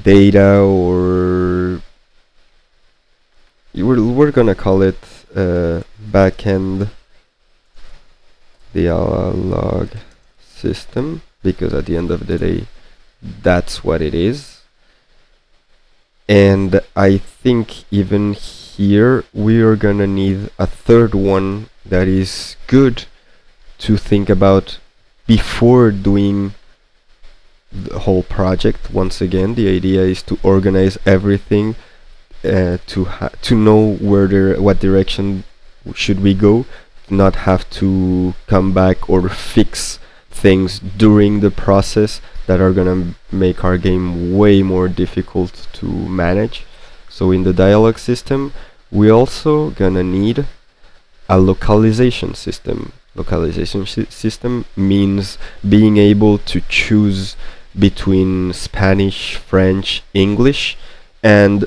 data, or we're gonna call it backend dialog system, because at the end of the day that's what it is. And I think even here we are gonna need a third one that is good to think about before doing the whole project. Once again, the idea is to organize everything, to know what direction should we go, not have to come back or fix things during the process that are gonna make our game way more difficult to manage. So in the dialogue system, we also gonna need a localization system. Localization system means being able to choose between Spanish, French, English, and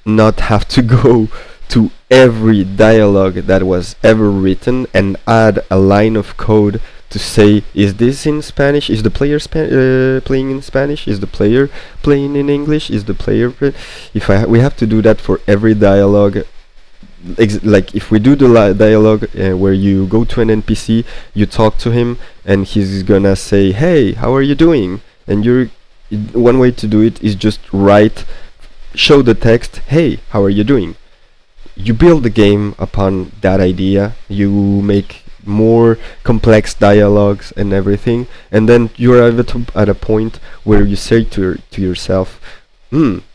not have to go to every dialogue that was ever written and add a line of code to say, is this in Spanish? Is the player playing in Spanish? Is the player playing in English? Is the player we have to do that for every dialogue like if we do the dialogue where you go to an NPC, you talk to him, and he's gonna say, "Hey, how are you doing?" And one way to do it is just show the text, "Hey, how are you doing?" You build the game upon that idea. You make more complex dialogues and everything, and then you're at a point where you say to yourself,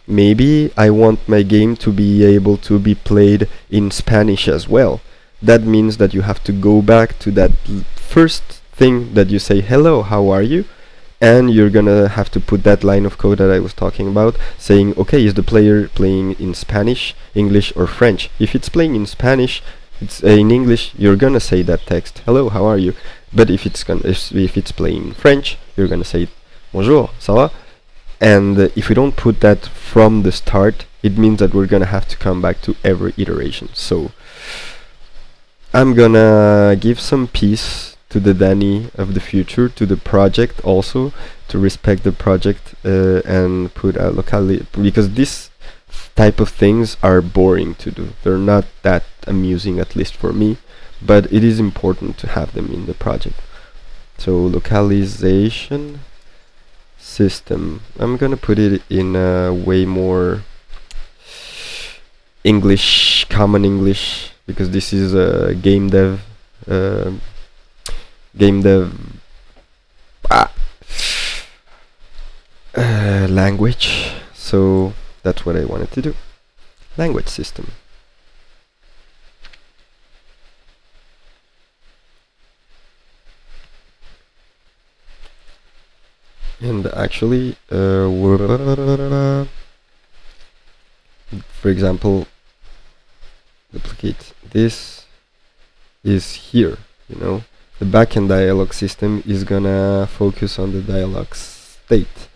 maybe I want my game to be able to be played in Spanish as well. That means that you have to go back to that first thing that you say, "Hello, how are you?" And you're gonna have to put that line of code that I was talking about, saying, okay, is the player playing in Spanish, English, or French? If it's playing in Spanish, it's in English, you're gonna say that text, "Hello, how are you?" But if it's playing in French, you're gonna say, "Bonjour, ça va?" And if we don't put that from the start, it means that we're gonna have to come back to every iteration. So I'm gonna give some peace to the Danny of the future, to the project also, to respect the project and put a locality, because this type of things are boring to do. They're not that amusing, at least for me, but it is important to have them in the project. So localization system, I'm gonna put it in a way more English, common English, because this is a game dev language, so that's what I wanted to do. Language system. And actually, for example, duplicate this is here, the backend dialog system is gonna focus on the dialog state.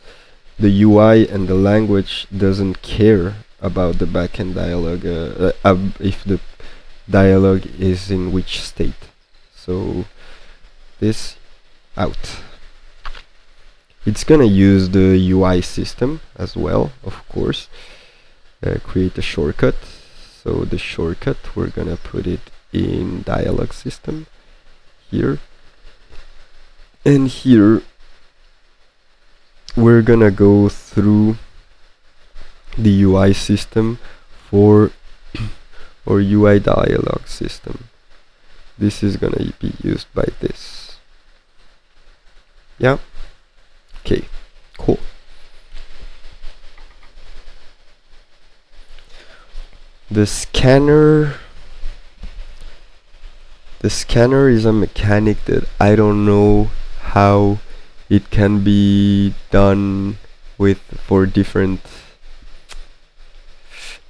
The UI and the language doesn't care about the backend dialog, if the dialog is in which state. So this out. It's gonna use the UI system as well, of course. Create a shortcut. So the shortcut, we're gonna put it in dialog system here. And here we're gonna go through the UI system for or UI dialog system. This is gonna be used by this. Yeah. Okay, cool. The scanner is a mechanic that I don't know how it can be done for different,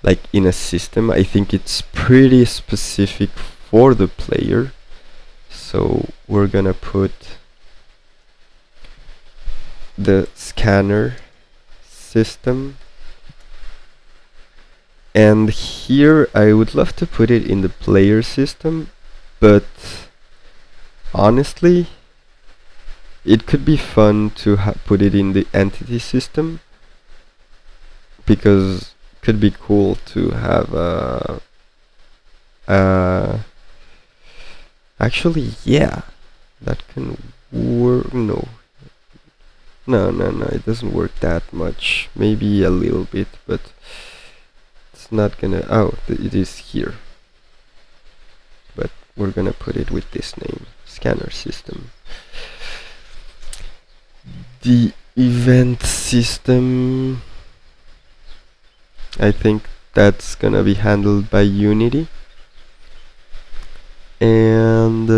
like in a system. I think it's pretty specific for the player, so we're gonna put the scanner system, and here I would love to put it in the player system, but honestly it could be fun to put it in the entity system, because it could be cool to have actually, yeah, that can work. No, it doesn't work that much. Maybe a little bit, but it's not gonna. Oh, it is here. But we're gonna put it with this name, scanner system. The event system, I think that's gonna be handled by Unity. And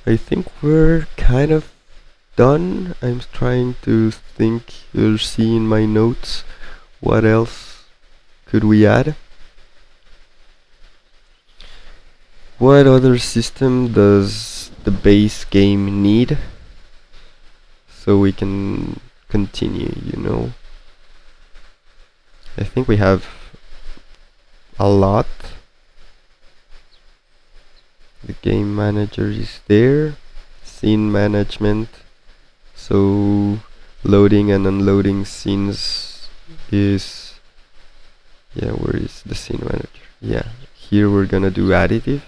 I think we're kind of done. I'm trying to think or see in my notes what else could we add. What other system does the base game need so we can continue, I think we have a lot. The game manager is there, scene management, so loading and unloading scenes is, where is the scene manager? Yeah, here we're gonna do additive,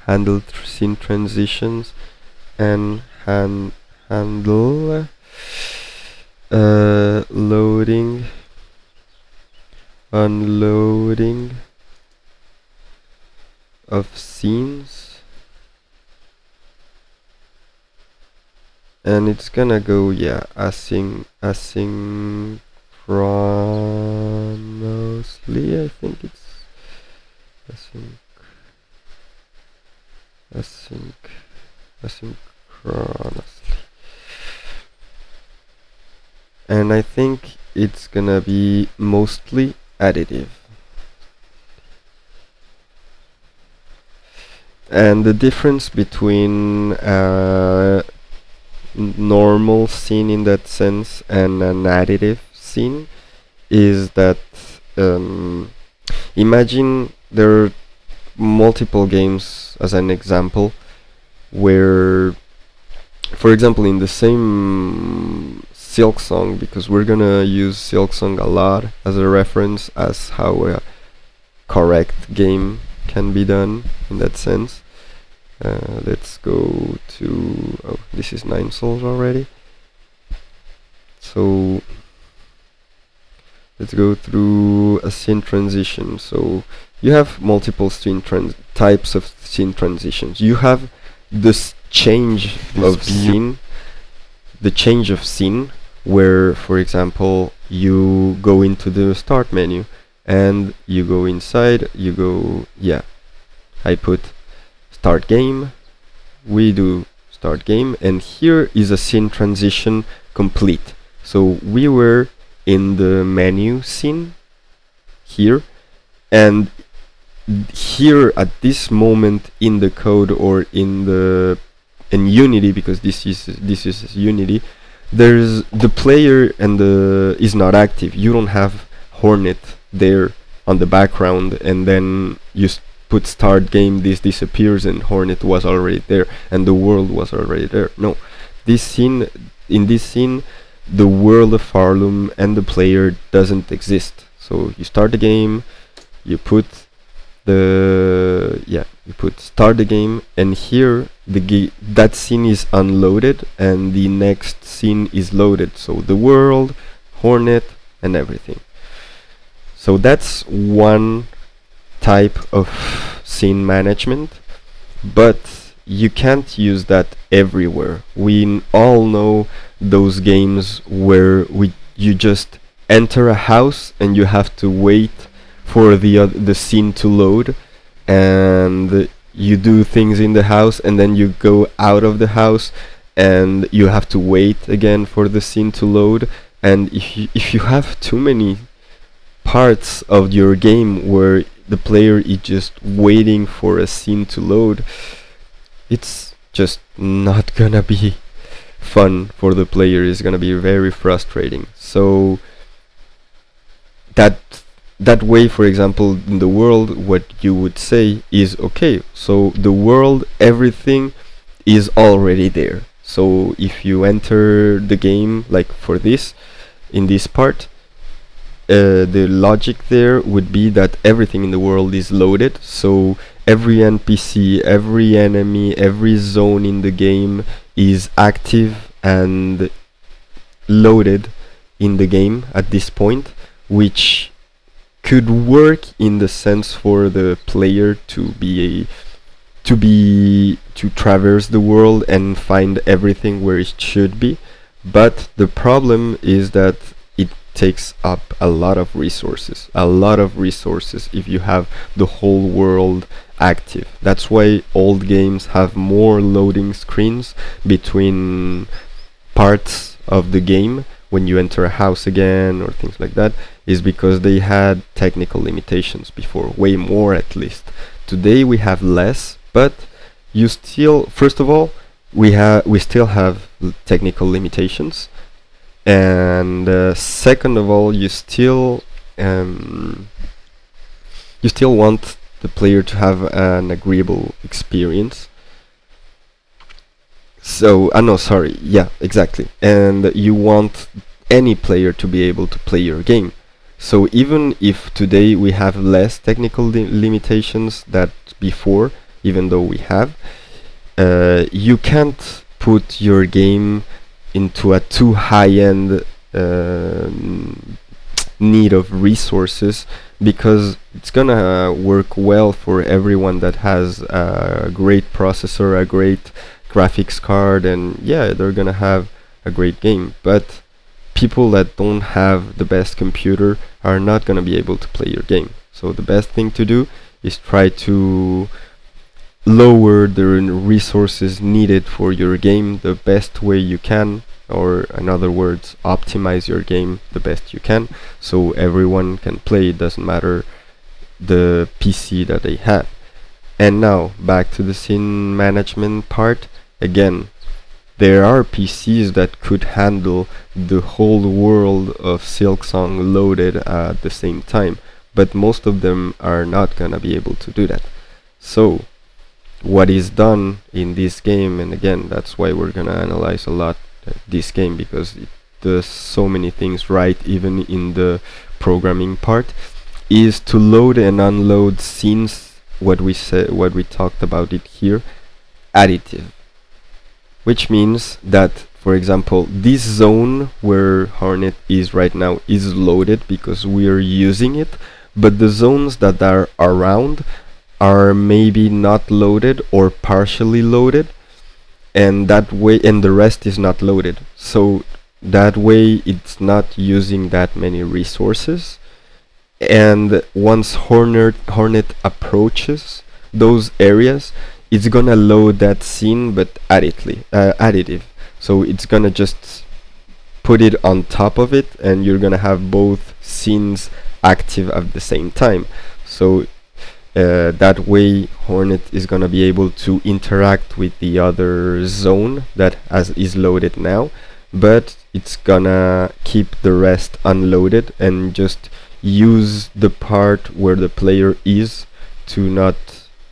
handle scene transitions, and handle loading, unloading of scenes, and it's gonna go, yeah, asynchronously. I think it's asynchronously, and I think it's gonna be mostly additive. And the difference between normal scene in that sense and an additive scene is that imagine there are multiple games as an example where, for example, in the same Silksong, because we're gonna use Silksong a lot as a reference as how a correct game can be done in that sense. Let's go to, oh, this is 9 souls already. So let's go through a scene transition. So you have multiple types of scene transitions. You have this change of scene, the change of scene, where, for example, you go into the start menu and you go inside, you go, yeah, I put start game, we do start game, and here is a scene transition complete. So we were in the menu scene here, and here at this moment in the code, or in Unity, because this is Unity, there's the player and the is not active. You don't have Hornet there on the background, and then you put start game, this disappears, and Hornet was already there and the world was already there. No, in this scene the world of Farloom and the player doesn't exist. So you start the game, you put start the game, and here that scene is unloaded and the next scene is loaded, so the world, Hornet, and everything. So that's one type of scene management, but you can't use that everywhere. We all know those games where you just enter a house and you have to wait for the scene to load, and you do things in the house, and then you go out of the house and you have to wait again for the scene to load. And if you have too many parts of your game where the player is just waiting for a scene to load, it's just not gonna be fun for the player. It's gonna be very frustrating. So that way, for example, in the world, what you would say is, okay, so the world, everything is already there. So if you enter the game, like for this, in this part, the logic there would be that everything in the world is loaded. So every NPC, every enemy, every zone in the game is active and loaded in the game at this point, which could work in the sense for the player to traverse the world and find everything where it should be. But the problem is that it takes up a lot of resources if you have the whole world active. That's why old games have more loading screens between parts of the game when you enter a house again or things like that, is because they had technical limitations before, way more at least. Today we have less, but you still, first of all, we still have technical limitations, and second of all, you still want the player to have an agreeable experience. So, no, sorry, yeah, exactly. And you want any player to be able to play your game. So even if today we have less technical limitations than before, even though we have, you can't put your game into a too high-end need of resources, because it's gonna work well for everyone that has a great processor, a great graphics card, and yeah, they're gonna have a great game. But people that don't have the best computer are not gonna be able to play your game. So the best thing to do is try to lower the resources needed for your game the best way you can, or in other words, optimize your game the best you can, so everyone can play. It doesn't matter the PC that they have. And now back to the scene management part. Again, there are PCs that could handle the whole world of Silksong loaded at the same time, but most of them are not gonna be able to do that. So what is done in this game, and again, that's why we're gonna analyze a lot this game, because it does so many things right, even in the programming part, is to load and unload scenes. What we talked about it here, additive, which means that, for example, this zone where Hornet is right now is loaded because we are using it, but the zones that are around are maybe not loaded or partially loaded, and that way, and the rest is not loaded. So that way it's not using that many resources. And once Hornet approaches those areas, it's gonna load that scene, but additive. So it's gonna just put it on top of it, and you're gonna have both scenes active at the same time. So that way Hornet is gonna be able to interact with the other zone that is loaded now, but it's gonna keep the rest unloaded and just use the part where the player is to not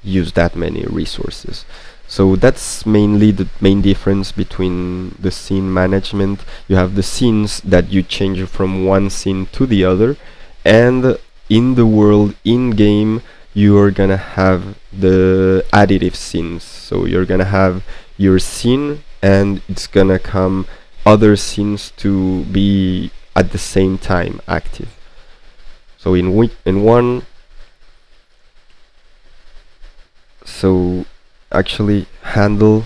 use that many resources. So that's mainly the main difference between the scene management. You have the scenes that you change from one scene to the other, and in the world, in game, you are gonna have the additive scenes. So you're gonna have your scene, and it's gonna come other scenes to be at the same time active. So in one, so actually handle,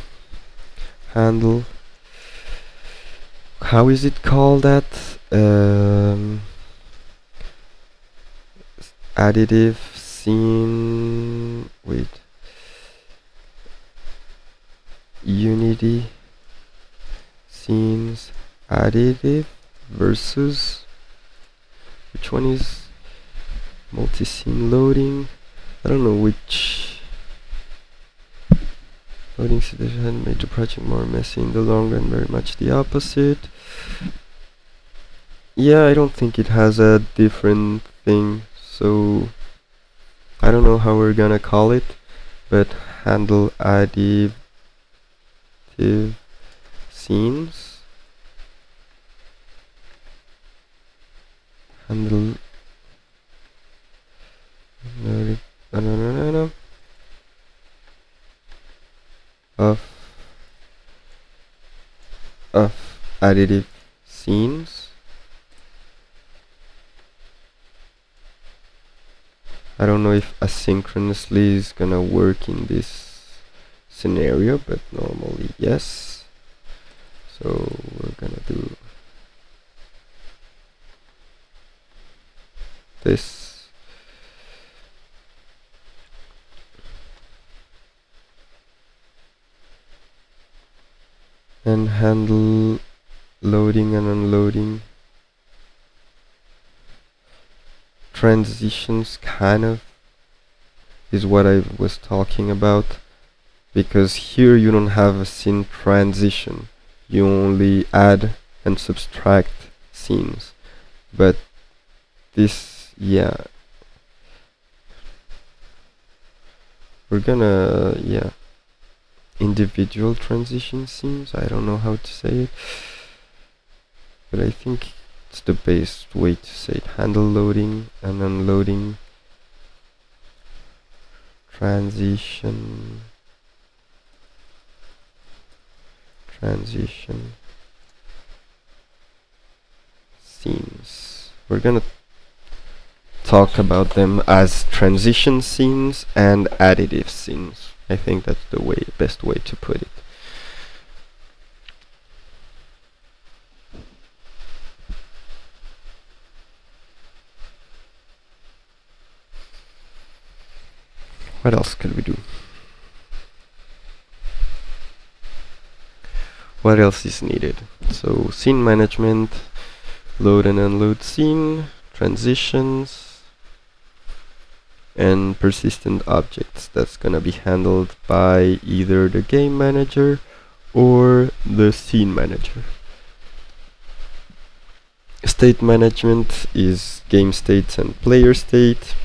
how is it called, that additive scene, wait, Unity scenes additive versus, which one is multi-scene loading? I don't know which. Loading situation made the project more messy in the long run, very much the opposite. Yeah, I don't think it has a different thing, so I don't know how we're gonna call it, but handle additive scenes, handle of additive scenes. I don't know if asynchronously is gonna work in this scenario, but normally yes. So we're gonna do this. And handle loading and unloading. Transitions kind of is what I was talking about, because here you don't have a scene transition, you only add and subtract scenes. But this, yeah, we're gonna, yeah, individual transition scenes, I don't know how to say it, but I think That's the best way to say it. Handle loading and unloading, transition scenes. We're gonna talk about them as transition scenes and additive scenes. I think that's the best way to put it. What else could we do? What else is needed? So scene management, load and unload scene, transitions, and persistent objects. That's gonna be handled by either the game manager or the scene manager. State management is game states and player state.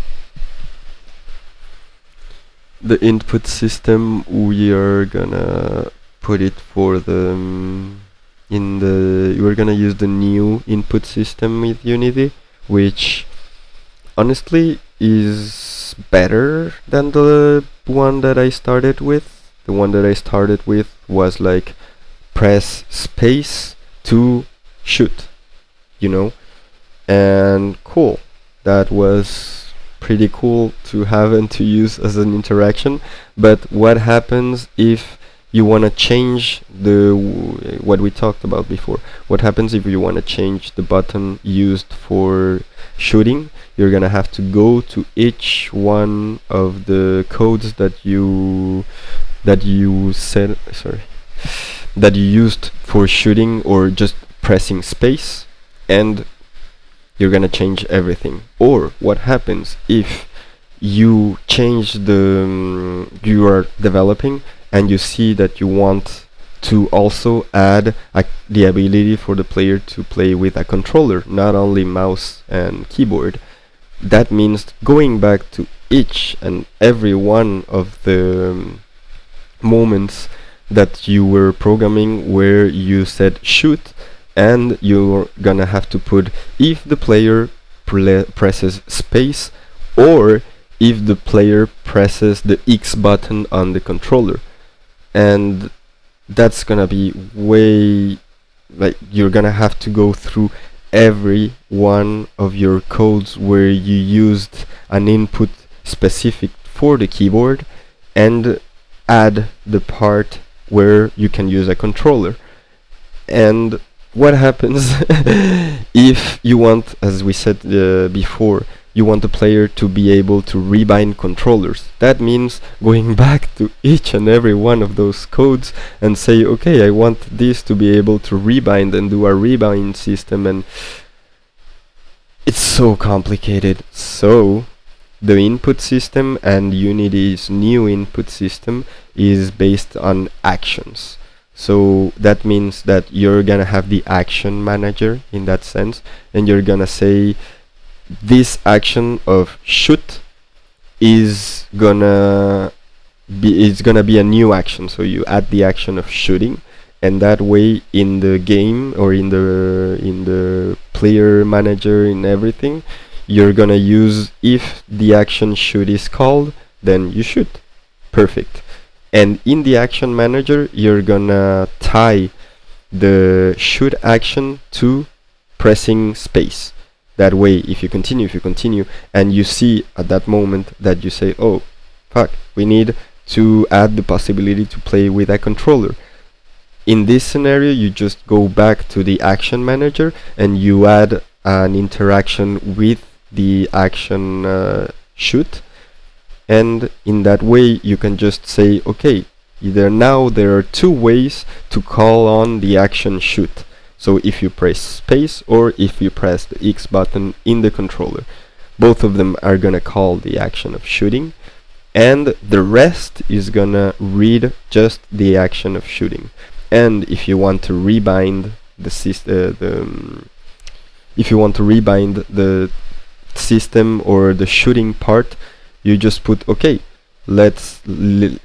The input system, we are gonna put it for the we're gonna use the new input system with Unity, which honestly is better than the one that I started with. The one that I started with was like press space to shoot, you know, and cool. That was pretty cool to have and to use as an interaction. But what happens if you want to change what we talked about before? What happens if you want to change the button used for shooting? You're gonna have to go to each one of the codes that you used for shooting or just pressing space, and you're gonna change everything. Or what happens if you change you are developing and you see that you want to also add the ability for the player to play with a controller, not only mouse and keyboard. That means going back to each and every one of the moments that you were programming where you said shoot, and you're gonna have to put if the player presses space or if the player presses the X button on the controller. And that's gonna be way, like, you're gonna have to go through every one of your codes where you used an input specific for the keyboard and add the part where you can use a controller. And what happens if you want, as we said before, you want the player to be able to rebind controllers? That means going back to each and every one of those codes and say, okay, I want this to be able to rebind and do a rebind system, and it's so complicated. So the input system and Unity's new input system is based on actions. So that means that you're gonna have the action manager in that sense, and you're gonna say this action of shoot is gonna be a new action. So you add the action of shooting, and that way in the game or in the player manager, in everything, you're gonna use if the action shoot is called, then you shoot. Perfect. And in the action manager, you're gonna tie the shoot action to pressing space. That way, if you continue, and you see at that moment that you say, oh, fuck, we need to add the possibility to play with a controller. In this scenario, you just go back to the action manager and you add an interaction with the action shoot. And in that way, you can just say, okay, there are two ways to call on the action shoot. So if you press space or if you press the X button in the controller, both of them are gonna call the action of shooting, and the rest is gonna read just the action of shooting. And if you want to rebind the system or the shooting part, you just put, okay, let the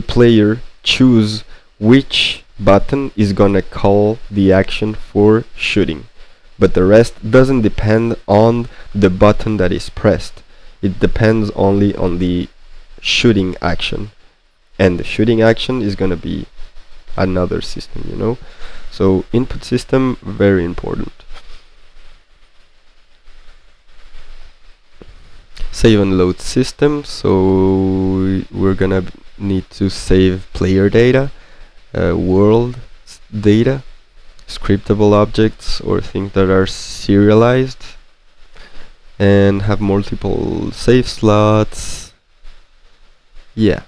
player choose which button is gonna call the action for shooting. but the rest doesn't depend on the button that is pressed. It depends only on the shooting action, and the shooting action is gonna be another system, you know. So input system, very important. Save and load system, so we're gonna need to save player data, world data, scriptable objects or things that are serialized, and have multiple save slots. Yeah.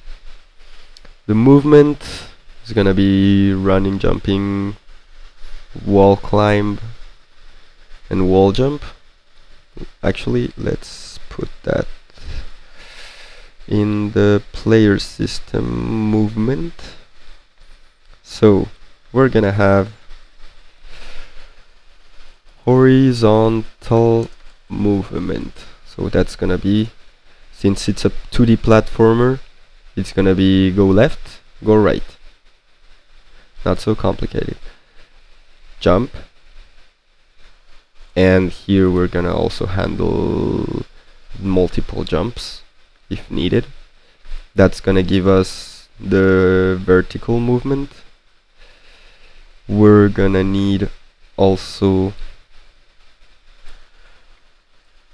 The movement is gonna be running, jumping, wall climb, and wall jump. Actually, let's put that in the player system movement. So we're gonna have horizontal movement. So that's gonna be, since it's a 2D platformer, it's gonna be go left, go right. Not so complicated. Jump. And here we're gonna also handle multiple jumps if needed. That's gonna give us the vertical movement. We're gonna need also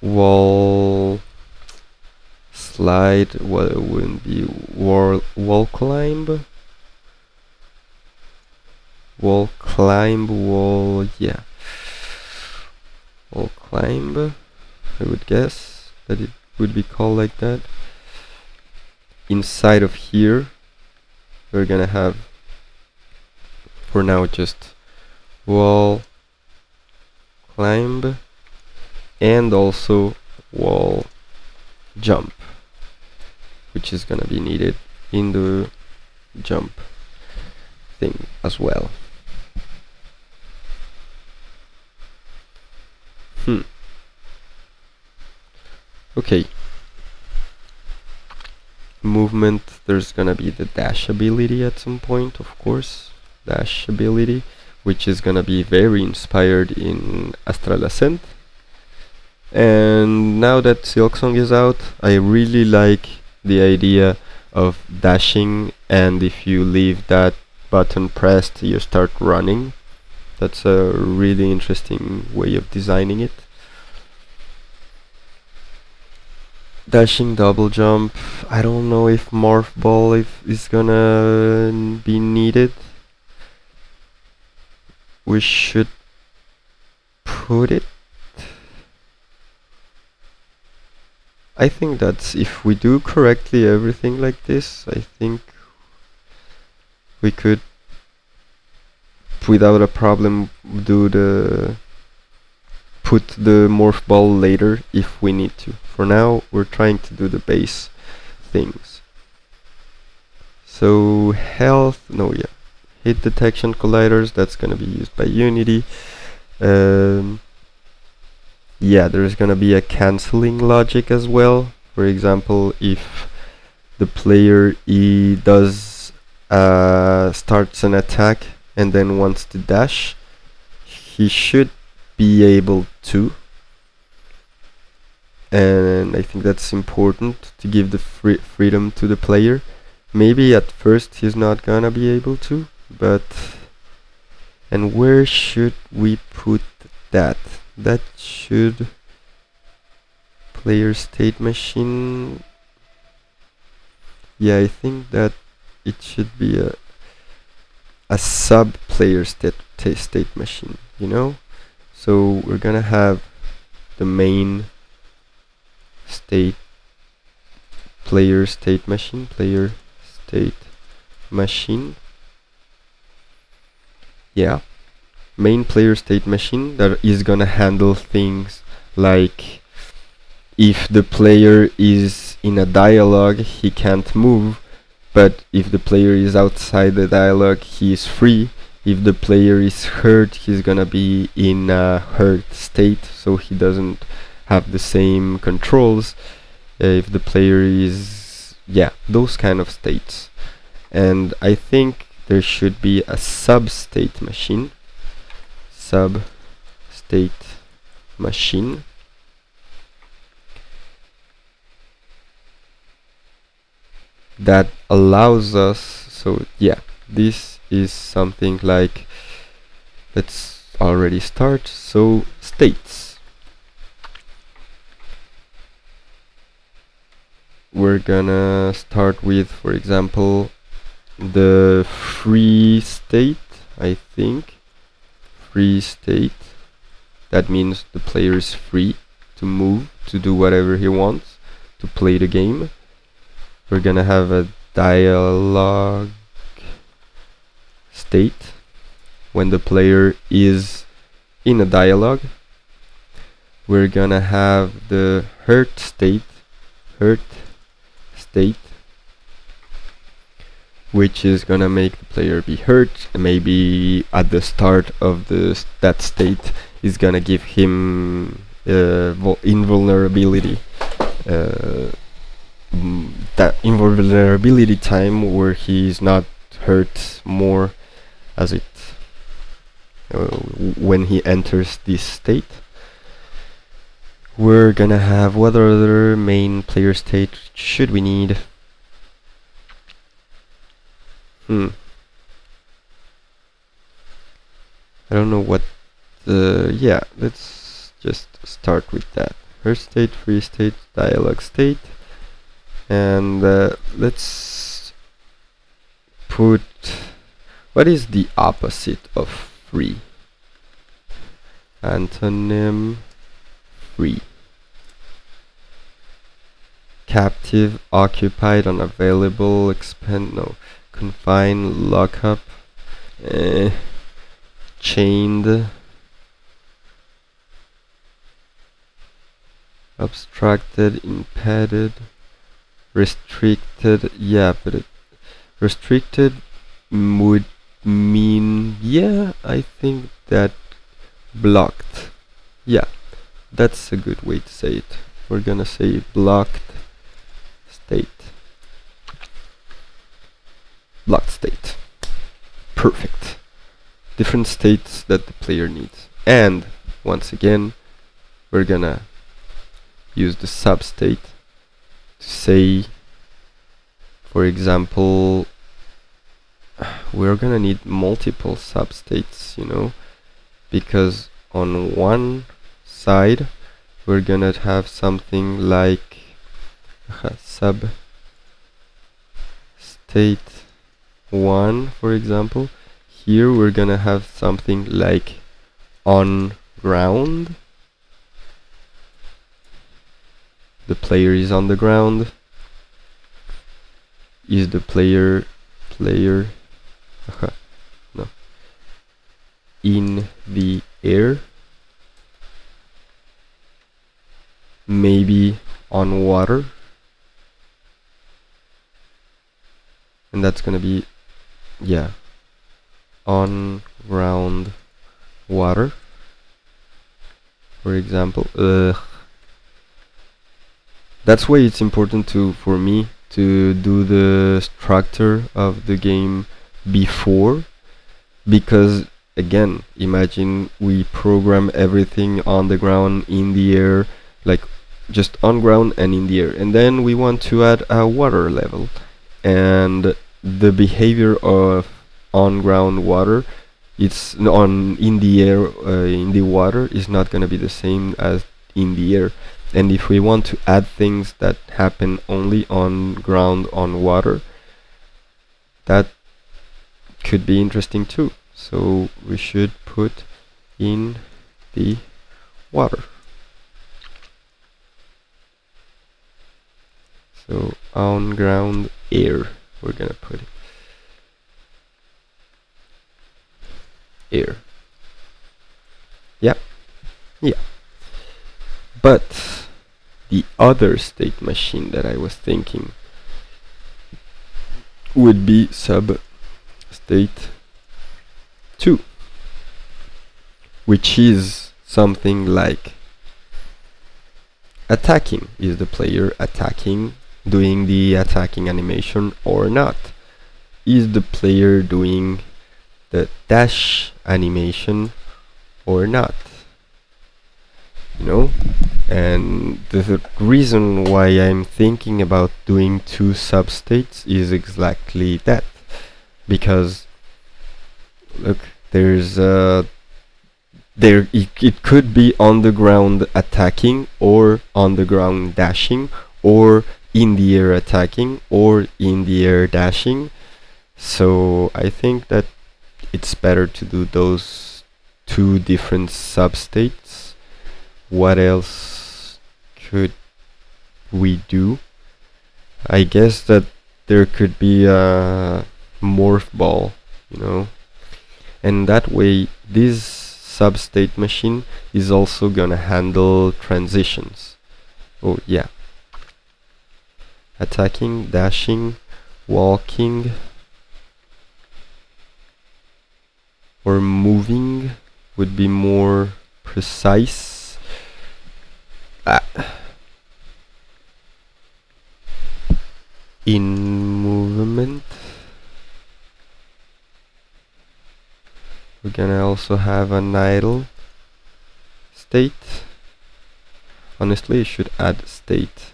wall slide. Well, it wouldn't be wall climb. Wall climb, wall, yeah. Wall climb, I would guess that it would be called like that. Inside of here, we're gonna have, for now, just wall climb and also wall jump, which is gonna be needed in the jump thing as well. Okay. Movement, there's gonna be the dash ability at some point, of course. Dash ability, which is gonna be very inspired in Astral Ascent. And now that Silksong is out, I really like the idea of dashing, and if you leave that button pressed, you start running. That's a really interesting way of designing it. Dashing, double jump. I don't know if Morph Ball is gonna be needed. We should put it. I think that's, if we do correctly everything like this, I think we could without a problem put the morph ball later if we need to. For now, we're trying to do the base things. So hit detection colliders, that's gonna be used by Unity. Yeah, there's gonna be a canceling logic as well. For example, if the player starts an attack and then wants to dash, he should be able to. And I think that's important to give the freedom to the player. Maybe at first he's not gonna be able to, but... And where should we put that? That should... Player state machine... Yeah, I think that it should be a sub-player state machine, you know? So we're gonna have the main state player state machine, yeah, main player state machine that is gonna handle things like if the player is in a dialogue, he can't move, but if the player is outside the dialogue, he is free. If the player is hurt, he's gonna be in a hurt state, so he doesn't have the same controls. If the player is... yeah, those kind of states. And I think there should be a sub-state machine. Sub-state state machine. That allows us, so yeah, this is something like, let's already start. So states, we're gonna start with, for example, the free state. I think free state, that means the player is free to move, to do whatever he wants, to play the game. We're gonna have a dialogue state when the player is in a dialogue. We're gonna have the hurt state, which is gonna make the player be hurt. Maybe at the start of that state is gonna give him invulnerability. That invulnerability time where he's not hurt more as it when he enters this state. We're gonna have, what other main player state should we need? I don't know what yeah, let's just start with that. First state, free state, dialogue state, and let's put, what is the opposite of free? Antonym, free. Captive, occupied, unavailable, confined, lockup, chained, abstracted, impeded, restricted. Yeah, but restricted would mean, yeah, I think that blocked. Yeah, that's a good way to say it. We're gonna say blocked state. Blocked state. Perfect. Different states that the player needs. And once again, we're gonna use the substate to say, for example, we're gonna need multiple substates, because on one side we're gonna have something like substate 1, for example. Here we're gonna have something like on ground. The player is on the ground. Is the player no, in the air? Maybe on water. And that's gonna be, yeah, on ground water, for example. That's why it's important for me to do the structure of the game before, because again, imagine we program everything on the ground, in the air, like just on ground and in the air, and then we want to add a water level, and the behavior of on ground water, it's in the air, in the water is not going to be the same as in the air. And if we want to add things that happen only on ground, on water, that could be interesting too. So we should put in the water. So on ground air, we're gonna put it. Air. Yep. Yeah. But the other state machine that I was thinking would be substate 2, which is something like attacking. Is the player attacking, doing the attacking animation or not? Is the player doing the dash animation or not? you know. And the reason why I'm thinking about doing two substates is exactly that, because look, there's it could be on the ground attacking, or on the ground dashing, or in the air attacking, or in the air dashing. So I think that it's better to do those two different substates. What else could we do? I guess that there could be a morph ball, you know, and that way this substate machine is also gonna handle transitions. Oh yeah, attacking, dashing, walking, or moving would be more precise. In movement, we're gonna also have an idle state. Honestly, I should add state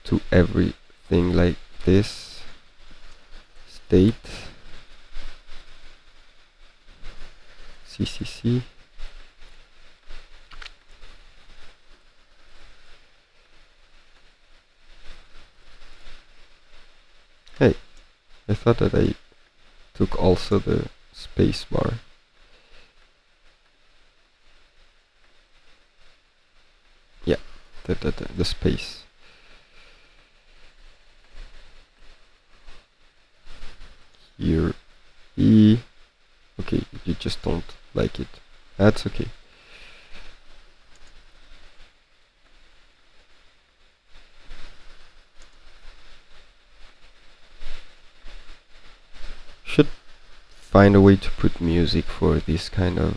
to everything like this. State CCC. Hey, I thought that I took also the space bar. Yeah, the space. Here, E. Okay, you just don't like it. That's okay. Should find a way to put music for this kind of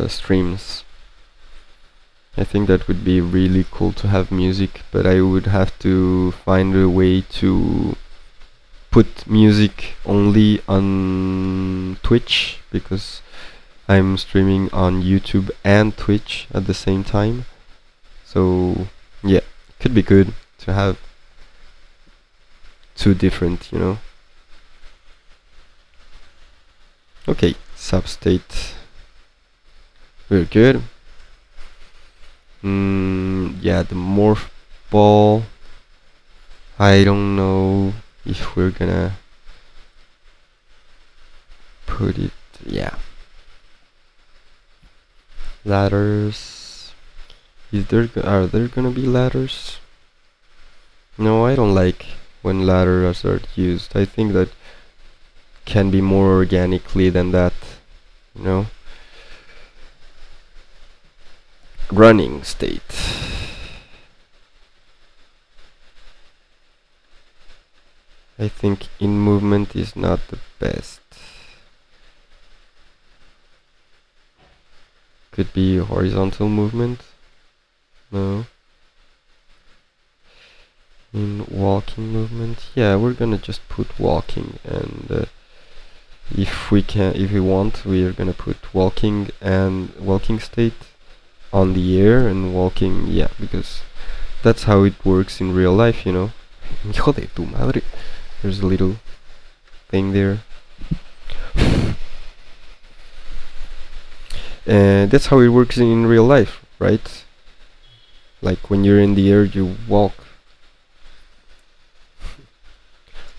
streams. I think that would be really cool to have music, but I would have to find a way to put music only on Twitch, because I'm streaming on YouTube and Twitch at the same time. So yeah, could be good to have two different, you know. Okay, substate. We're good. Yeah, the morph ball. I don't know if we're gonna put it. Yeah. Ladders. Are there gonna be ladders? No, I don't like when ladders are used. I think that can be more organically than that, you know. Running state. I think in movement is not the best. Could be horizontal movement. No. In walking movement, yeah, we're gonna just put walking, and if we want, we are gonna put walking and walking state on the air, and walking, yeah, because that's how it works in real life, you know. Hijo de tu madre. There's a little thing there. And that's how it works in real life, right? Like when you're in the air, you walk.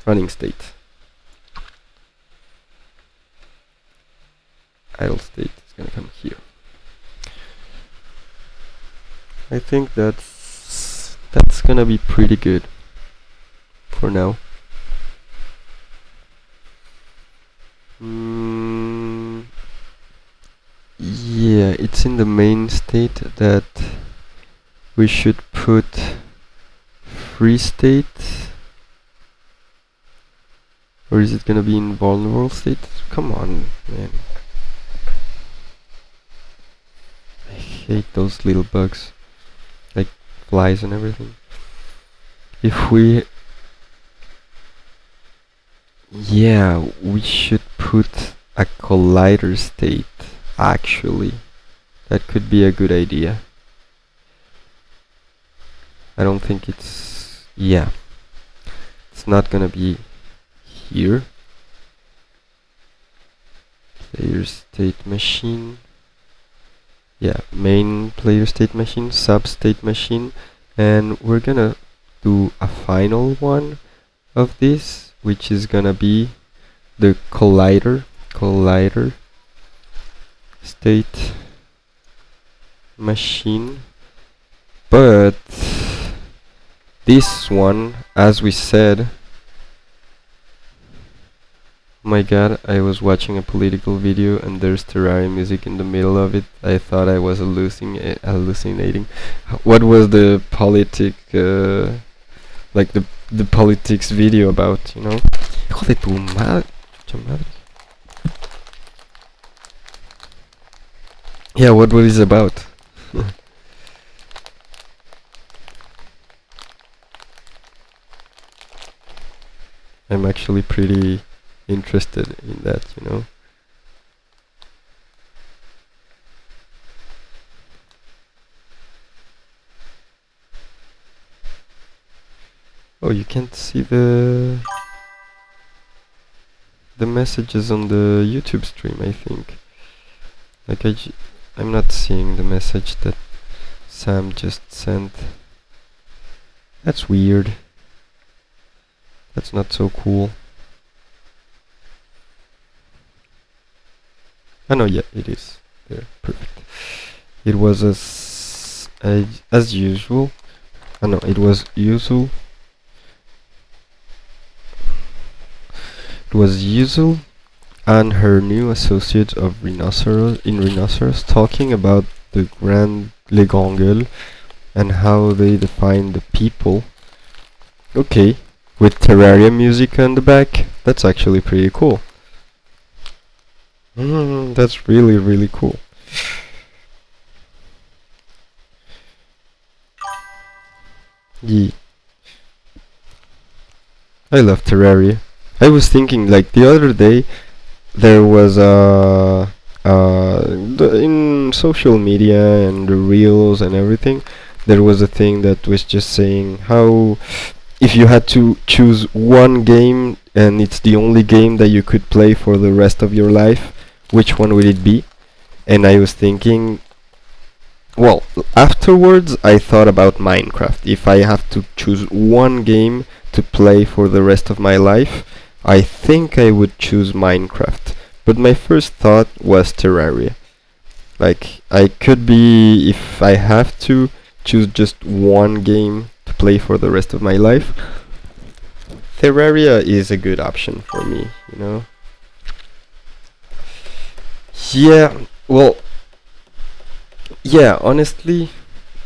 Running state. Idle state is gonna come here. I think that's gonna be pretty good for now. Yeah, it's in the main state that we should put free state. Or is it gonna be in vulnerable state? Come on, man. I hate those little bugs. Like flies and everything. If we... Yeah, we should put a collider state, actually. That could be a good idea. I don't think it's... Yeah, it's not gonna be here. Player state machine. Yeah, main player state machine, sub state machine, and we're gonna do a final one of this, which is gonna be the collider state machine. But this one, as we said, oh my god, I was watching a political video and there's Terraria music in the middle of it. I thought I was hallucinating. What was the like the politics video about, you know? Hijo de tu madre. Chucha madre. Yeah, what was it about? I'm actually pretty interested in that, you know. Oh, you can't see the messages on the YouTube stream, I think. Like I'm not seeing the message that Sam just sent. That's weird. That's not so cool. Oh no, yeah, it is. There, perfect. It was as usual. Oh no, it was usual. It was usual and her new associate of Rhinoceros talking about the Grand Les Grands Gueules and how they define the people. Okay, with Terraria music on the back, that's actually pretty cool. That's really, really cool. Yeah. I love Terraria. I was thinking, like, the other day, there was in social media and the reels and everything, there was a thing that was just saying how if you had to choose one game and it's the only game that you could play for the rest of your life, which one would it be? And I was thinking, well, afterwards I thought about Minecraft. If I have to choose one game to play for the rest of my life, I think I would choose Minecraft. But my first thought was Terraria. Like, I could be, if I have to, choose just one game to play for the rest of my life. Terraria is a good option for me, you know? Yeah, well, yeah, honestly,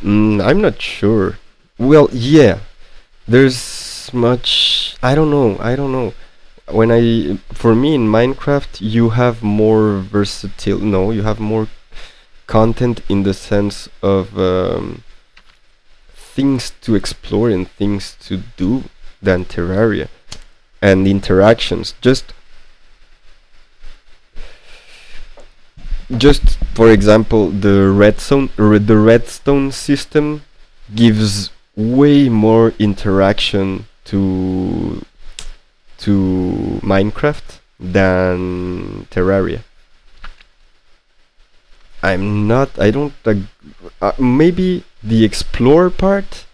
I'm not sure. Well, yeah, there's much, I don't know. For me in Minecraft, you have more versatile, no, you have more content in the sense of things to explore and things to do than Terraria, and interactions. Just for example, the redstone system gives way more interaction to Minecraft than Terraria. I don't maybe the explore part,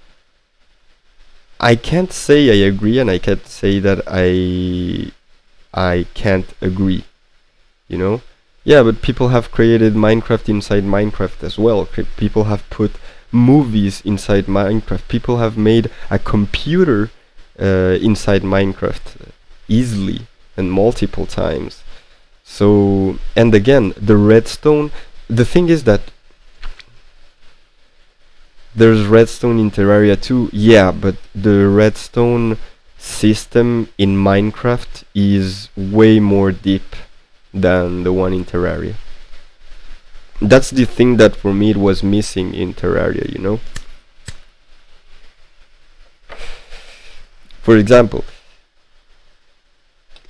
I can't say I agree and I can't say that I can't agree, you know? Yeah, but people have created Minecraft inside Minecraft as well. People have put movies inside Minecraft. People have made a computer inside Minecraft easily and multiple times. So, and again, the redstone, the thing is that there's redstone in Terraria too, yeah, but the redstone system in Minecraft is way more deep than the one in Terraria. That's the thing that for me it was missing in Terraria, you know? For example,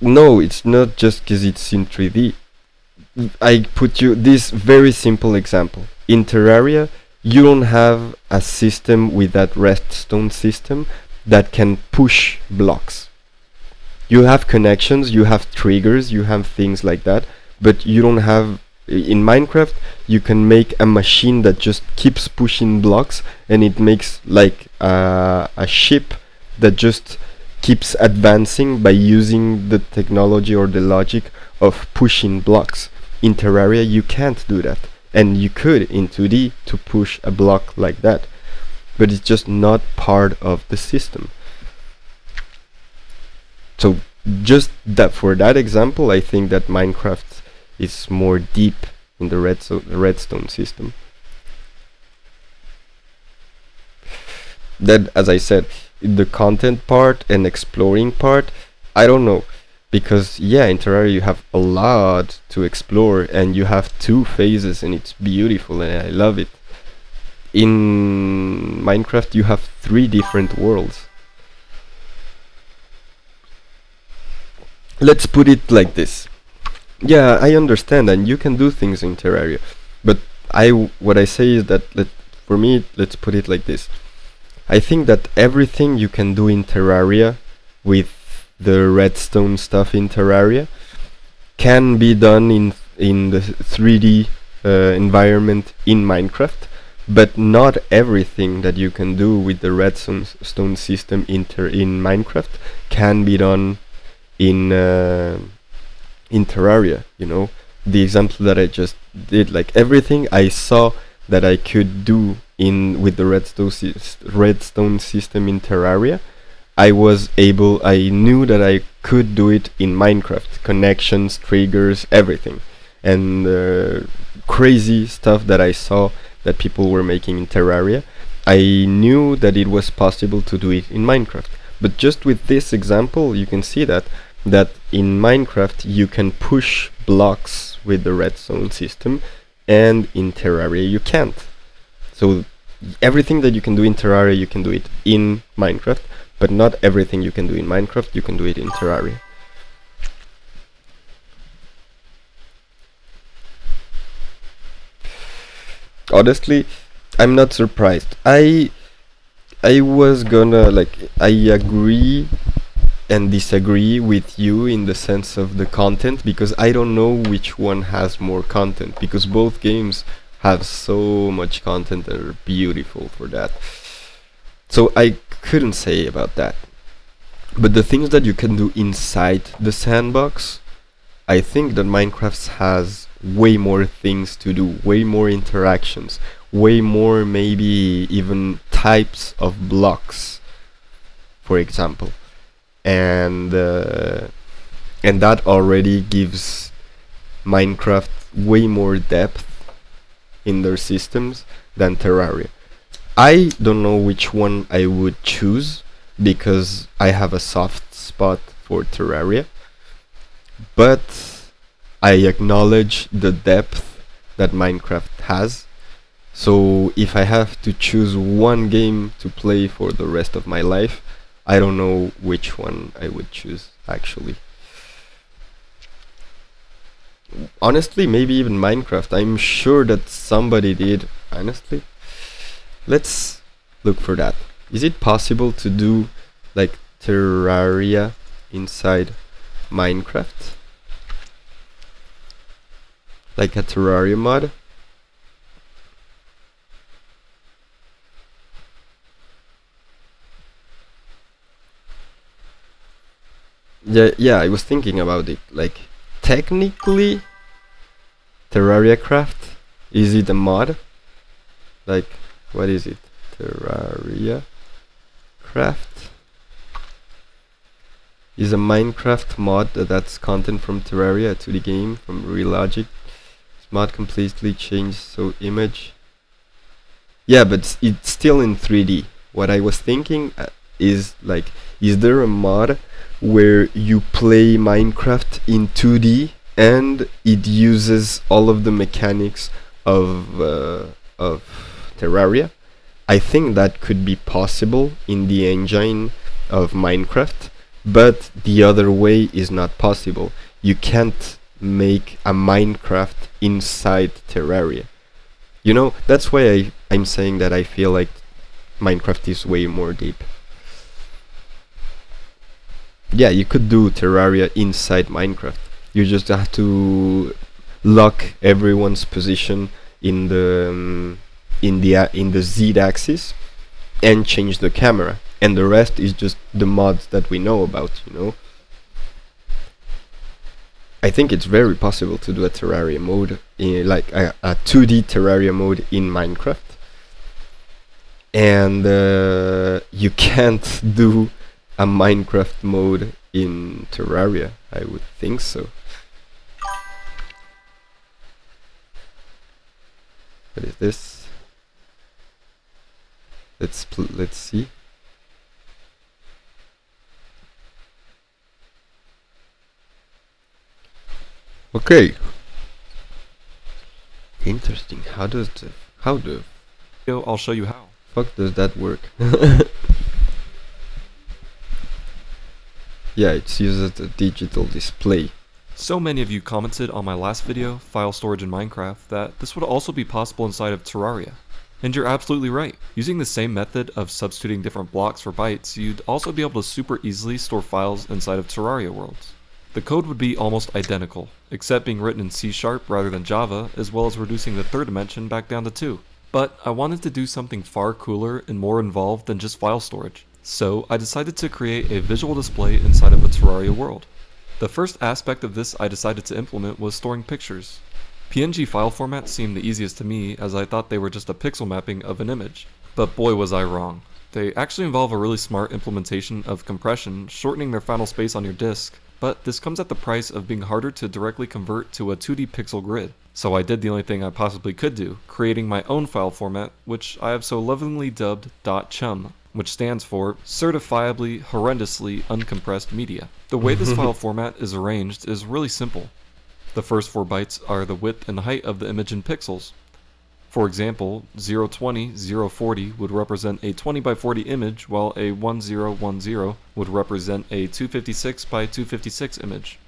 No, it's not just because it's in 3D. I put you this very simple example. In Terraria, you don't have a system with that redstone system that can push blocks. You have connections, you have triggers, you have things like that, but you don't have. In Minecraft, you can make a machine that just keeps pushing blocks, and it makes like a ship that just keeps advancing by using the technology or the logic of pushing blocks. In Terraria, you can't do that, and you could in 2D to push a block like that, but it's just not part of the system. So just that, for that example, I think that Minecraft is more deep in the redstone system. That, as I said, the content part and exploring part, I don't know, because yeah, in Terraria you have a lot to explore, and you have two phases, and it's beautiful, and I love it. In Minecraft you have three different worlds. Let's put it like this. Yeah, I understand, and you can do things in Terraria, but what I say is that for me, let's put it like this. I think that everything you can do in Terraria with the redstone stuff in Terraria can be done in the 3D environment in Minecraft, but not everything that you can do with the redstone stone system in Minecraft can be done in Terraria. You know, the example that I just did, like everything I saw that I could do in with the redstone system in Terraria, I knew that I could do it in Minecraft. Connections, triggers, everything, and crazy stuff that I saw that people were making in Terraria, I knew that it was possible to do it in Minecraft. But just with this example, you can see that in Minecraft you can push blocks with the redstone system, and in Terraria you can't. So everything that you can do in Terraria, you can do it in Minecraft, but not everything you can do in Minecraft, you can do it in Terraria. Honestly, I'm not surprised. I was gonna, like, I agree and disagree with you in the sense of the content, because I don't know which one has more content, because both games have so much content that are beautiful for that. So I couldn't say about that. But the things that you can do inside the sandbox, I think that Minecraft has way more things to do, way more interactions, way more maybe even types of blocks, for example. And that already gives Minecraft way more depth in their systems than Terraria. I don't know which one I would choose, because I have a soft spot for Terraria, but I acknowledge the depth that Minecraft has. So if I have to choose one game to play for the rest of my life, I don't know which one I would choose, actually. Honestly, maybe even Minecraft. I'm sure that somebody did. Honestly, let's look for that. Is it possible to do like Terraria inside Minecraft? Like a Terraria mod? Yeah, I was thinking about it. Like, technically, Terraria Craft, is it a mod? Like, what is it? Terraria Craft is a Minecraft mod that's content from Terraria to the game from Relogic. This mod completely changed so image. Yeah, but it's still in 3D. What I was thinking is like, is there a mod where you play Minecraft in 2D and it uses all of the mechanics of Terraria? I think that could be possible in the engine of Minecraft, but the other way is not possible. You can't make a Minecraft inside Terraria. You know, that's why I'm saying that I feel like Minecraft is way more deep. Yeah, you could do Terraria inside Minecraft. You just have to lock everyone's position in the in the Z-axis and change the camera, and the rest is just the mods that we know about, you know. I think it's very possible to do a Terraria mode, like a 2D Terraria mode in Minecraft, and you can't do a Minecraft mode in Terraria. I would think so. What is this? Let's see. Okay. Interesting. How the I'll show you how. fuck does that work? Yeah, it's used as a digital display. So many of you commented on my last video, File Storage in Minecraft, that this would also be possible inside of Terraria. And you're absolutely right. Using the same method of substituting different blocks for bytes, you'd also be able to super easily store files inside of Terraria worlds. The code would be almost identical, except being written in C# rather than Java, as well as reducing the third dimension back down to 2. But I wanted to do something far cooler and more involved than just file storage. So I decided to create a visual display inside of a Terraria world. The first aspect of this I decided to implement was storing pictures. PNG file formats seemed the easiest to me, as I thought they were just a pixel mapping of an image. But boy was I wrong. They actually involve a really smart implementation of compression, shortening their final space on your disk, but this comes at the price of being harder to directly convert to a 2D pixel grid. So I did the only thing I possibly could do, creating my own file format, which I have so lovingly dubbed .chum, which stands for Certifiably Horrendously Uncompressed Media. The way this file format is arranged is really simple. The first 4 bytes are the width and height of the image in pixels. For example, 020, 040 would represent a 20 by 40 image, while a 1010 would represent a 256 by 256 image.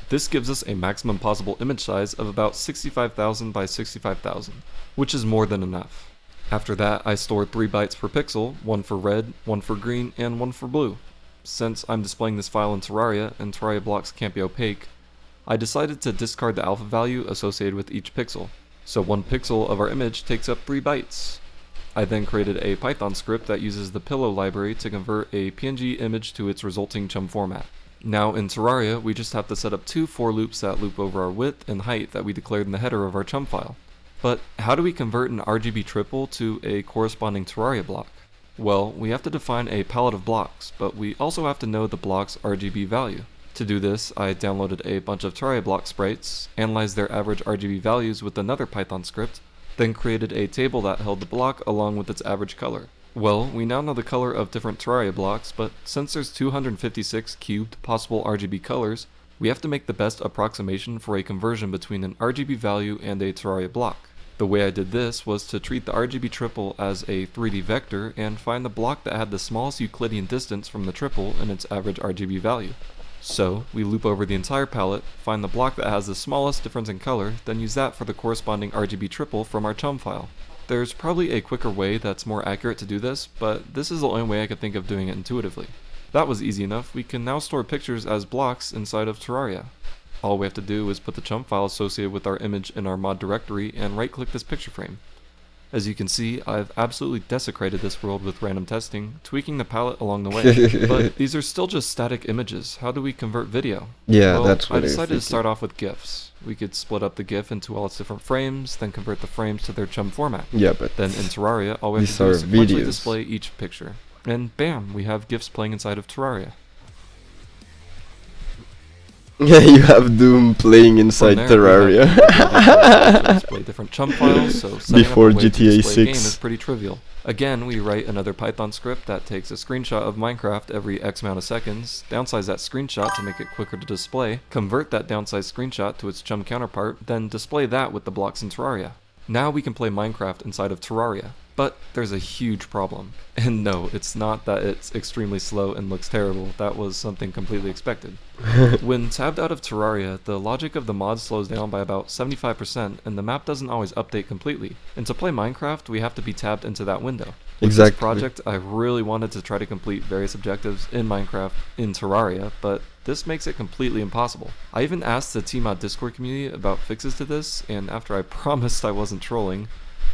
This gives us a maximum possible image size of about 65,000 by 65,000, which is more than enough. After that, I store 3 bytes per pixel, 1 for red, 1 for green, and 1 for blue. Since I'm displaying this file in Terraria, and Terraria blocks can't be opaque, I decided to discard the alpha value associated with each pixel. So 1 pixel of our image takes up 3 bytes. I then created a Python script that uses the pillow library to convert a PNG image to its resulting chum format. Now in Terraria, we just have to set up 2 for loops that loop over our width and height that we declared in the header of our chum file. But how do we convert an RGB triple to a corresponding Terraria block? Well, we have to define a palette of blocks, but we also have to know the block's RGB value. To do this, I downloaded a bunch of Terraria block sprites, analyzed their average RGB values with another Python script, then created a table that held the block along with its average color. Well, we now know the color of different Terraria blocks, but since there's 256 cubed possible RGB colors, we have to make the best approximation for a conversion between an RGB value and a Terraria block. The way I did this was to treat the RGB triple as a 3D vector and find the block that had the smallest Euclidean distance from the triple in its average RGB value. So, we loop over the entire palette, find the block that has the smallest difference in color, then use that for the corresponding RGB triple from our chum file. There's probably a quicker way that's more accurate to do this, but this is the only way I could think of doing it intuitively. That was easy enough. We can now store pictures as blocks inside of Terraria. All we have to do is put the chum file associated with our image in our mod directory and right-click this picture frame. As you can see, I've absolutely desecrated this world with random testing, tweaking the palette along the way. But these are still just static images. How do we convert video? Yeah, Well, that's what I decided to start off with GIFs. We could split up the GIF into all its different frames, then convert the frames to their chum format. Yeah, but Then in Terraria, all we have these to do is are sequentially videos. display each picture. And bam, we have GIFs playing inside of Terraria. yeah, you have Doom playing inside From there, we have Terraria. to display different chum files, so setting Before up a way to GTA display a game 6. is pretty trivial. Again, we write another Python script that takes a screenshot of Minecraft every X amount of seconds, downsize that screenshot to make it quicker to display, convert that downsized screenshot to its chum counterpart, then display that with the blocks in Terraria. Now we can play Minecraft inside of Terraria. But there's a huge problem. And no, it's not that it's extremely slow and looks terrible. That was something completely expected. When tabbed out of Terraria, the logic of the mod slows down by about 75% and the map doesn't always update completely. And to play Minecraft, we have to be tabbed into that window. With Exactly. this project, I really wanted to try to complete various objectives in Minecraft in Terraria, but this makes it completely impossible. I even asked the Tmod Discord community about fixes to this, and after I promised I wasn't trolling,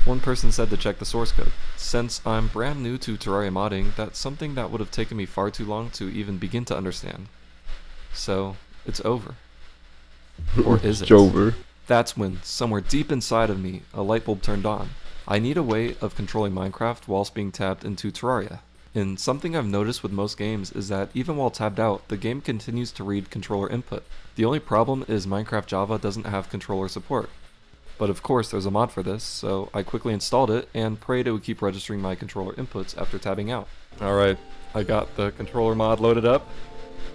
one person said to check the source code. Since I'm brand new to Terraria modding, that's something that would have taken me far too long to even begin to understand. So, it's over. Or is it? Jover. That's when, somewhere deep inside of me, a light bulb turned on. I need a way of controlling Minecraft whilst being tabbed into Terraria. And something I've noticed with most games is that even while tabbed out, the game continues to read controller input. The only problem is Minecraft Java doesn't have controller support. But of course there's a mod for this, so I quickly installed it and prayed it would keep registering my controller inputs after tabbing out. Alright, I got the controller mod loaded up.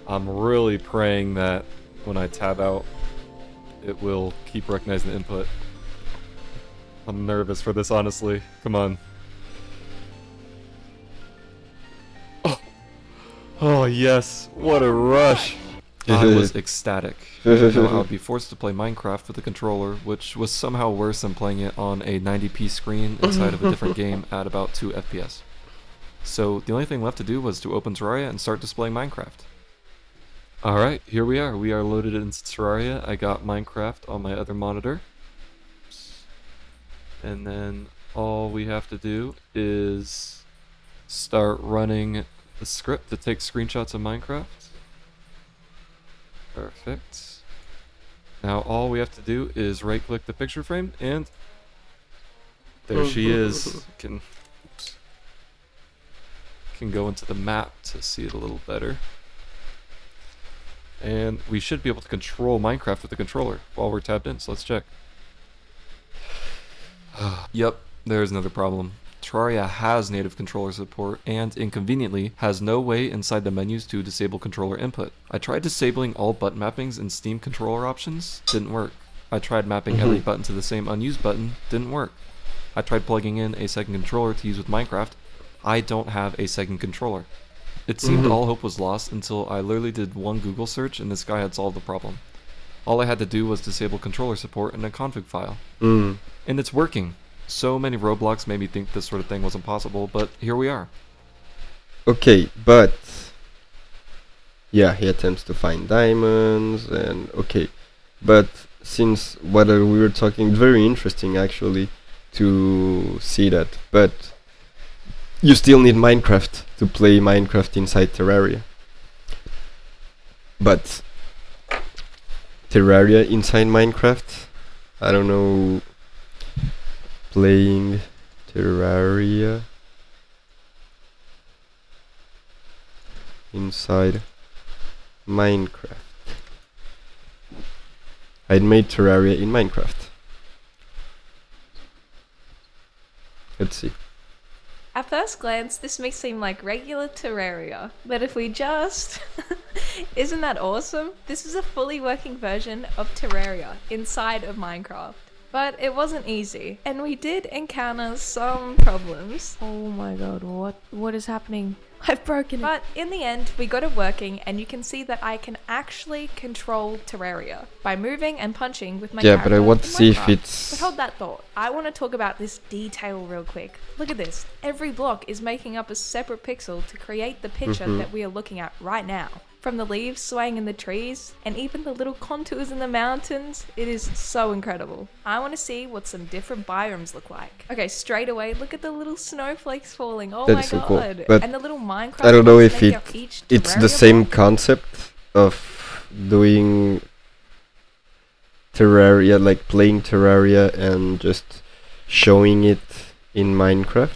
I'm really praying that when I tab out, it will keep recognizing the input. I'm nervous for this, honestly. Come on. Oh yes, what a rush! I was ecstatic. Now I would be forced to play Minecraft with a controller, which was somehow worse than playing it on a 90p screen inside of a different game at about 2 FPS. So the only thing left to do was to open Terraria and start displaying Minecraft. Alright, here we are. We are loaded into Terraria. I got Minecraft on my other monitor. And then all we have to do is start running the script to take screenshots of Minecraft. Perfect. Now all we have to do is right click the picture frame and there she is. Can go into the map to see it a little better. And we should be able to control Minecraft with the controller while we're tabbed in, so let's check. Yep, there's another problem. Terraria has native controller support and, inconveniently, has no way inside the menus to disable controller input. I tried disabling all button mappings in Steam controller options, didn't work. I tried mapping every button to the same unused button, didn't work. I tried plugging in a second controller to use with Minecraft. I don't have a second controller. It seemed all hope was lost until I literally did one Google search and this guy had solved the problem. All I had to do was disable controller support in a config file. And it's working. So many roadblocks made me think this sort of thing wasn't possible, but here we are. Okay, but yeah, he attempts to find diamonds and okay, but since what we were talking, very interesting actually to see that, but you still need Minecraft to play Minecraft inside Terraria. But Terraria inside Minecraft, I don't know. Playing Terraria inside Minecraft. I'd made Terraria in Minecraft. Let's see. At first glance, this may seem like regular Terraria, but if we just... Isn't that awesome? This is a fully working version of Terraria inside of Minecraft. But it wasn't easy, and we did encounter some problems. Oh my god, what is happening? I've broken it. But in the end, we got it working, and you can see that I can actually control Terraria by moving and punching with my Yeah, but I character want to in see if Minecraft. it's... But hold that thought. I want to talk about this detail real quick. Look at this. Every block is making up a separate pixel to create the picture that we are looking at right now. From the leaves swaying in the trees, and even the little contours in the mountains, it is so incredible. I want to see what some different biomes look like. Okay, straight away, look at the little snowflakes falling. Oh That my is so cool. god. But And the little Minecraft I don't know blocks if make up each it's the Terraria same block. concept of doing Terraria, like playing Terraria and just showing it in Minecraft.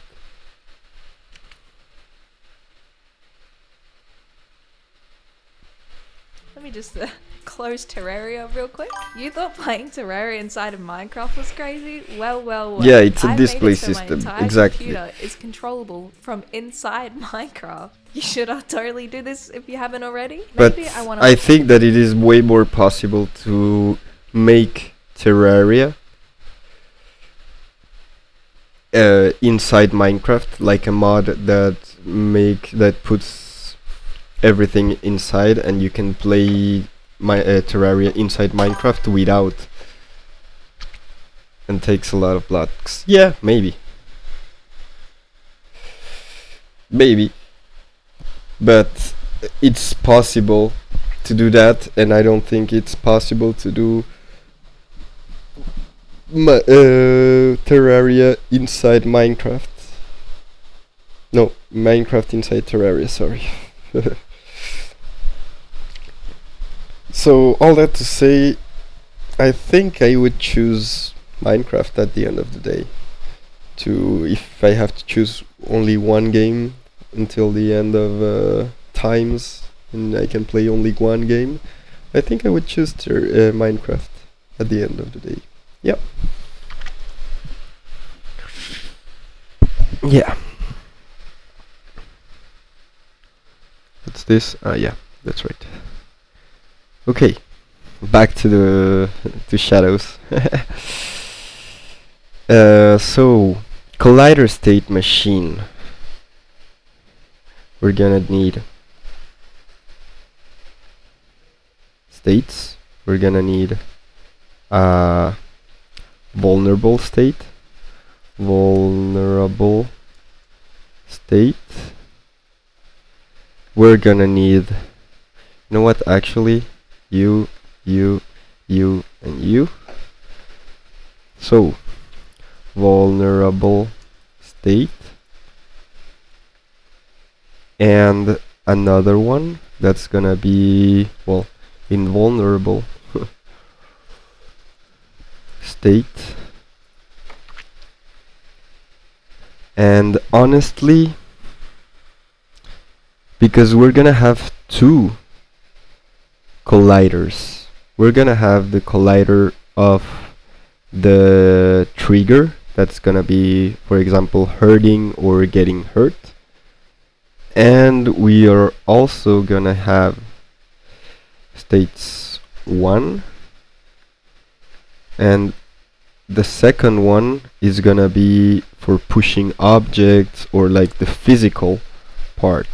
Let me just close Terraria real quick. You thought playing Terraria inside of Minecraft was crazy? Well. Yeah, it's a I've display made it so my system, entire exactly. computer is controllable from inside Minecraft. You should totally do this if you haven't already. But Maybe I want I think that it is way more possible to make Terraria inside Minecraft, like a mod that puts everything inside, and you can play Terraria inside Minecraft without, and takes a lot of blocks. Yeah, maybe, but it's possible to do that, and I don't think it's possible to do Terraria inside Minecraft. No, Minecraft inside Terraria, sorry. So, all that to say, I think I would choose Minecraft at the end of the day. If I have to choose only one game until the end of times, and I can play only one game, I think I would choose Minecraft at the end of the day. Yep. Yeah. What's this? Yeah, that's right. Okay, back to shadows. So collider state machine. We're gonna need states. We're gonna need vulnerable state. Vulnerable state. We're gonna need, you know what, actually, you, and you. So, vulnerable state. And another one that's gonna be, well, invulnerable state. And honestly, because we're gonna have two colliders, we're gonna have the collider of the trigger, that's gonna be, for example, hurting or getting hurt, and we are also gonna have states 1, and the second one is gonna be for pushing objects, or like the physical part.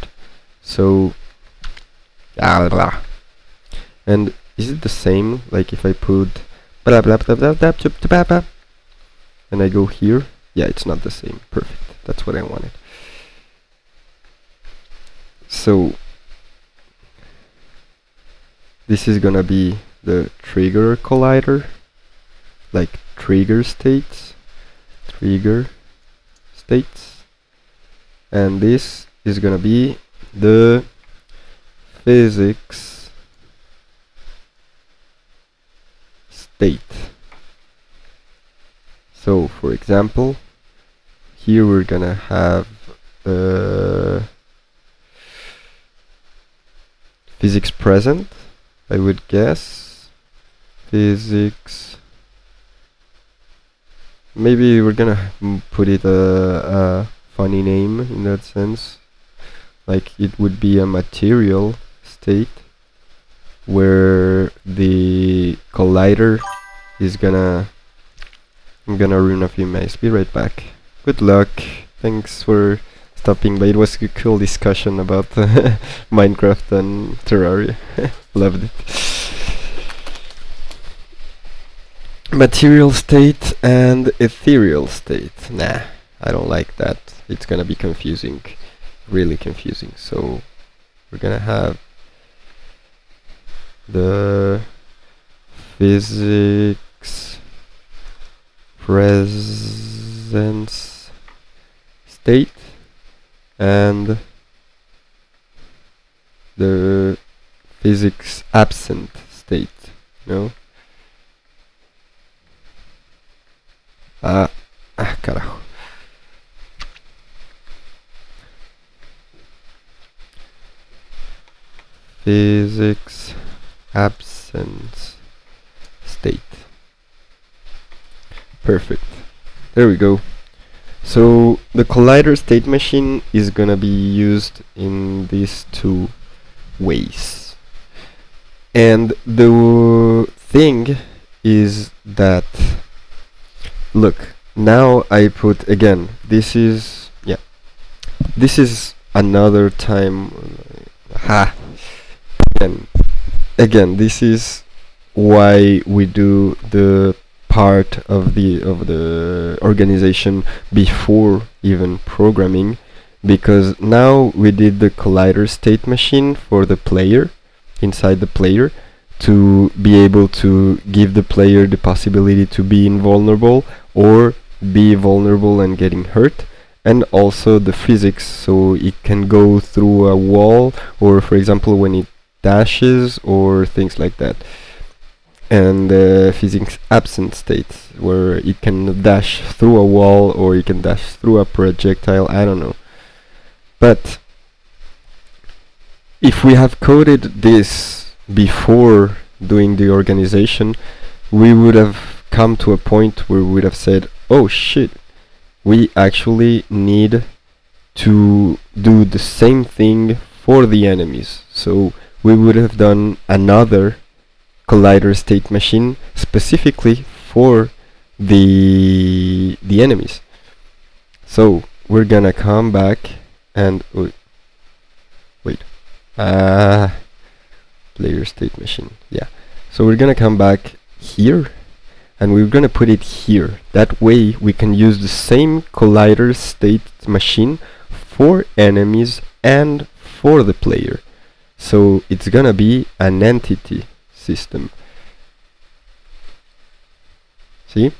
So and is it the same, like if I put blah blah blah blah blah blah blah and I go here? Yeah, it's not the same. Perfect, that's what I wanted. So this is gonna be the trigger collider, like trigger states, and this is gonna be the physics state. So for example, here we're gonna have physics present, I would guess. Physics, maybe we're gonna put it a funny name in that sense, like it would be a material state, where the collider is gonna, I'm gonna ruin a few mice. Be right back. Good luck. Thanks for stopping by. It was a cool discussion about Minecraft and Terraria. Loved it. Material state and ethereal state. Nah, I don't like that. It's gonna be confusing. Really confusing. So we're gonna have the physics presence state and the physics absent state, no? Carajo. Physics absence state. Perfect. There we go. So the collider state machine is gonna be used in these two ways. And the thing is that, look, now I put again, this is, yeah, this is another time, ha, again, this is why we do the part of the organization before even programming, because now we did the collider state machine for the player, inside the player, to be able to give the player the possibility to be invulnerable or be vulnerable and getting hurt, and also the physics, so it can go through a wall, or for example when it dashes or things like that, and physics absent states where it can dash through a wall or it can dash through a projectile, I don't know. But if we have coded this before doing the organization, we would have come to a point where we would have said, oh shit, we actually need to do the same thing for the enemies. So we would have done another collider state machine specifically for the enemies. So we're gonna come back and wait, player state machine, yeah. So we're gonna come back here and we're gonna put it here. That way we can use the same collider state machine for enemies and for the player. So it's gonna be an entity system. See?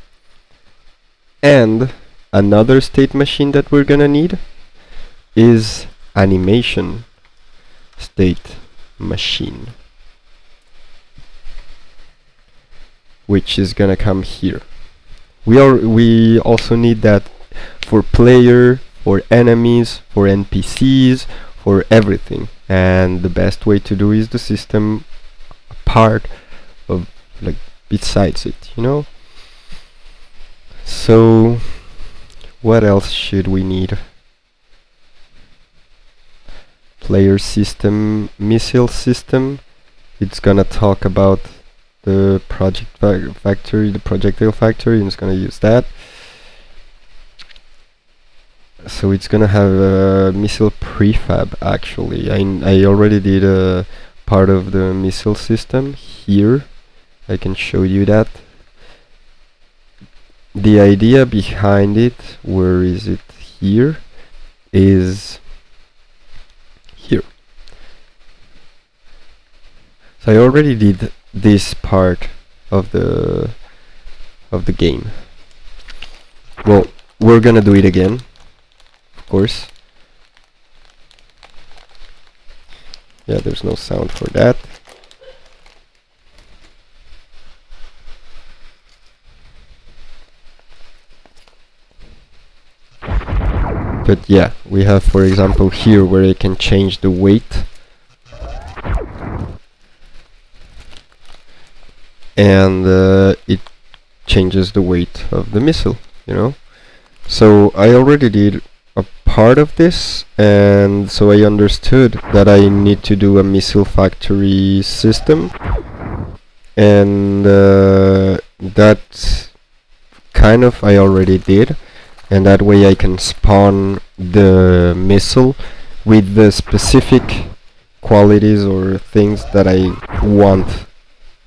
And another state machine that we're gonna need is animation state machine, which is gonna come here. We also need that for player, for enemies, for NPCs, for everything. And the best way to do is the system part of, like, besides it, you know? So what else should we need? Player system, missile system. It's gonna talk about the factory, the projectile factory, and it's gonna use that. So it's gonna have a missile prefab. Actually, I already did a part of the missile system here. I can show you that. The idea behind it, where is it? Here is here. So I already did this part of the game. Well, we're gonna do it again, of course. Yeah, there's no sound for that. But yeah, we have, for example, here where I can change the weight. And it changes the weight of the missile, you know? So I already did a part of this, and so I understood that I need to do a missile factory system. And that kind of I already did. And that way I can spawn the missile with the specific qualities or things that I want,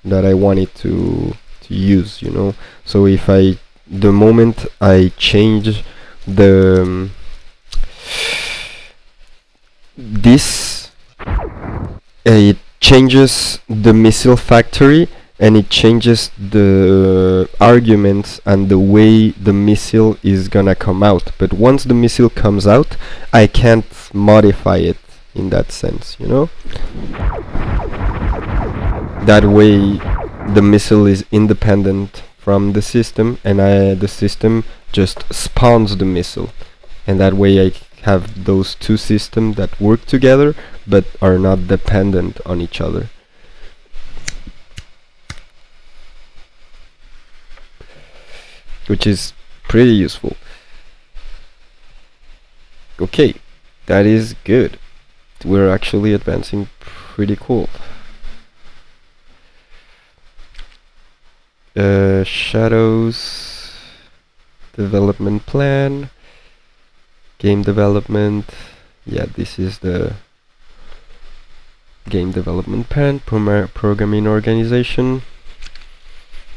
that I want it to use, you know. So if the moment I change this, it changes the missile factory, and it changes the arguments and the way the missile is gonna come out. But once the missile comes out, I can't modify it in that sense, you know? That way the missile is independent from the system, and the system just spawns the missile. And that way I have those two systems that work together but are not dependent on each other. Which is pretty useful. Okay, that is good. We're actually advancing pretty cool. Shadows. development plan, game development. Yeah, this is the game development plan, programming organization.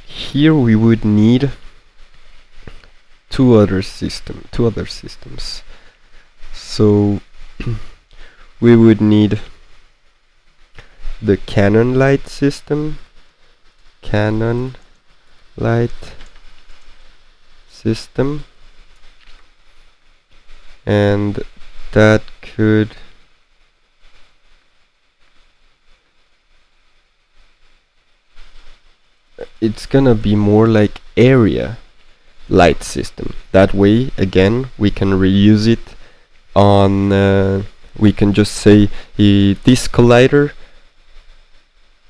Here we would need two other systems. So we would need the Canon Light system, Canon Light system, and that could it's gonna be more like area light system. That way, again, we can reuse it on we can just say this collider,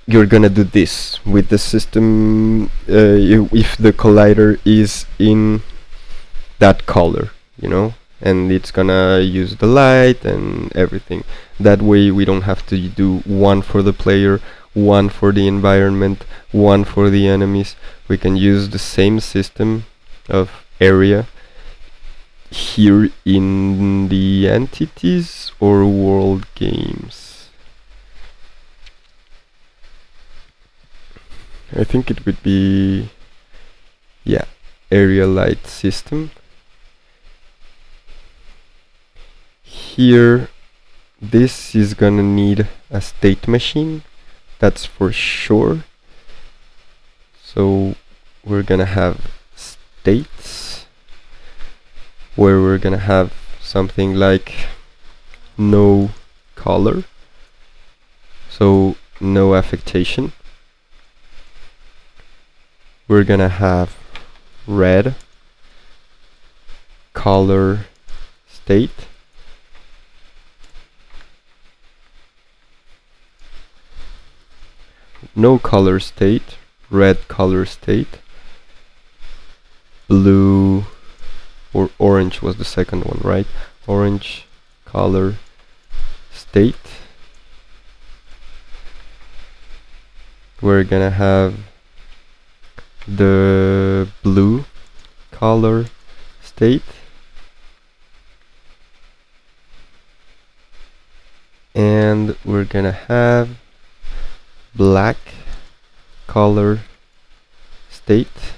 you're gonna do this with the system if the collider is in that color, you know, and it's gonna use the light and everything. That way we don't have to do one for the player, one for the environment, one for the enemies. We can use the same system of area here in the entities or world games. I think it would be, yeah, area light system. Here, this is gonna need a state machine, that's for sure. So we're gonna have states where we're gonna have something like no color, so no affectation. We're gonna have red color state, no color state, red color state, blue or orange was the second one, right? Orange color state. We're gonna have the blue color state, and we're gonna have black color state,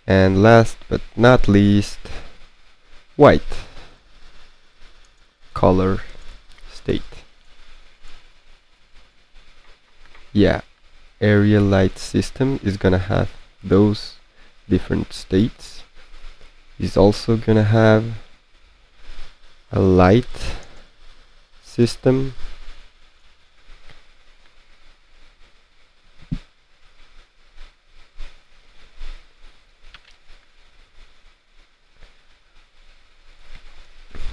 and last but not least, white color state. Yeah, area light system is gonna have those different states. Is also gonna have a light system,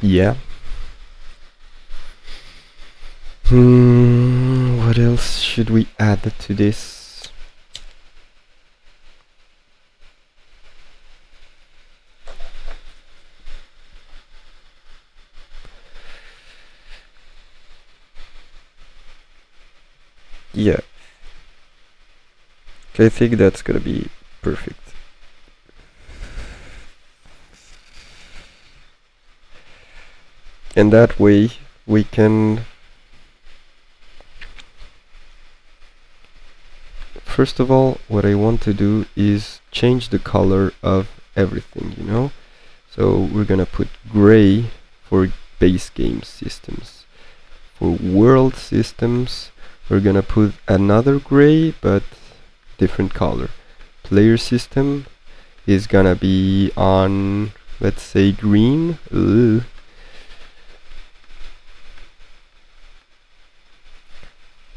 yeah. What else should we add to this? Yeah. I think that's gonna be perfect. And that way we can, first of all, what I want to do is change the color of everything, you know? So we're gonna put gray for base game systems. For world systems, we're gonna put another gray but different color. Player system is gonna be on, let's say, green. Ugh.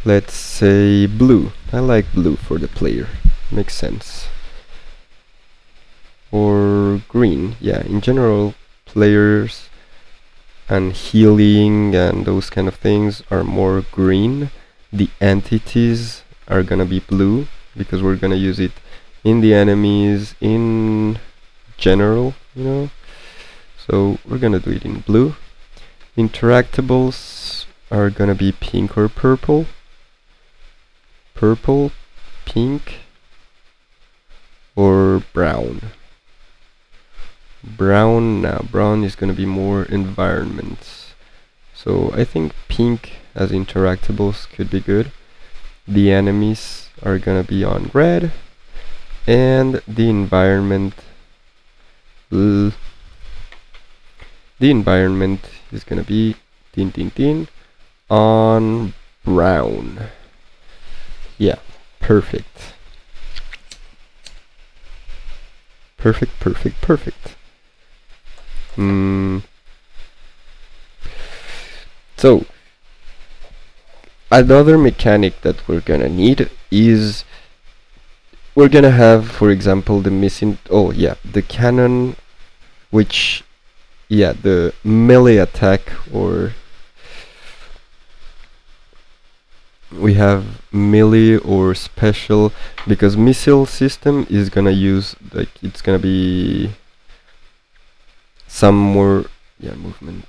Let's say blue. I like blue for the player. Makes sense. Or green. Yeah, in general, players and healing and those kind of things are more green. The entities are gonna be blue because we're gonna use it in the enemies in general, you know. So we're gonna do it in blue. Interactables are gonna be pink or purple. Purple, pink, or brown. brown. Now brown is gonna be more environments. So I think pink as interactables could be good. The enemies are gonna be on red, and the environment is gonna be tin tin tin on brown. Yeah, perfect. Perfect. So another mechanic that we're gonna need is we're gonna have, for example, the cannon, which, the melee attack, or we have melee or special, because missile system is gonna use, like, it's gonna be some more movement.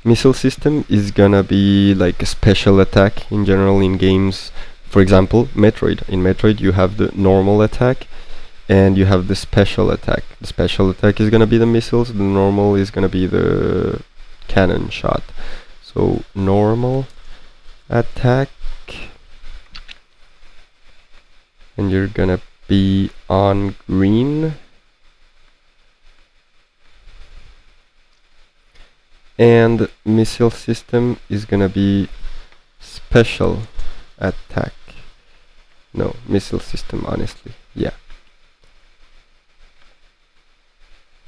Missile system is gonna be like a special attack in general in games. For example, Metroid. In Metroid you have the normal attack and you have the special attack. The special attack is gonna be the missiles, the normal is gonna be the cannon shot. So normal attack, and you're gonna be on green. And missile system is gonna be special attack. No, missile system, honestly. Yeah.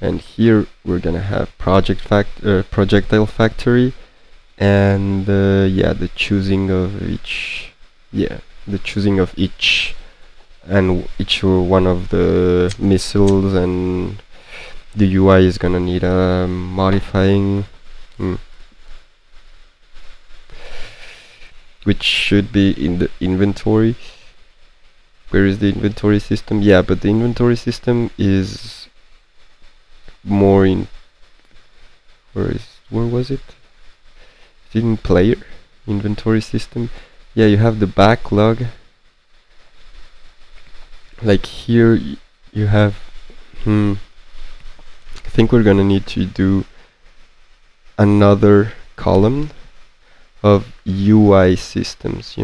And here we're gonna have projectile factory, and the choosing of each. Yeah, the choosing of each one of the missiles, and the UI is gonna need a modifying. Which should be in the inventory. Where is the inventory system? Yeah, but the inventory system is more in where was it? It's in player inventory system. Yeah, you have the backlog. Like here you have I think we're gonna need to do another column of UI systems,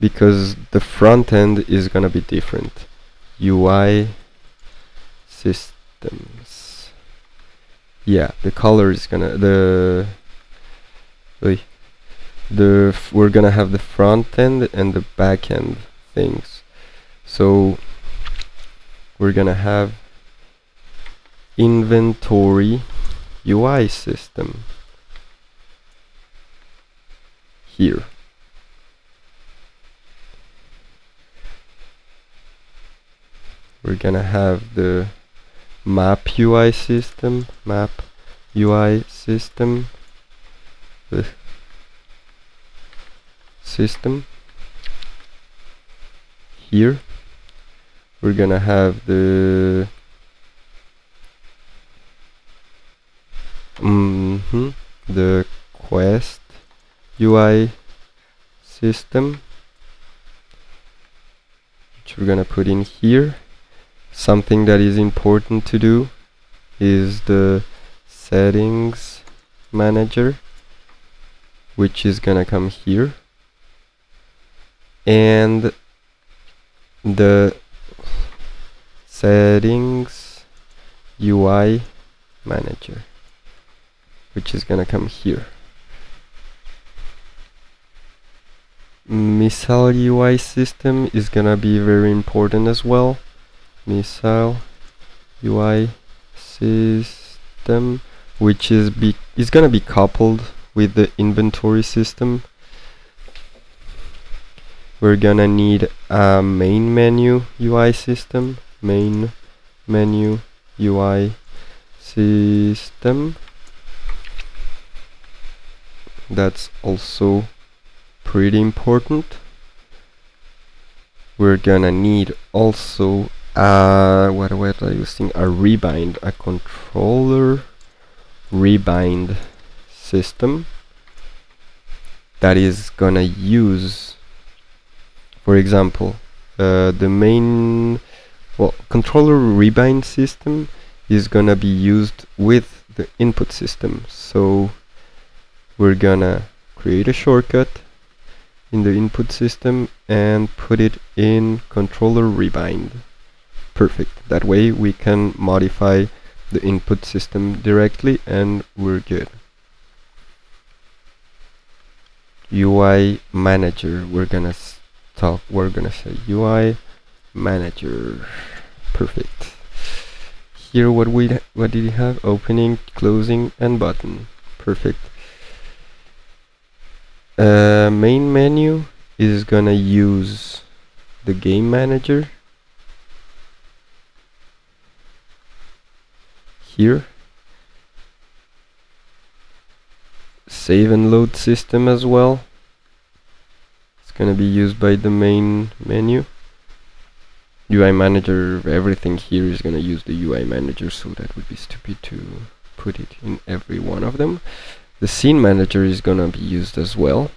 because the front end is gonna be different. UI systems. Yeah, the color is gonna we're gonna have the front end and the back end things. So we're gonna have inventory UI system here. We're gonna have the map UI system, here. We're gonna have the the quest UI system, which we're gonna put in here. Something that is important to do is the settings manager, which is gonna come here, and the settings UI manager, which is gonna come here. Missile UI system is gonna be very important as well. Missile UI system, which is gonna be coupled with the inventory system. We're gonna need a main menu UI system, main menu UI system. That's also pretty important. We're gonna need also what was I using? A rebind, a controller rebind system that is gonna use For example, the main controller rebind system is gonna be used with the input system. So we're gonna create a shortcut in the input system and put it in controller rebind. Perfect. That way we can modify the input system directly and we're good. UI manager, we're gonna say UI manager. Perfect. Here what did we have? Opening, closing, and button. Perfect. Main menu is gonna use the game manager here. Save and load system as well. It's gonna be used by the main menu. UI manager, everything here is gonna use the UI manager, so that would be stupid to put it in every one of them. The scene manager is gonna be used as well.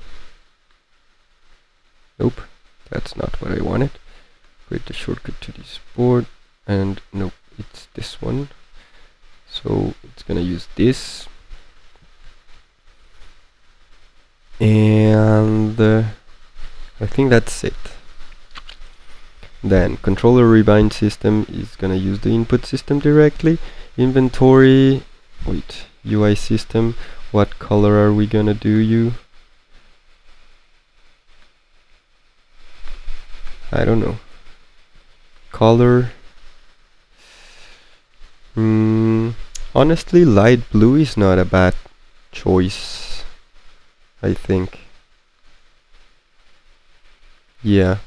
Nope, that's not what I wanted. Create the shortcut to this board, and nope, it's this one. So it's gonna use this. And I think that's it. Then controller rebind system is gonna use the input system directly. Inventory, UI system, what color are we gonna do? I don't know. Color. Honestly, light blue is not a bad choice, I think. Yeah.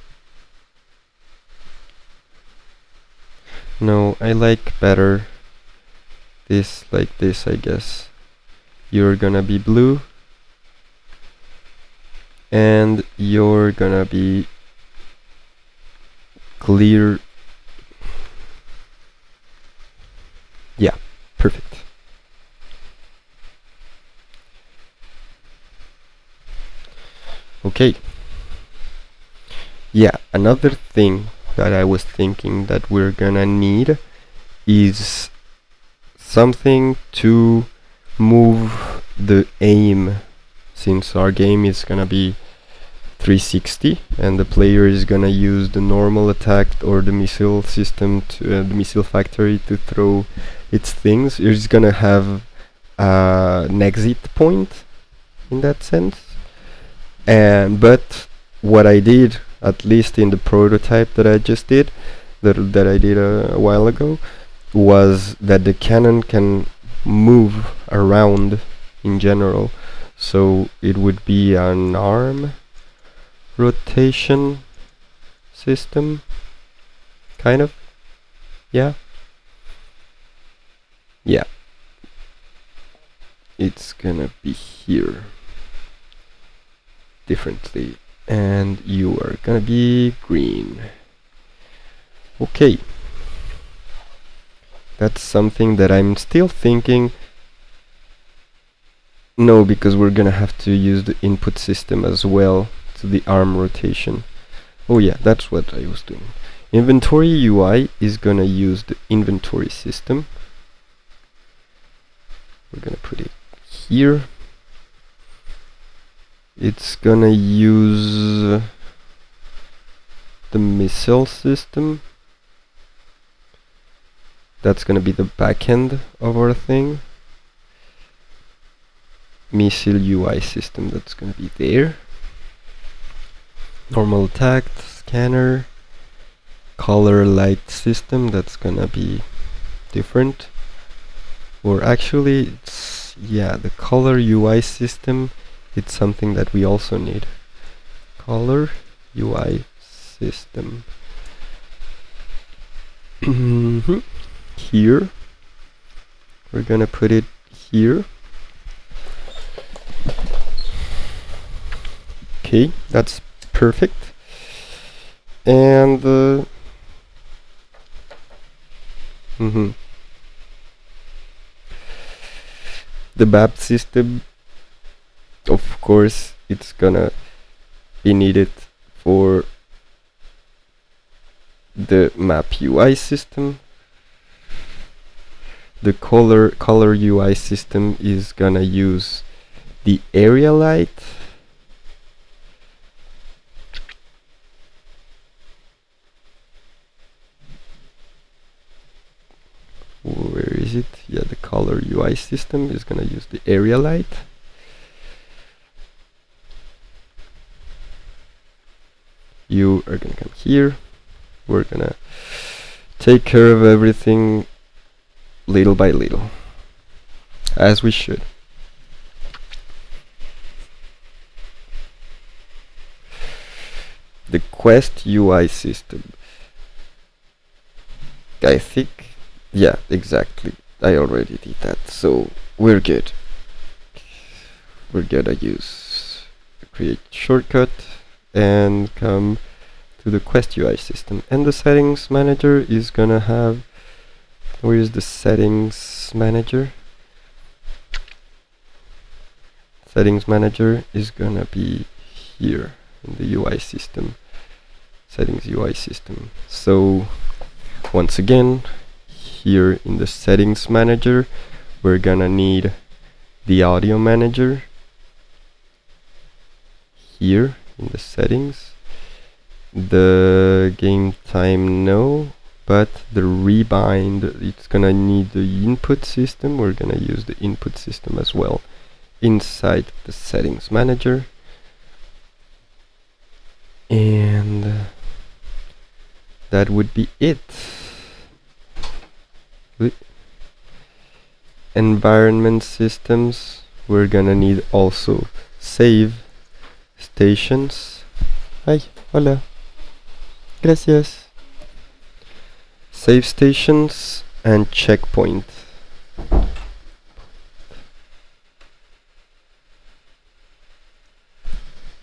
No, I like better this, like this, I guess. You're gonna be blue, and you're gonna be clear. Yeah, perfect. Okay. Yeah, another thing that I was thinking that we're gonna need is something to move the aim, since our game is gonna be 360 and the player is gonna use the normal attack or the missile system to the missile factory to throw its things. It's gonna have an exit point in that sense. But what I did, at least in the prototype that I just did, that I did a while ago, was that the cannon can move around in general. So it would be an arm rotation system, kind of. Yeah. It's gonna be here differently, and you are gonna be green. Okay, that's something that I'm still thinking. No, because we're gonna have to use the input system as well to the arm rotation. Oh yeah, that's what I was doing. Inventory UI is gonna use the inventory system. We're gonna put it here. It's gonna use the missile system. That's gonna be the back end of our thing. Missile UI system, that's gonna be there. Normal attack, scanner, color light system, that's gonna be different. Or actually, it's, yeah, the color UI system, it's something that we also need. Color UI system. Here. We're gonna put it here. Okay, that's perfect. And the BAP system, of course, it's gonna be needed for the map UI system. The color UI system is gonna use the area light. Where is it? Yeah, the color UI system is gonna use the area light. You are gonna come here. We're gonna take care of everything little by little, as we should. The Quest UI system. I think, yeah, exactly. I already did that, so we're good. We're gonna use create shortcut and come to the Quest UI system. And the settings manager is gonna have, where is the settings manager? Settings manager is gonna be here in the UI system. Settings UI system. So once again, here in the settings manager, we're gonna need the audio manager. Here in the settings, the game time no, but the rebind, it's gonna need the input system. We're gonna use the input system as well inside the settings manager. And that would be it. Environment systems, we're gonna need also save stations. Ay, hola. Gracias. Save stations and checkpoint.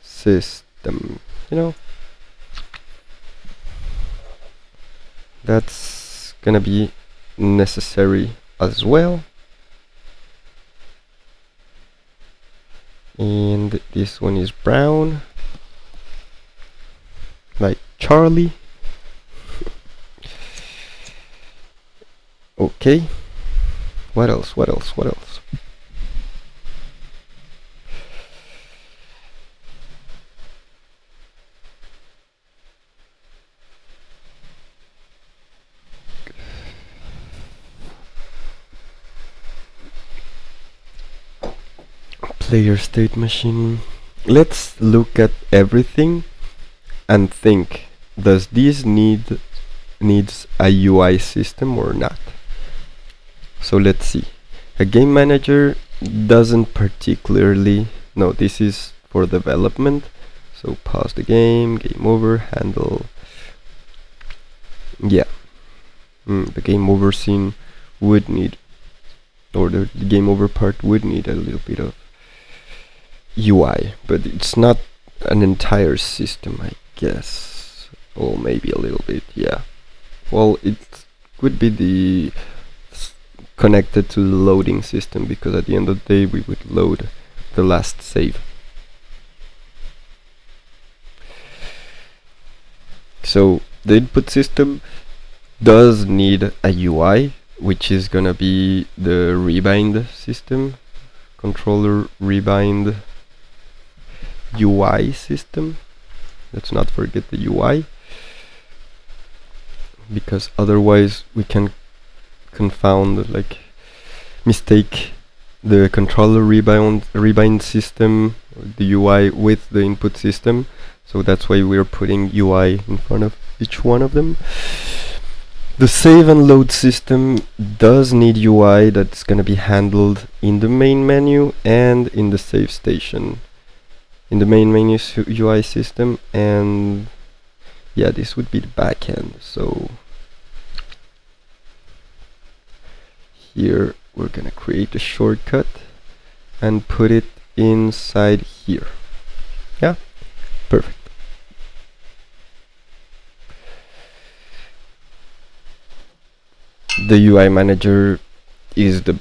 System, you know. That's gonna be necessary as well. And this one is brown, like Charlie. Okay, what else? Player state machine. Let's look at everything and think, does this needs a UI system or not? So let's see. A game manager doesn't particularly, no, this is for development. So pause the game, game over, handle. Yeah, the game over scene would need, or the game over part would need a little bit of UI, but it's not an entire system, I guess. Or maybe a little bit, yeah. Well, it would be connected to the loading system, because at the end of the day we would load the last save. So the input system does need a UI, which is gonna be the rebind system, controller rebind UI system. Let's not forget the UI, because otherwise we can confound, like mistake the controller rebind system, the UI, with the input system. So that's why we're putting UI in front of each one of them. The save and load system does need UI that's gonna be handled in the main menu and in the save station. In the main menu UI system, and yeah, this would be the backend. So here we're gonna create a shortcut and put it inside here. Yeah, perfect. The UI manager is the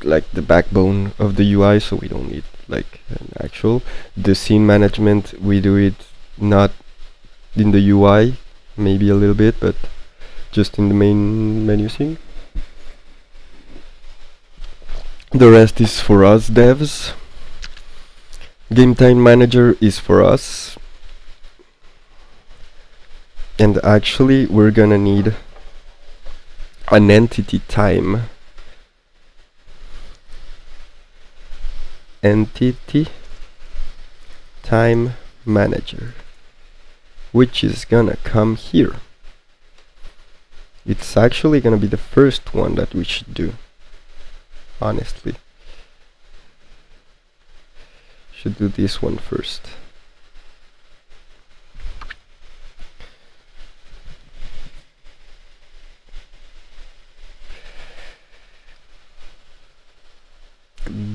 backbone of the UI, so we don't need like an actual. The scene management, we do it not in the UI, maybe a little bit, but just in the main menu scene. The rest is for us devs. Game Time Manager is for us. And actually we're gonna need an entity time manager, which is gonna come here. It's actually gonna be the first one that we should do, honestly. Should do this one first.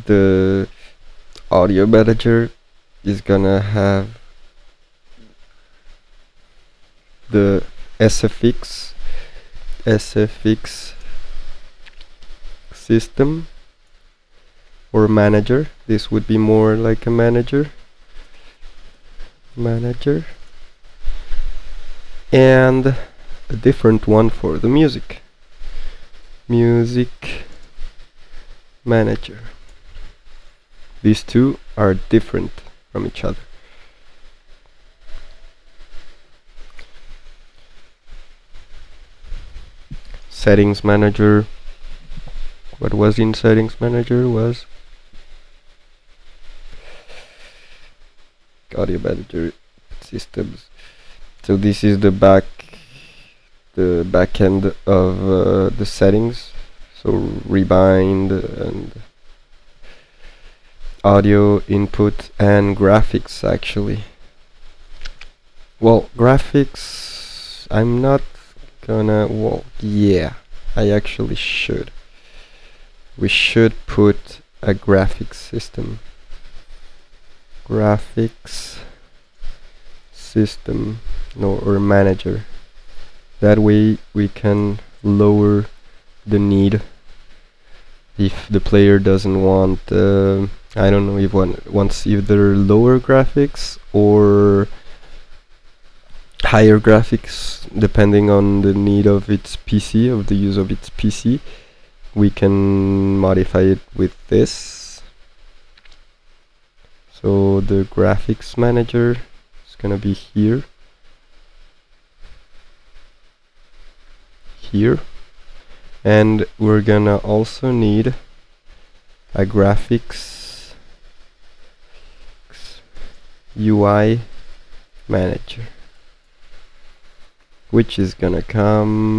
The audio manager is gonna have the SFX system or manager. This would be more like a manager, and a different one for the music manager. These two are different from each other. Settings manager. What was in settings manager was audio manager systems. So this is the back end of the settings. So rebind and audio input and graphics actually. Well, graphics I'm not gonna, well, yeah, I actually should. We should put a graphics system. Or manager. That way we can lower the need if the player doesn't want I don't know if one wants either lower graphics or higher graphics depending on the need of its PC, of the use of its PC. We can modify it with this. So the graphics manager is gonna be here, and we're gonna also need a graphics UI manager, which is gonna come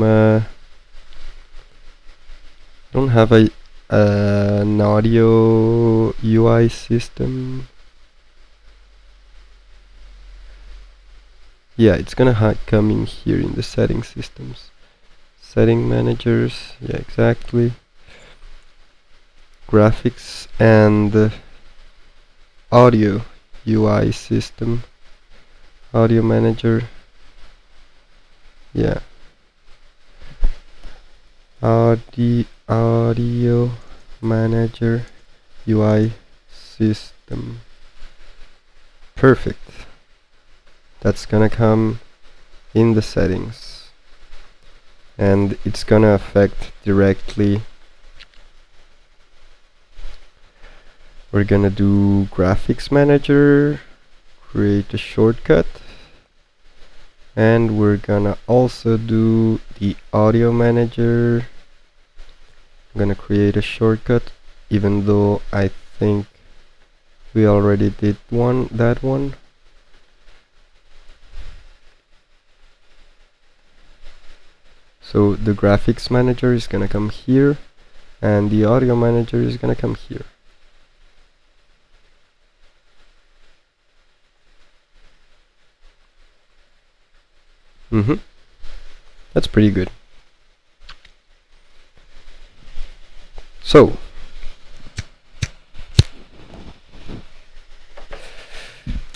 don't have an audio UI system. Yeah, it's gonna come in here in the setting systems. Setting managers, yeah, exactly. Graphics and audio UI system. Audio manager. Yeah. Audio manager UI system. Perfect. That's gonna come in the settings, and it's gonna affect directly. We're gonna do graphics manager, create a shortcut, and we're gonna also do the audio manager. I'm gonna create a shortcut, even though I think we already did that one. So the graphics manager is gonna come here, and the audio manager is gonna come here. That's pretty good. So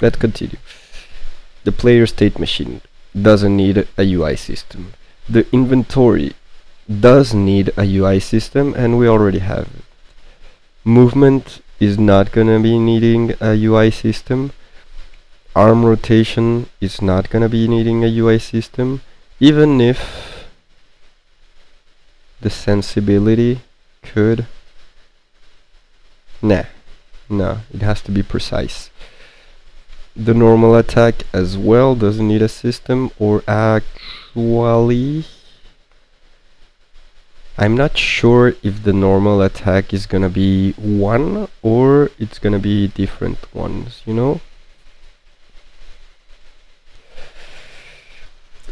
let's continue. The player state machine doesn't need a UI system. The inventory does need a UI system, and we already have it. Movement is not gonna be needing a UI system. Arm rotation is not gonna be needing a UI system. even if the sensibility could, nah, no, it has to be precise. The normal attack as well doesn't need a system, or actually I'm not sure if the normal attack is gonna be one or it's gonna be different ones, you know?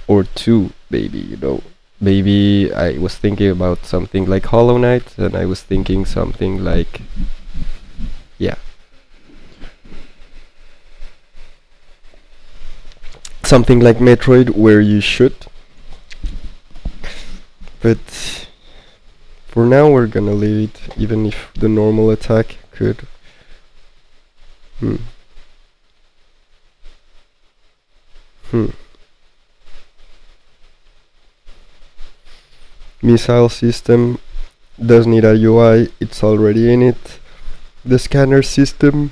Or two, maybe, you know? Maybe I was thinking about something like Hollow Knight, and I was thinking something like, yeah, something like Metroid where you shoot. But for now we're gonna leave it, even if the normal attack could. Hmm. Missile system does need a UI, it's already in it. The scanner system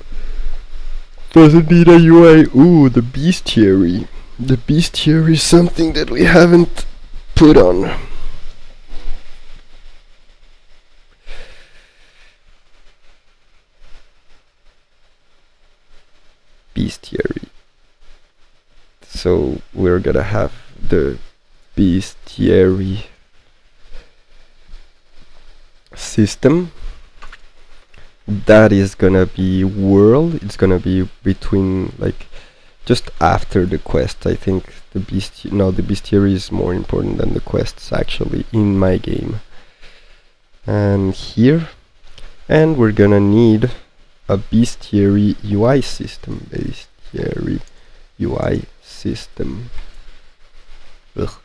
doesn't need a UI. Ooh, the bestiary. The bestiary is something that we haven't put on. Bestiary. So we're gonna have the bestiary system. That is gonna be world. It's gonna be between, like, just after the quest. I think the bestiary is more important than the quests actually in my game. And here, and we're gonna need a bestiary UI system. Bestiary UI system. Ugh.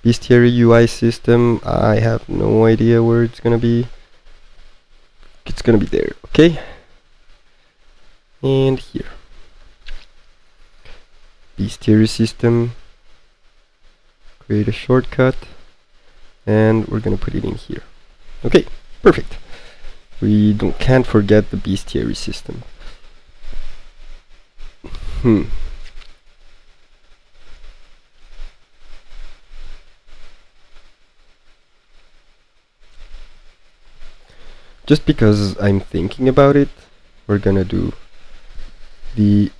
Bestiary UI system, I have no idea where it's gonna be. It's gonna be there, okay? And here. Bestiary system. Create a shortcut. And we're gonna put it in here. Okay, perfect. We can't forget the bestiary system. Just because I'm thinking about it, we're gonna do the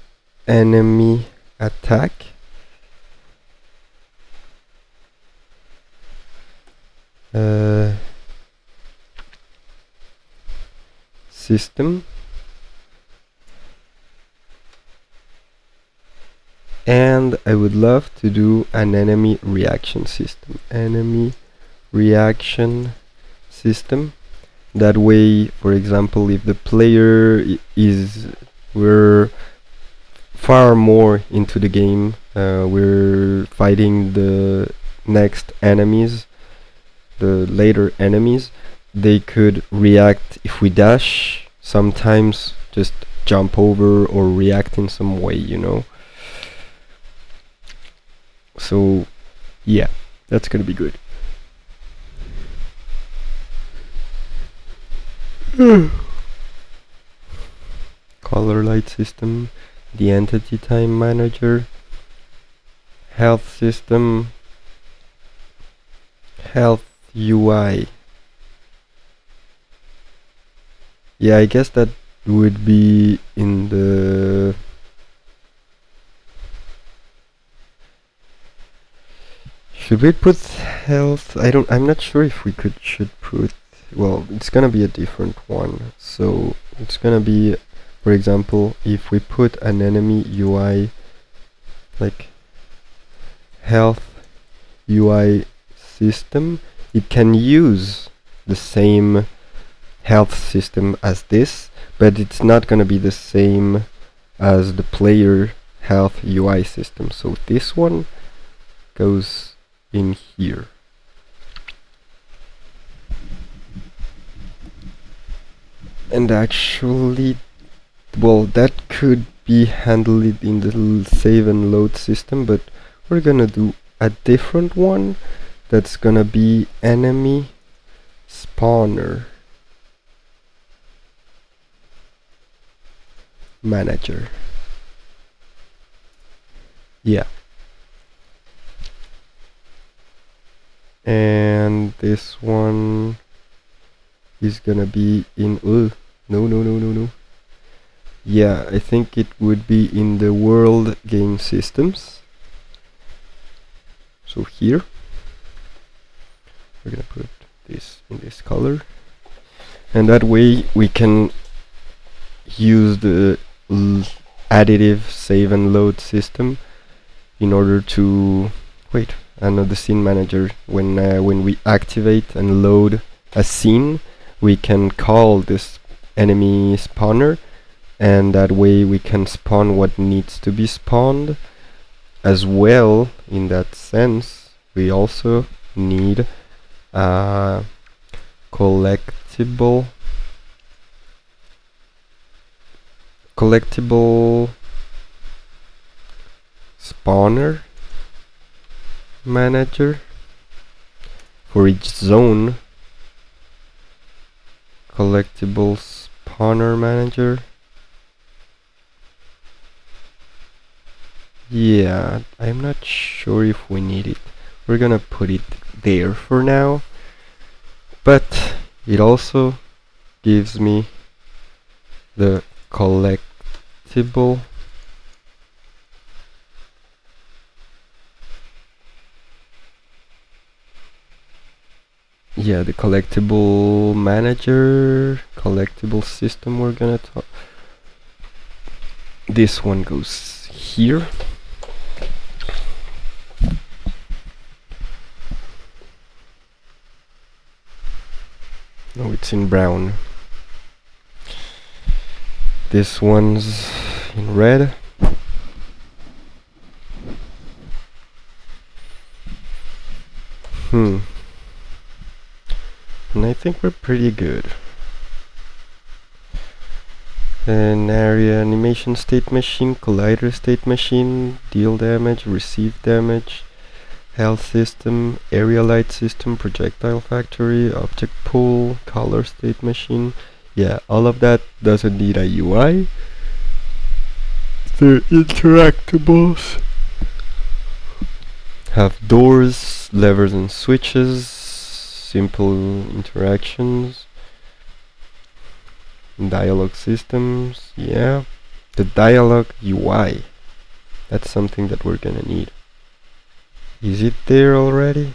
enemy attack. System. And I would love to do an enemy reaction system. Enemy reaction system. That way, for example, if the player we're far more into the game, we're fighting the next enemies, the later enemies, they could react if we dash, sometimes just jump over or react in some way, you know? So, yeah, that's gonna be good. Color light system, the entity time manager, health system, health UI. Yeah, I guess that would be in the should we put health? I'm not sure if we should put, well, it's gonna be a different one. So it's gonna be, for example, if we put an enemy UI like health UI system, it can use the same health system as this, but it's not gonna be the same as the player health UI system. So this one goes in here. And actually, well, that could be handled in the save and load system, but we're gonna do a different one that's gonna be enemy spawner manager. Yeah. And this one is gonna be in no. Yeah, I think it would be in the world game systems. So here we're gonna put this in this color, and that way we can use the additive save and load system in order to the scene manager. When we activate and load a scene, we can call this enemy spawner, and that way we can spawn what needs to be spawned. As well, in that sense, we also need a collectible spawner manager for each zone. Collectible spawner manager. Yeah, I'm not sure if we need it. We're gonna put it there for now, but it also gives me the collectible the collectible manager, collectible system. We're gonna talk. This one goes here. No, it's in brown. This one's in red. And I think we're pretty good. An area animation state machine, collider state machine, deal damage, receive damage, health system, area light system, projectile factory, object pool, color state machine. Yeah, all of that doesn't need a UI. They're interactables. Have doors, levers and switches, simple interactions, dialogue systems. Yeah, the dialogue UI. That's something that we're gonna need. Is it there already?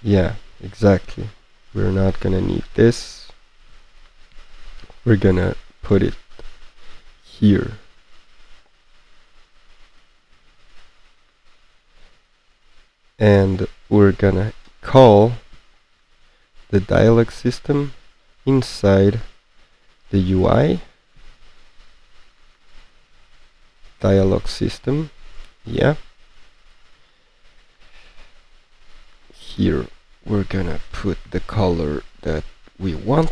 Yeah, exactly. We're not gonna need this. We're gonna put it here. And we're gonna call the dialogue system inside the UI. Dialogue system, yeah. Here we're gonna put the color that we want.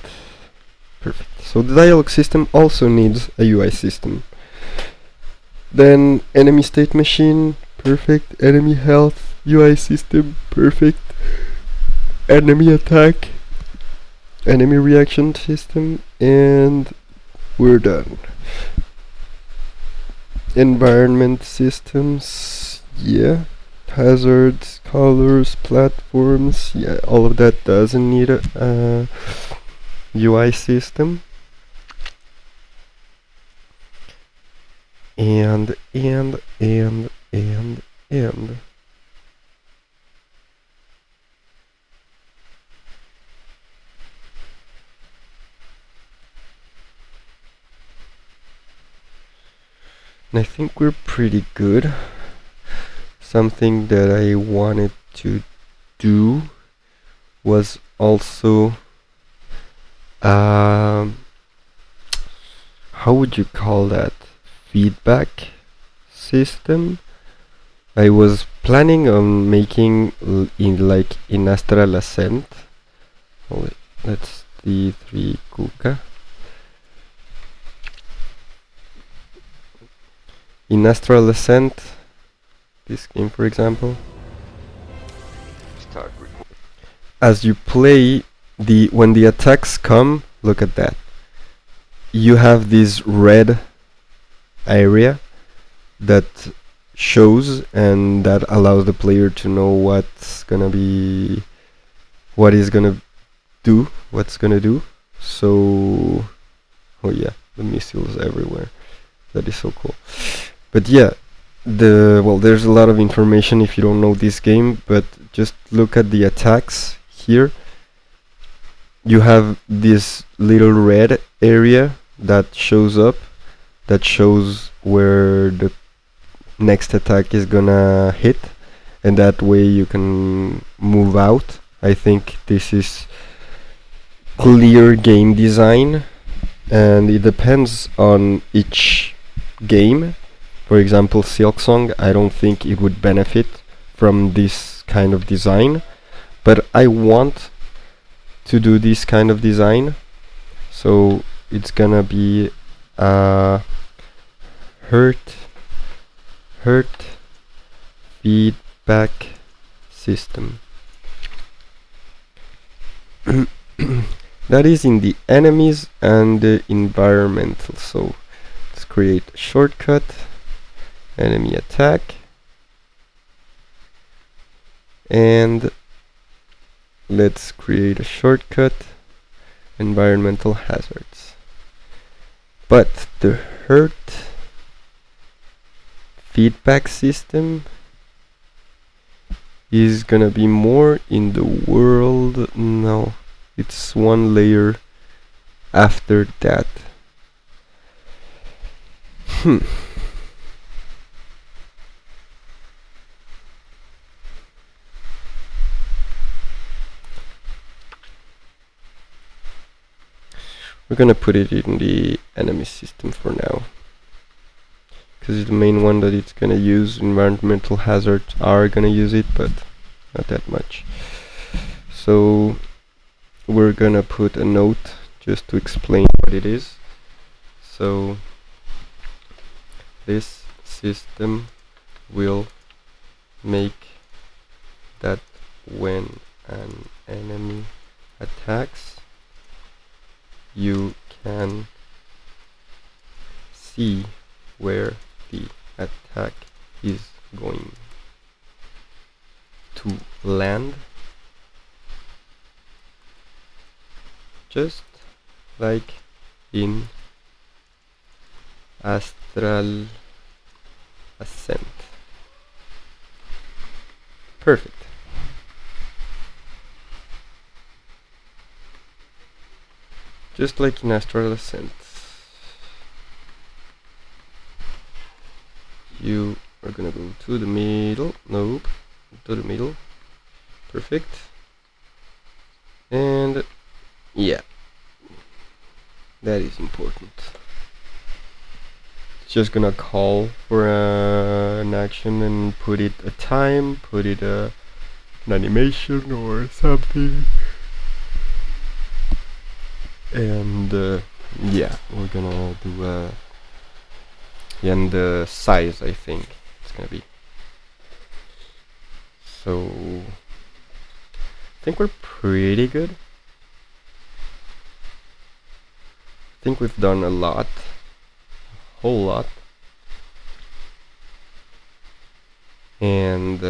Perfect. So the dialogue system also needs a UI system. Then enemy state machine, perfect. Enemy health, UI system, perfect. Enemy attack, enemy reaction system, and we're done. Environment systems, yeah. Hazards, colors, platforms, yeah. All of that doesn't need a UI system. And I think we're pretty good. Something that I wanted to do was also how would you call that? Feedback system. I was planning on making in Astral Ascent. That's D3 Kuka. In Astral Ascent, this game for example, as you play, when the attacks come, look at that. You have these red area that shows and that allows the player to know what is gonna what's gonna do. So, oh yeah, the missiles everywhere. That is so cool. But yeah, there's a lot of information if you don't know this game, but just look at the attacks here. You have this little red area that shows up, that shows where the next attack is gonna hit, and that way you can move out. I think this is clear game design, and it depends on each game. For example, Silksong, I don't think it would benefit from this kind of design, but I want to do this kind of design, so it's gonna be a hurt feedback system. That is in the enemies and the environmental. So let's create a shortcut, enemy attack, and let's create a shortcut, environmental hazards. But the hurt feedback system is gonna be more in the world. No, it's one layer after that. We're gonna put it in the enemy system for now, because it's the main one that it's gonna use. Environmental hazards are gonna use it, but not that much. So we're gonna put a note just to explain what it is. So this system will make that when an enemy attacks, you can see where the attack is going to land, just like in Astral Ascent. Perfect. Just like in Astral Ascent. You are gonna go to the middle. Nope. To the middle. Perfect. And yeah, that is important. It's just gonna call for an action and put it a time, put it an animation or something. And yeah, we're gonna do and the size, I think it's gonna be. So I think we're pretty good. I think we've done a lot, a whole lot. And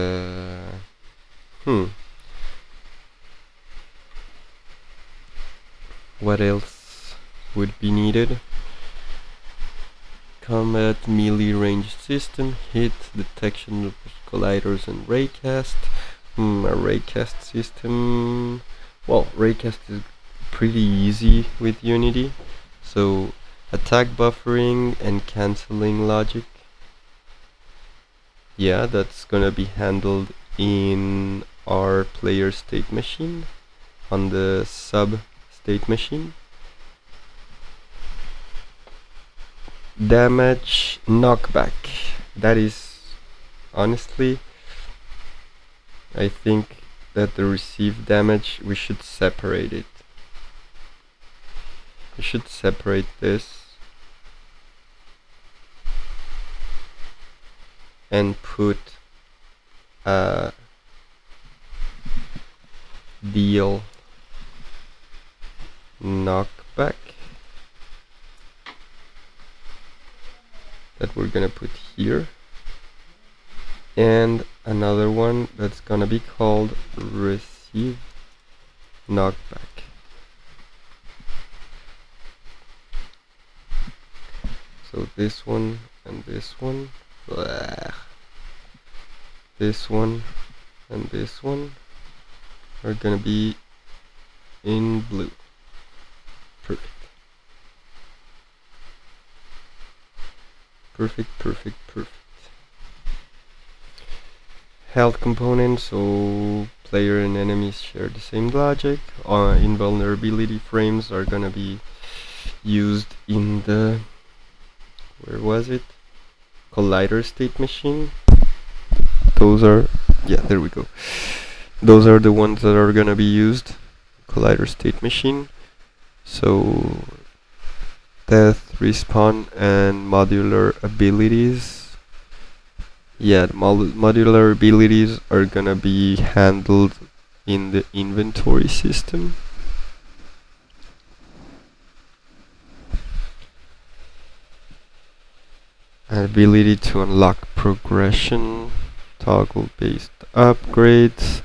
what else would be needed? Combat melee range system, hit detection of colliders and raycast. A raycast system. Well, raycast is pretty easy with Unity. So attack buffering and cancelling logic. Yeah, that's gonna be handled in our player state machine, on the sub state machine. Damage knockback. That is, honestly, I think that the received damage, we should separate it. We should separate this and put deal knockback. that we're gonna put here, and another one that's gonna be called receive knockback. So this one and this one, this one and this one are gonna be in blue. Perfect. Perfect. Health component, so player and enemies share the same logic. Invulnerability frames are gonna be used in the, where was it? Collider state machine. Those are, yeah, there we go. Those are the ones that are gonna be used. Collider state machine. So death, respawn, and modular abilities. Yeah, the modular abilities are gonna be handled in the inventory system. Ability to unlock progression, toggle based upgrades,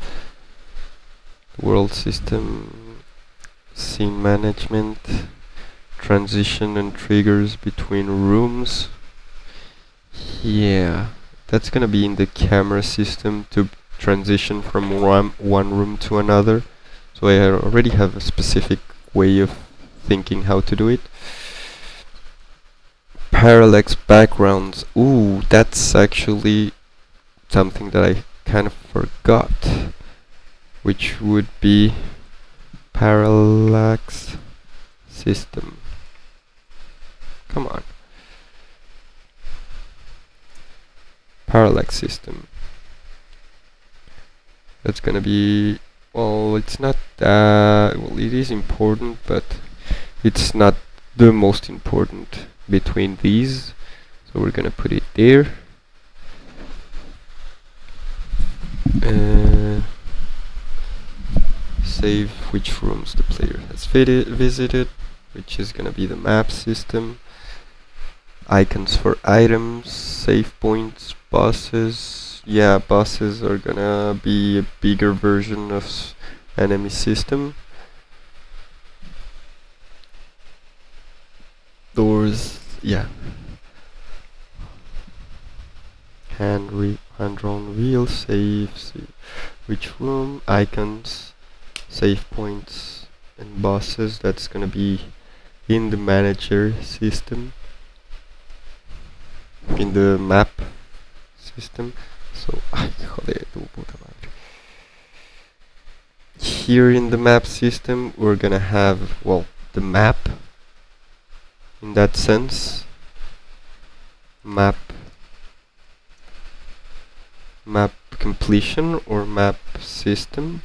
world system, scene management, transition and triggers between rooms. Yeah, that's gonna be in the camera system to transition from one room to another. So I already have a specific way of thinking how to do it. Parallax backgrounds. Ooh, that's actually something that I kind of forgot, which would be parallax system. Come on. Parallax system. That's gonna be, well, it's not that, well, it is important, but it's not the most important between these. So we're gonna put it there. Save which rooms the player has visited, which is gonna be the map system. Icons for items, save points, bosses. Yeah, bosses are gonna be a bigger version of enemy system. Doors, yeah. Hand drawn wheel, save which room, icons, save points, and bosses. That's gonna be in the manager system, in the map system. So here in the map system we're gonna have, well, the map in that sense. Map completion or map system.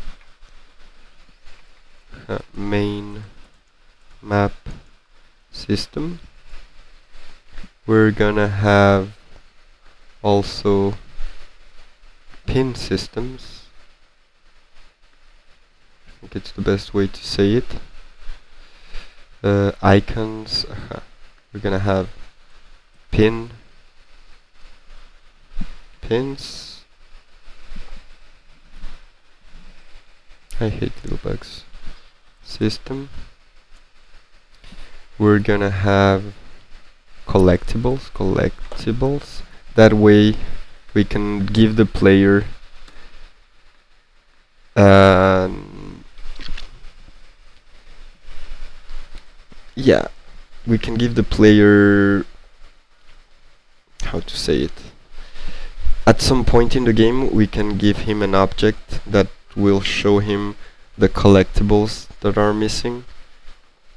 Main map system. We're gonna have also pin systems. I think it's the best way to say it. Icons. We're gonna have pins. I hate little bugs. System. We're gonna have collectibles. That way we can give the player yeah, we can give the player, how to say it, at some point in the game we can give him an object that will show him the collectibles that are missing.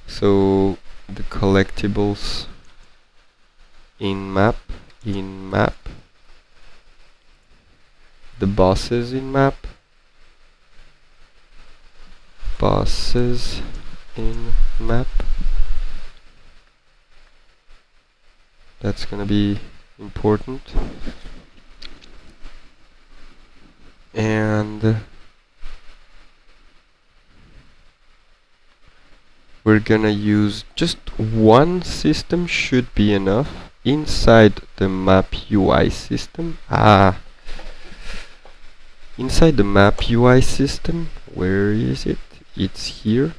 So the collectibles in map, the bosses in map, that's gonna be important. And we're gonna use just one system, should be enough. inside the map UI system, inside the map UI system, where is it? It's here.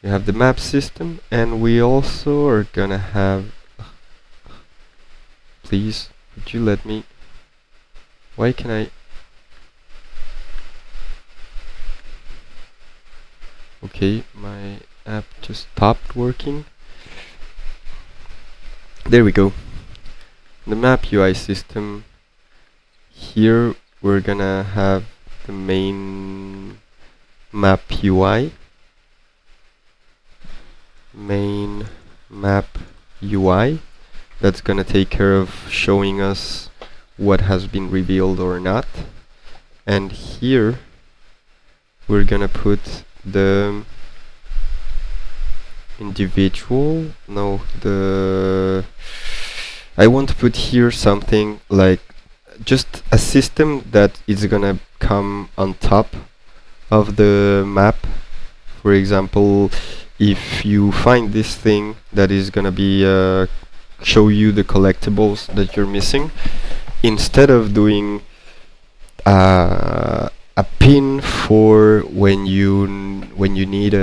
You have the map system, and we also are gonna have, please, would you let me, why can I, okay, my app just stopped working. There we go. The map UI system, here we're gonna have the main map UI, main map UI, that's gonna take care of showing us what has been revealed or not. And here we're gonna put the individual, no, the, I want to put here something like just a system that is gonna come on top of the map. For example, if you find this thing that is gonna be show you the collectibles that you're missing, instead of doing a pin for when you need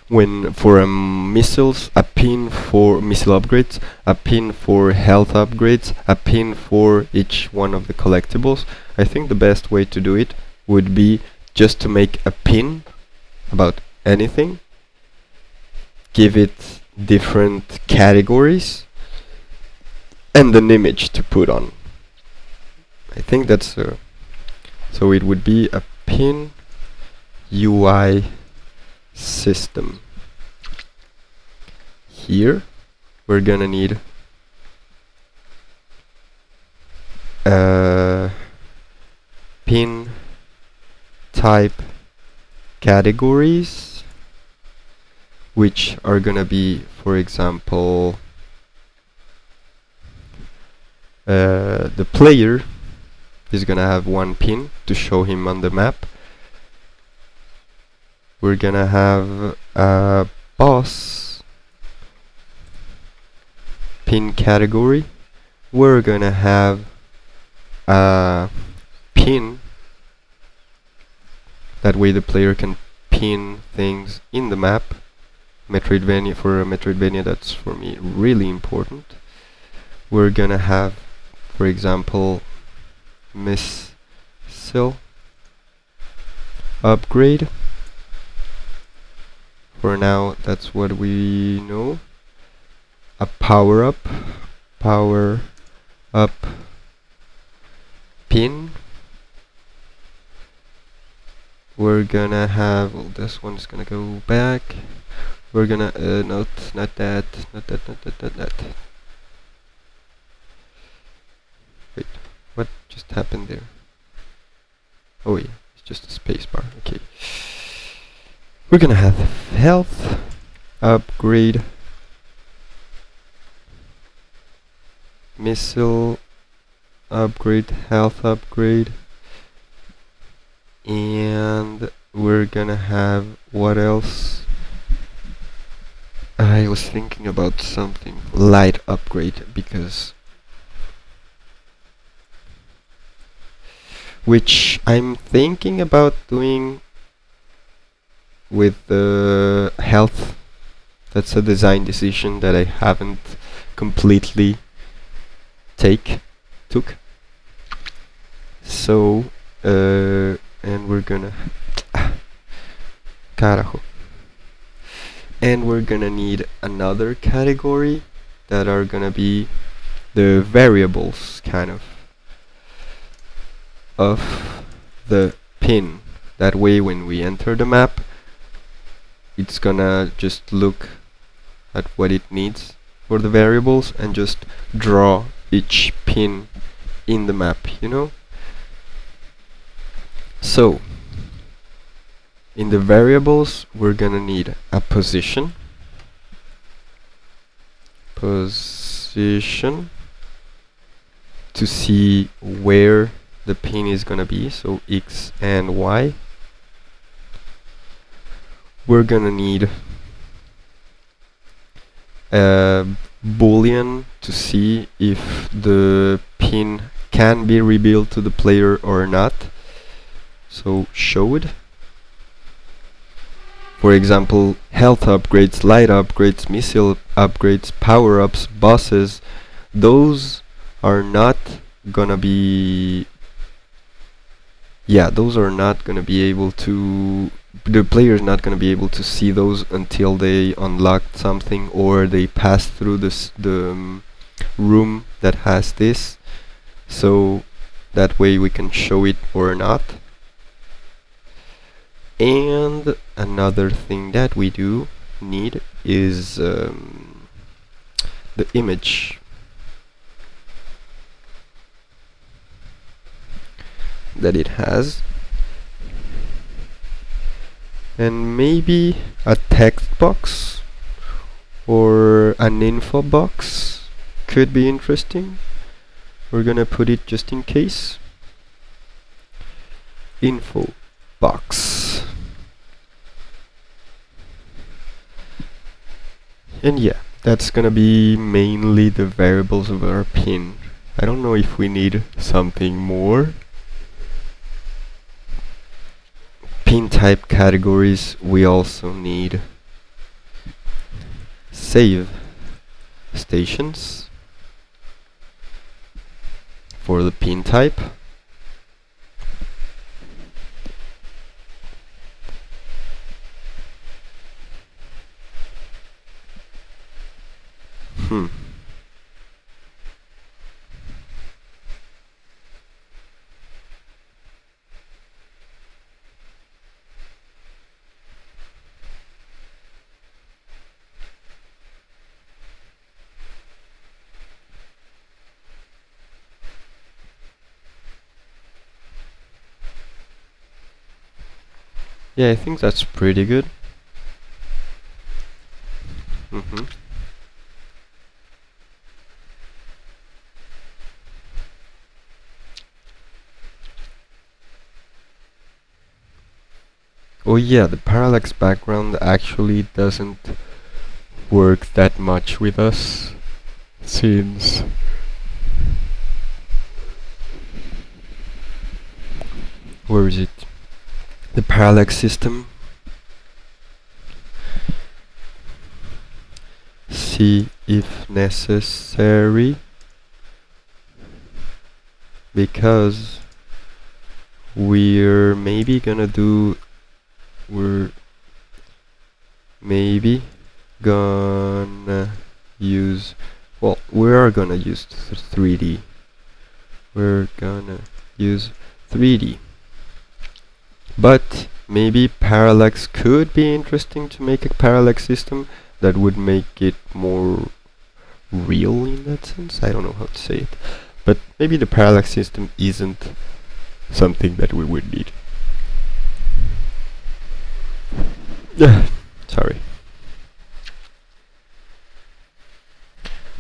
when for missiles, a pin for missile upgrades, a pin for health upgrades, a pin for each one of the collectibles. I think the best way to do it would be just to make a pin about anything, give it different categories, and an image to put on. I think that's so it would be a pin UI system. Here we're gonna need pin type categories, which are gonna be, for example, the player is gonna have one pin to show him on the map. We're gonna have a boss pin category. We're gonna have a pin, that way the player can pin things in the map. Metroidvania, for a Metroidvania, that's for me really important. We're gonna have, for example, missile upgrade. For now, that's what we know. A power up pin. We're gonna have, well, this one's gonna go back. We're gonna not that. Wait, what just happened there? Oh yeah, it's just a space bar. Okay. We're gonna have health upgrade, missile upgrade, health upgrade, and we're gonna have, what else? I was thinking about something, light upgrade, because which I'm thinking about doing with the health. That's a design decision that I haven't completely took. So and we're gonna carajo. And we're gonna need another category that are gonna be the variables, kind of the pin. That way when we enter the map, it's gonna just look at what it needs for the variables and just draw each pin in the map, you know? So in the variables, we're gonna need a position to see where the pin is gonna be, so X and Y. We're gonna need a boolean to see if the pin can be revealed to the player or not. So showed. For example, health upgrades, light upgrades, missile upgrades, power-ups, bosses, those are not gonna be those are not gonna be able to, the player is not gonna be able to see those until they unlocked something or they pass through the room that has this. So that way we can show it or not. And another thing that we do need is the image that it has, and maybe a text box or an info box could be interesting. We're gonna put it just in case. Info box. And yeah, that's gonna be mainly the variables of our pin. I don't know if we need something more. Pin type categories, we also need save stations for the pin type. Yeah, I think that's pretty good. Oh yeah, the parallax background actually doesn't work that much with us, since where is it? The parallax system. See if necessary, because we're maybe gonna use, well, we are gonna use 3D. We're gonna use 3D. But maybe parallax could be interesting to make a parallax system that would make it more real in that sense. I don't know how to say it. But maybe the parallax system isn't something that we would need. Sorry.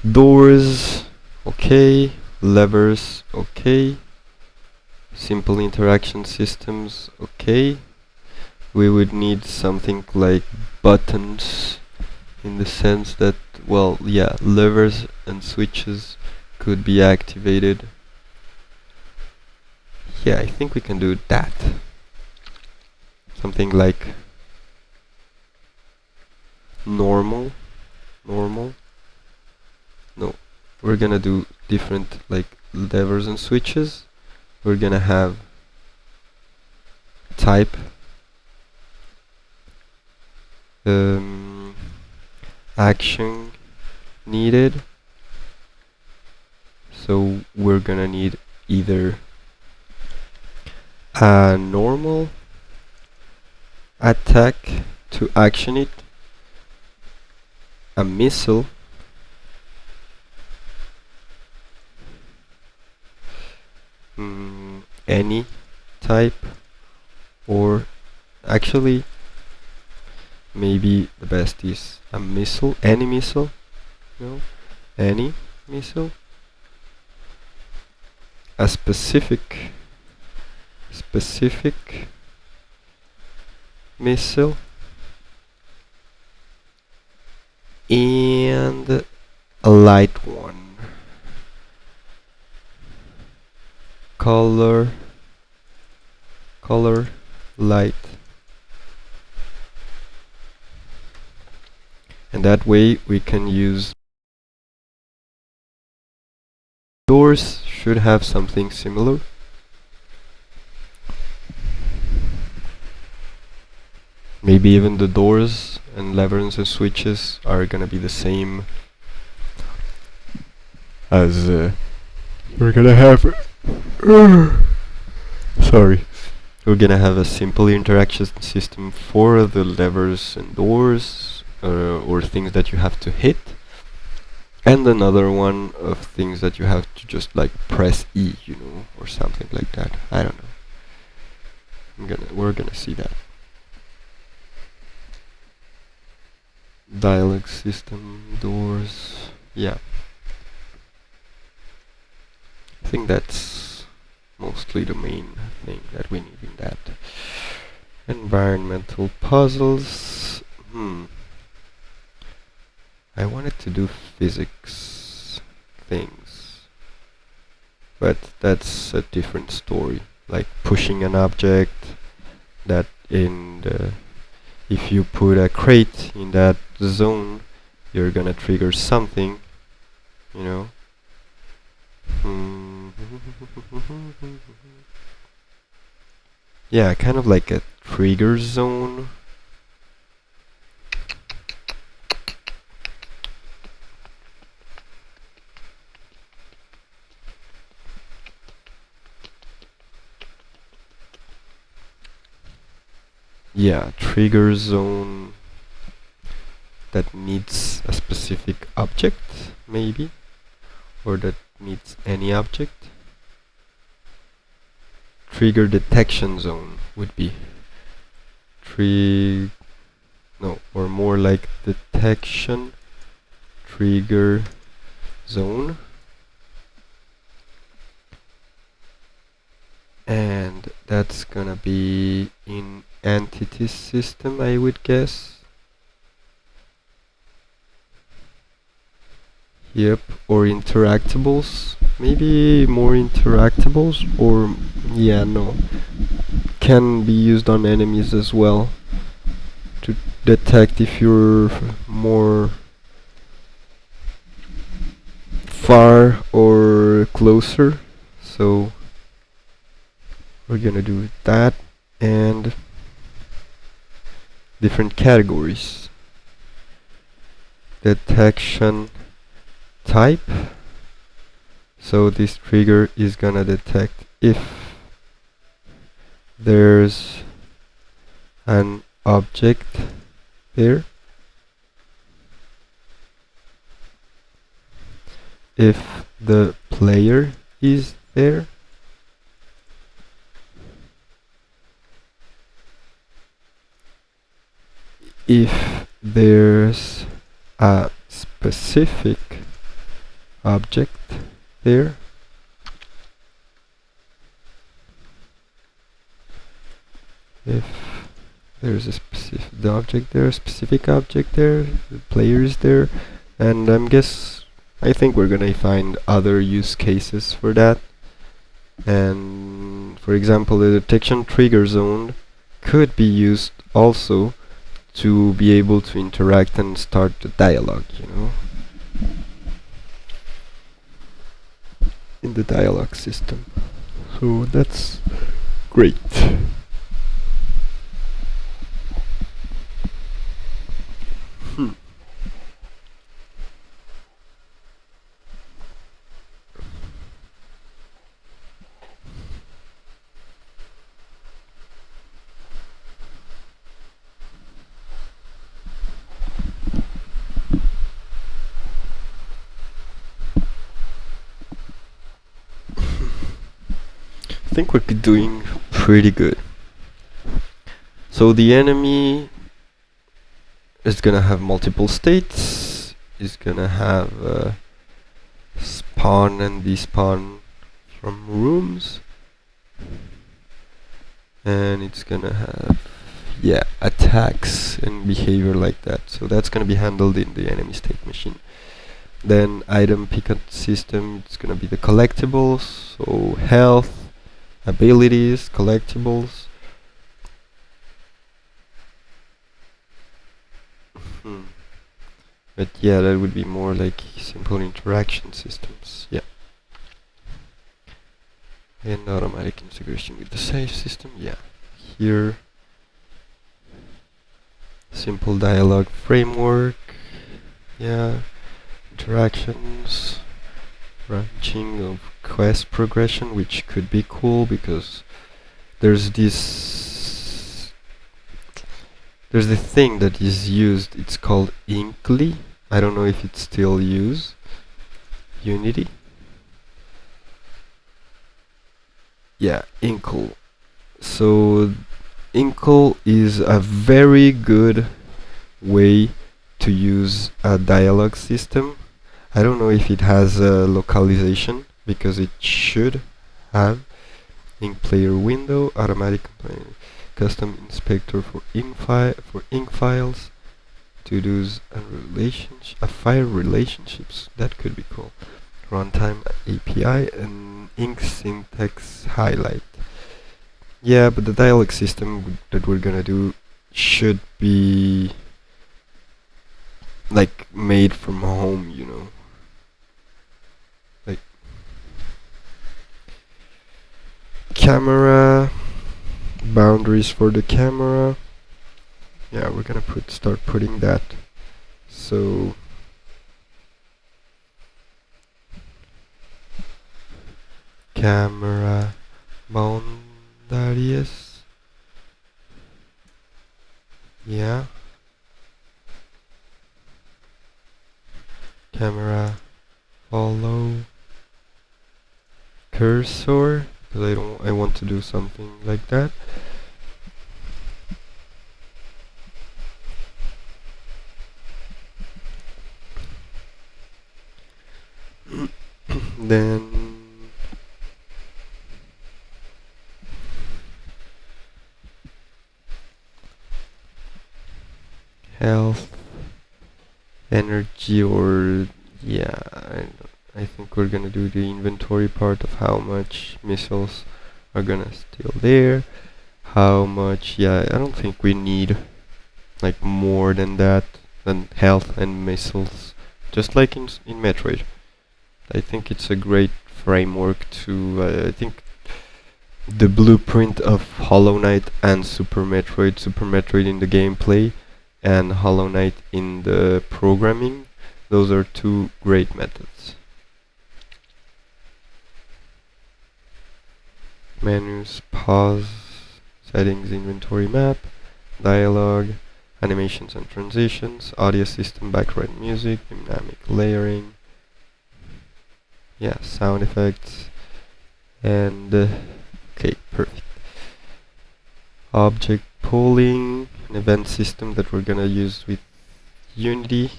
Doors, okay. Levers, okay. Simple interaction systems, okay. We would need something like buttons, in the sense that, well, yeah, levers and switches could be activated. Yeah, I think we can do that. Something like normal. No, we're gonna do different, like, levers and switches. We're gonna have type, action needed. So we're gonna need either a normal attack to action it, a missile, any type, or actually maybe the best is a missile, any missile, no, any missile, a specific missile, and a light one. Color, light. And that way we can use doors should have something similar. Maybe even the doors and levers and switches are gonna be the same as we're gonna have sorry, we're gonna have a simple interaction system for the levers and doors or things that you have to hit, and another one of things that you have to just like press E, you know, or something like that. I don't know. We're gonna see that. Dialogue system, doors, yeah. I think that's mostly the main thing that we need in that. Environmental puzzles. I wanted to do physics things, but that's a different story. Like pushing an object that in the if you put a crate in that zone, you're gonna trigger something, you know. Yeah, kind of like a trigger zone. Yeah, trigger zone that needs a specific object, maybe, or that needs any object. Trigger detection zone would be or more like detection trigger zone. And that's gonna be in entity system, I would guess. Yep, or interactables. Maybe more interactables, or yeah, no. Can be used on enemies as well to detect if you're more far or closer. So we're gonna do that, and different categories. Detection type. So this trigger is gonna detect if there's an object there, if the player is there, if there's a specific object there, if there's a specific object there, a specific object there, the player is there, and I think we're gonna find other use cases for that. And for example, the detection trigger zone could be used also to be able to interact and start the dialogue, you know, in the dialogue system. So that's great. I think we're doing pretty good. So the enemy is gonna have multiple states, is gonna have spawn and despawn from rooms, and it's gonna have yeah, attacks and behavior like that. So that's gonna be handled in the enemy state machine. Then item pickup system, it's gonna be the collectibles, so health, abilities, collectibles. Hmm. But yeah, that would be more like simple interaction systems. Yeah. And automatic integration with the save system. Yeah. Here, simple dialogue framework. Yeah. Interactions. Branching of quest progression, which could be cool because there's this thing that is used. It's called Inkly. I don't know if it's still used. Unity. Yeah, Inkle. So Inkle is a very good way to use a dialogue system. I don't know if it has a localization because it should have. Ink player window, automatic custom inspector for ink files, to-dos and file relationships. That could be cool. Runtime API and ink syntax highlight. Yeah, but the dialog system that we're gonna do should be like made from home, you know. Like camera, boundaries for the camera. Yeah, we're gonna start putting that. So camera boundaries. Yeah. Camera follow cursor, because I want to do something like that. Then health, energy, or yeah, I think we're gonna do the inventory part of how much missiles are gonna still there, how much. Yeah, I don't think we need like more than that, than health and missiles, just like in Metroid. I think it's a great framework to I think the blueprint of Hollow Knight and Super Metroid in the gameplay, and Hollow Knight in the programming. Those are two great methods. Menus, pause, settings, inventory map, dialogue, animations and transitions, audio system, background music, dynamic layering, yeah, sound effects, and okay, perfect. Object pooling, an event system that we're gonna use with Unity.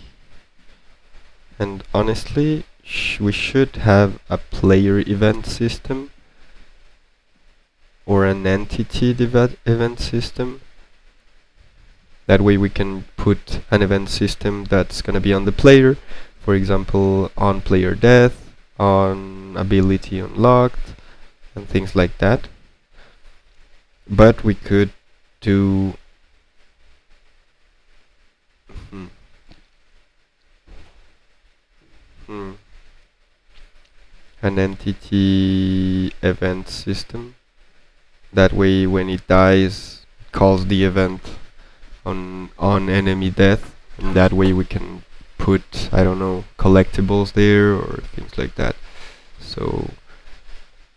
And honestly, we should have a player event system or an entity event system. That way we can put an event system that's gonna be on the player, for example, on player death, on ability unlocked, and things like that. But we could do an entity event system. That way when it dies, it calls the event on enemy death, and that way we can put, I don't know, collectibles there or things like that. So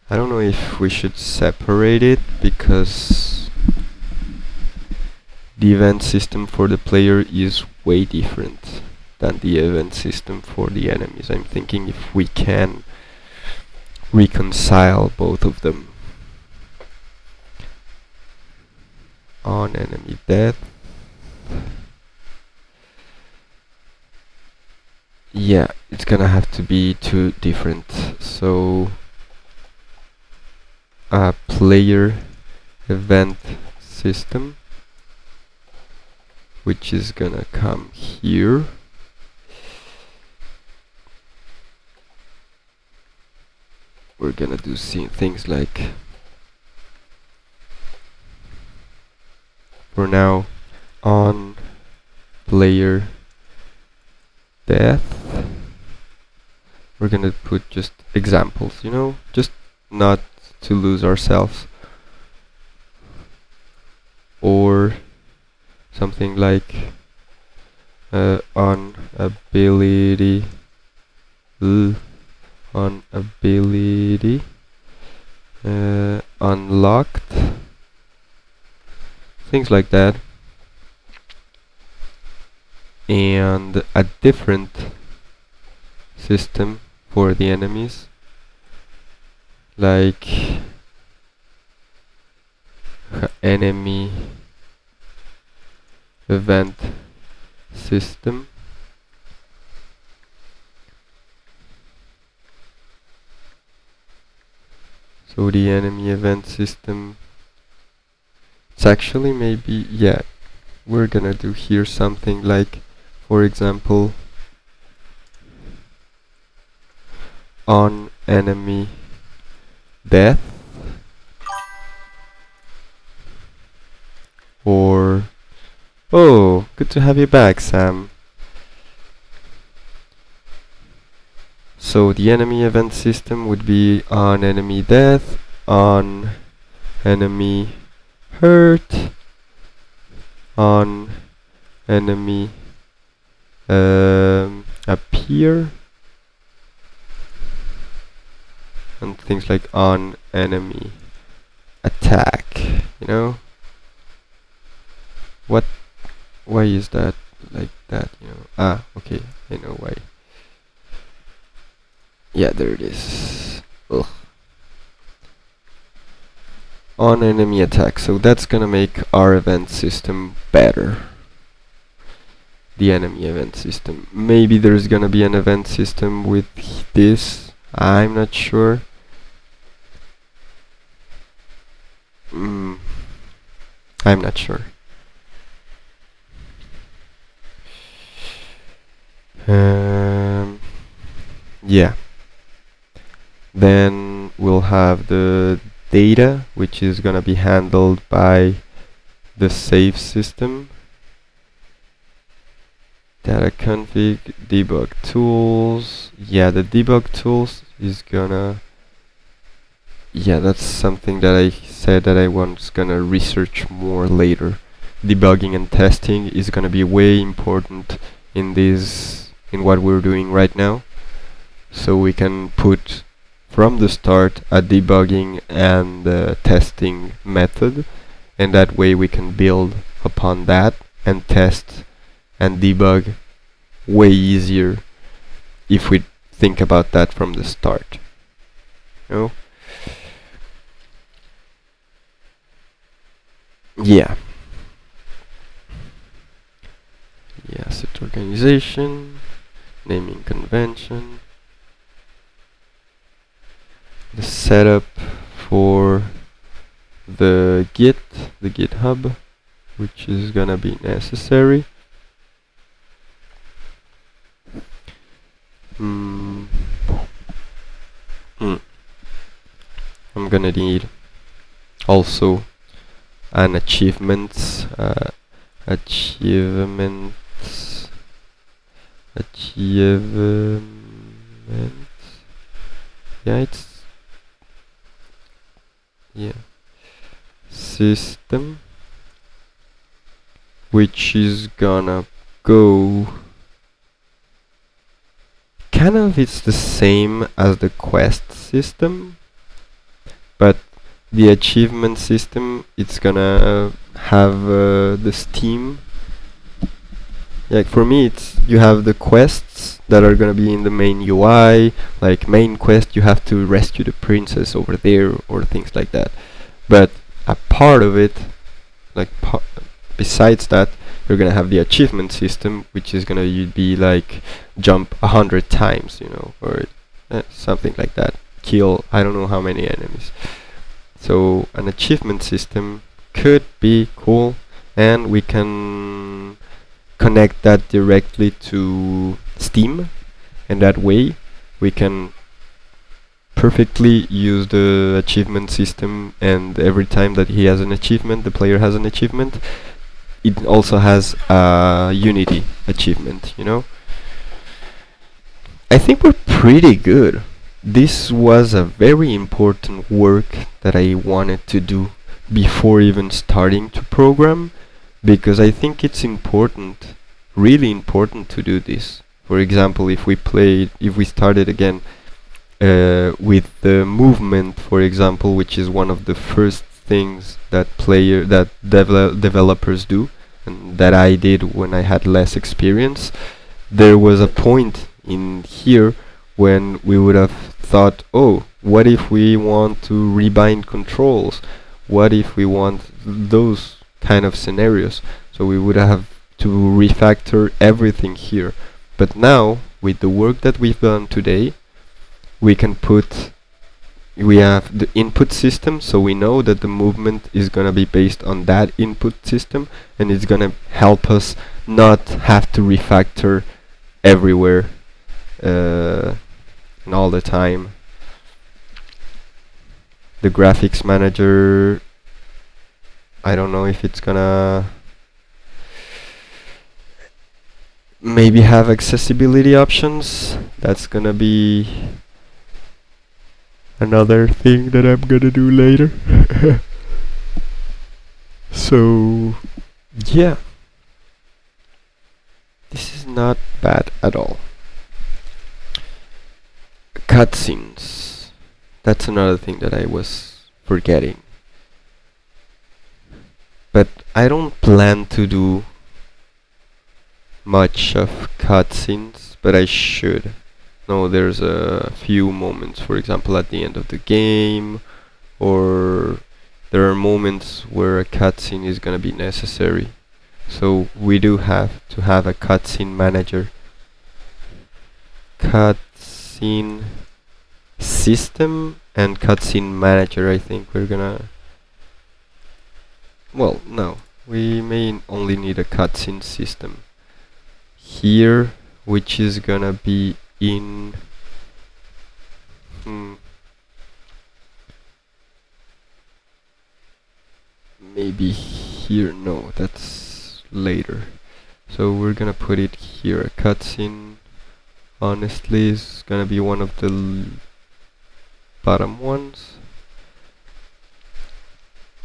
I don't know if we should separate it, because the event system for the player is way different than the event system for the enemies. I'm thinking if we can reconcile both of them. On enemy death. Yeah, it's gonna have to be two different. So a player event system which is gonna come here. We're gonna do things like, for now, on player death. We're gonna put just examples, you know, just not to lose ourselves. Or something like on ability unlocked, things like that. And a different system for the enemies, like enemy event system. So the enemy event system, it's actually maybe, yeah, we're gonna do here something like, for example, on enemy death, or oh, good to have you back, Sam. So the enemy event system would be on enemy death, on enemy hurt, on enemy appear, and things like on enemy attack, you know? Why is that like that, you know? Ah, okay, I know why. Yeah, there it is. Ugh. On enemy attack, so that's gonna make our event system better. The enemy event system. Maybe there's gonna be an event system with this, I'm not sure. I'm not sure. Yeah. Then we'll have the data, which is gonna be handled by the save system. Data config, debug tools. Yeah, the debug tools is gonna, yeah, that's something that I said that I was gonna research more later. Debugging and testing is gonna be way important in what we're doing right now. So we can put from the start a debugging and testing method, and that way we can build upon that and test and debug way easier if we think about that from the start. You know? Yeah. Yeah, set organization, naming convention, the setup for the GitHub, which is gonna be necessary. I'm gonna need also an achievements, system, which is gonna go kind of, it's the same as the quest system, but the achievement system, it's gonna have the Steam. Like for me, it's, you have the quests that are gonna be in the main UI, like main quest, you have to rescue the princess over there or things like that. But a part of it, like besides that, you're gonna have the achievement system, which is gonna be like jump 100 times, you know, or something like that. Kill I don't know how many enemies. So an achievement system could be cool, and we can connect that directly to Steam, and that way we can perfectly use the achievement system, and every time that he has an achievement, the player has an achievement, it also has a Unity achievement, you know? I think we're pretty good. This was a very important work that I wanted to do before even starting to program, because I think it's important, really important to do this. For example, if we started again with the movement, for example, which is one of the first things that developers do, and that I did when I had less experience, there was a point in here when we would have thought, oh, what if we want to rebind controls? What if we want those kind of scenarios? So we would have to refactor everything here. But now, with the work that we've done today, we have the input system, so we know that the movement is gonna be based on that input system, and it's gonna help us not have to refactor everywhere and all the time. The graphics manager, I don't know if it's gonna maybe have accessibility options. That's gonna be another thing that I'm gonna do later. So yeah, this is not bad at all. Cutscenes, that's another thing that I was forgetting, but I don't plan to do much of cutscenes, but I should. No, there's a few moments, for example, at the end of the game, or there are moments where a cutscene is gonna be necessary. So we do have to have a cutscene manager. Cutscene system and cutscene manager, I think we're gonna... Well, no, we may only need a cutscene system here, which is gonna be in... maybe here, no, that's later. So we're gonna put it here. A cutscene, honestly, is gonna be one of the bottom ones.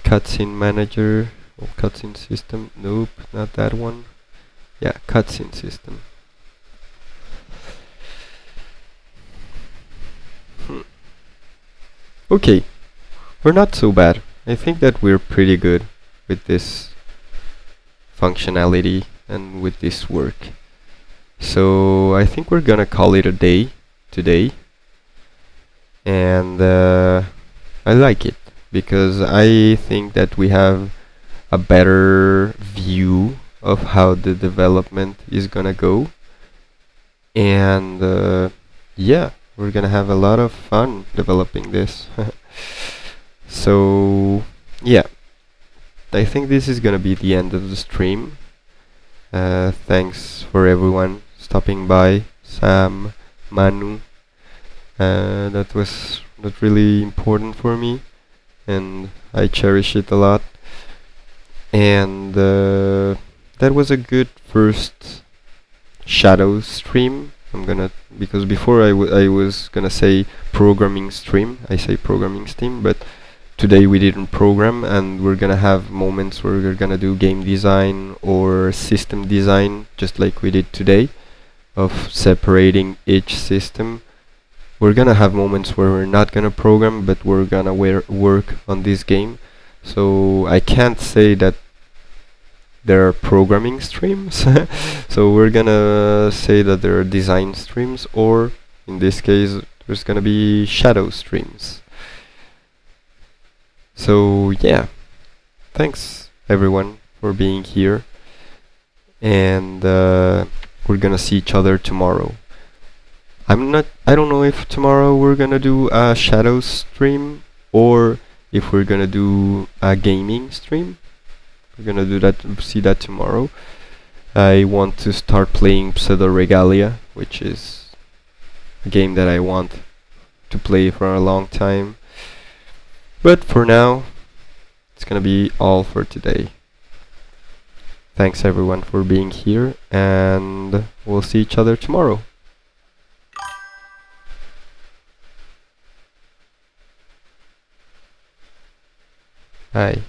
Cutscene manager, or cutscene system, nope, not that one. Yeah, cutscene system. Okay, we're not so bad. I think that we're pretty good with this functionality and with this work. So I think we're gonna call it a day today, and I like it because I think that we have a better view of how the development is gonna go, and yeah, we're gonna have a lot of fun developing this. So yeah, I think this is gonna be the end of the stream. Thanks for everyone stopping by. Sam, Manu, that was really important for me, and I cherish it a lot. And that was a good first Shadow stream. Because before I was gonna say programming stream, I say programming stream, but today we didn't program, and we're gonna have moments where we're gonna do game design or system design, just like we did today, of separating each system. We're gonna have moments where we're not gonna program, but we're gonna work on this game. So I can't say that there are programming streams. So we're gonna say that there are design streams, or in this case there's gonna be shadow streams. So yeah, thanks everyone for being here, and we're gonna see each other tomorrow. I don't know if tomorrow we're gonna do a shadow stream or if we're gonna do a gaming stream. We're gonna see that tomorrow. I want to start playing Pseudo Regalia, which is a game that I want to play for a long time. But for now, it's gonna be all for today. Thanks everyone for being here, and we'll see each other tomorrow. Bye.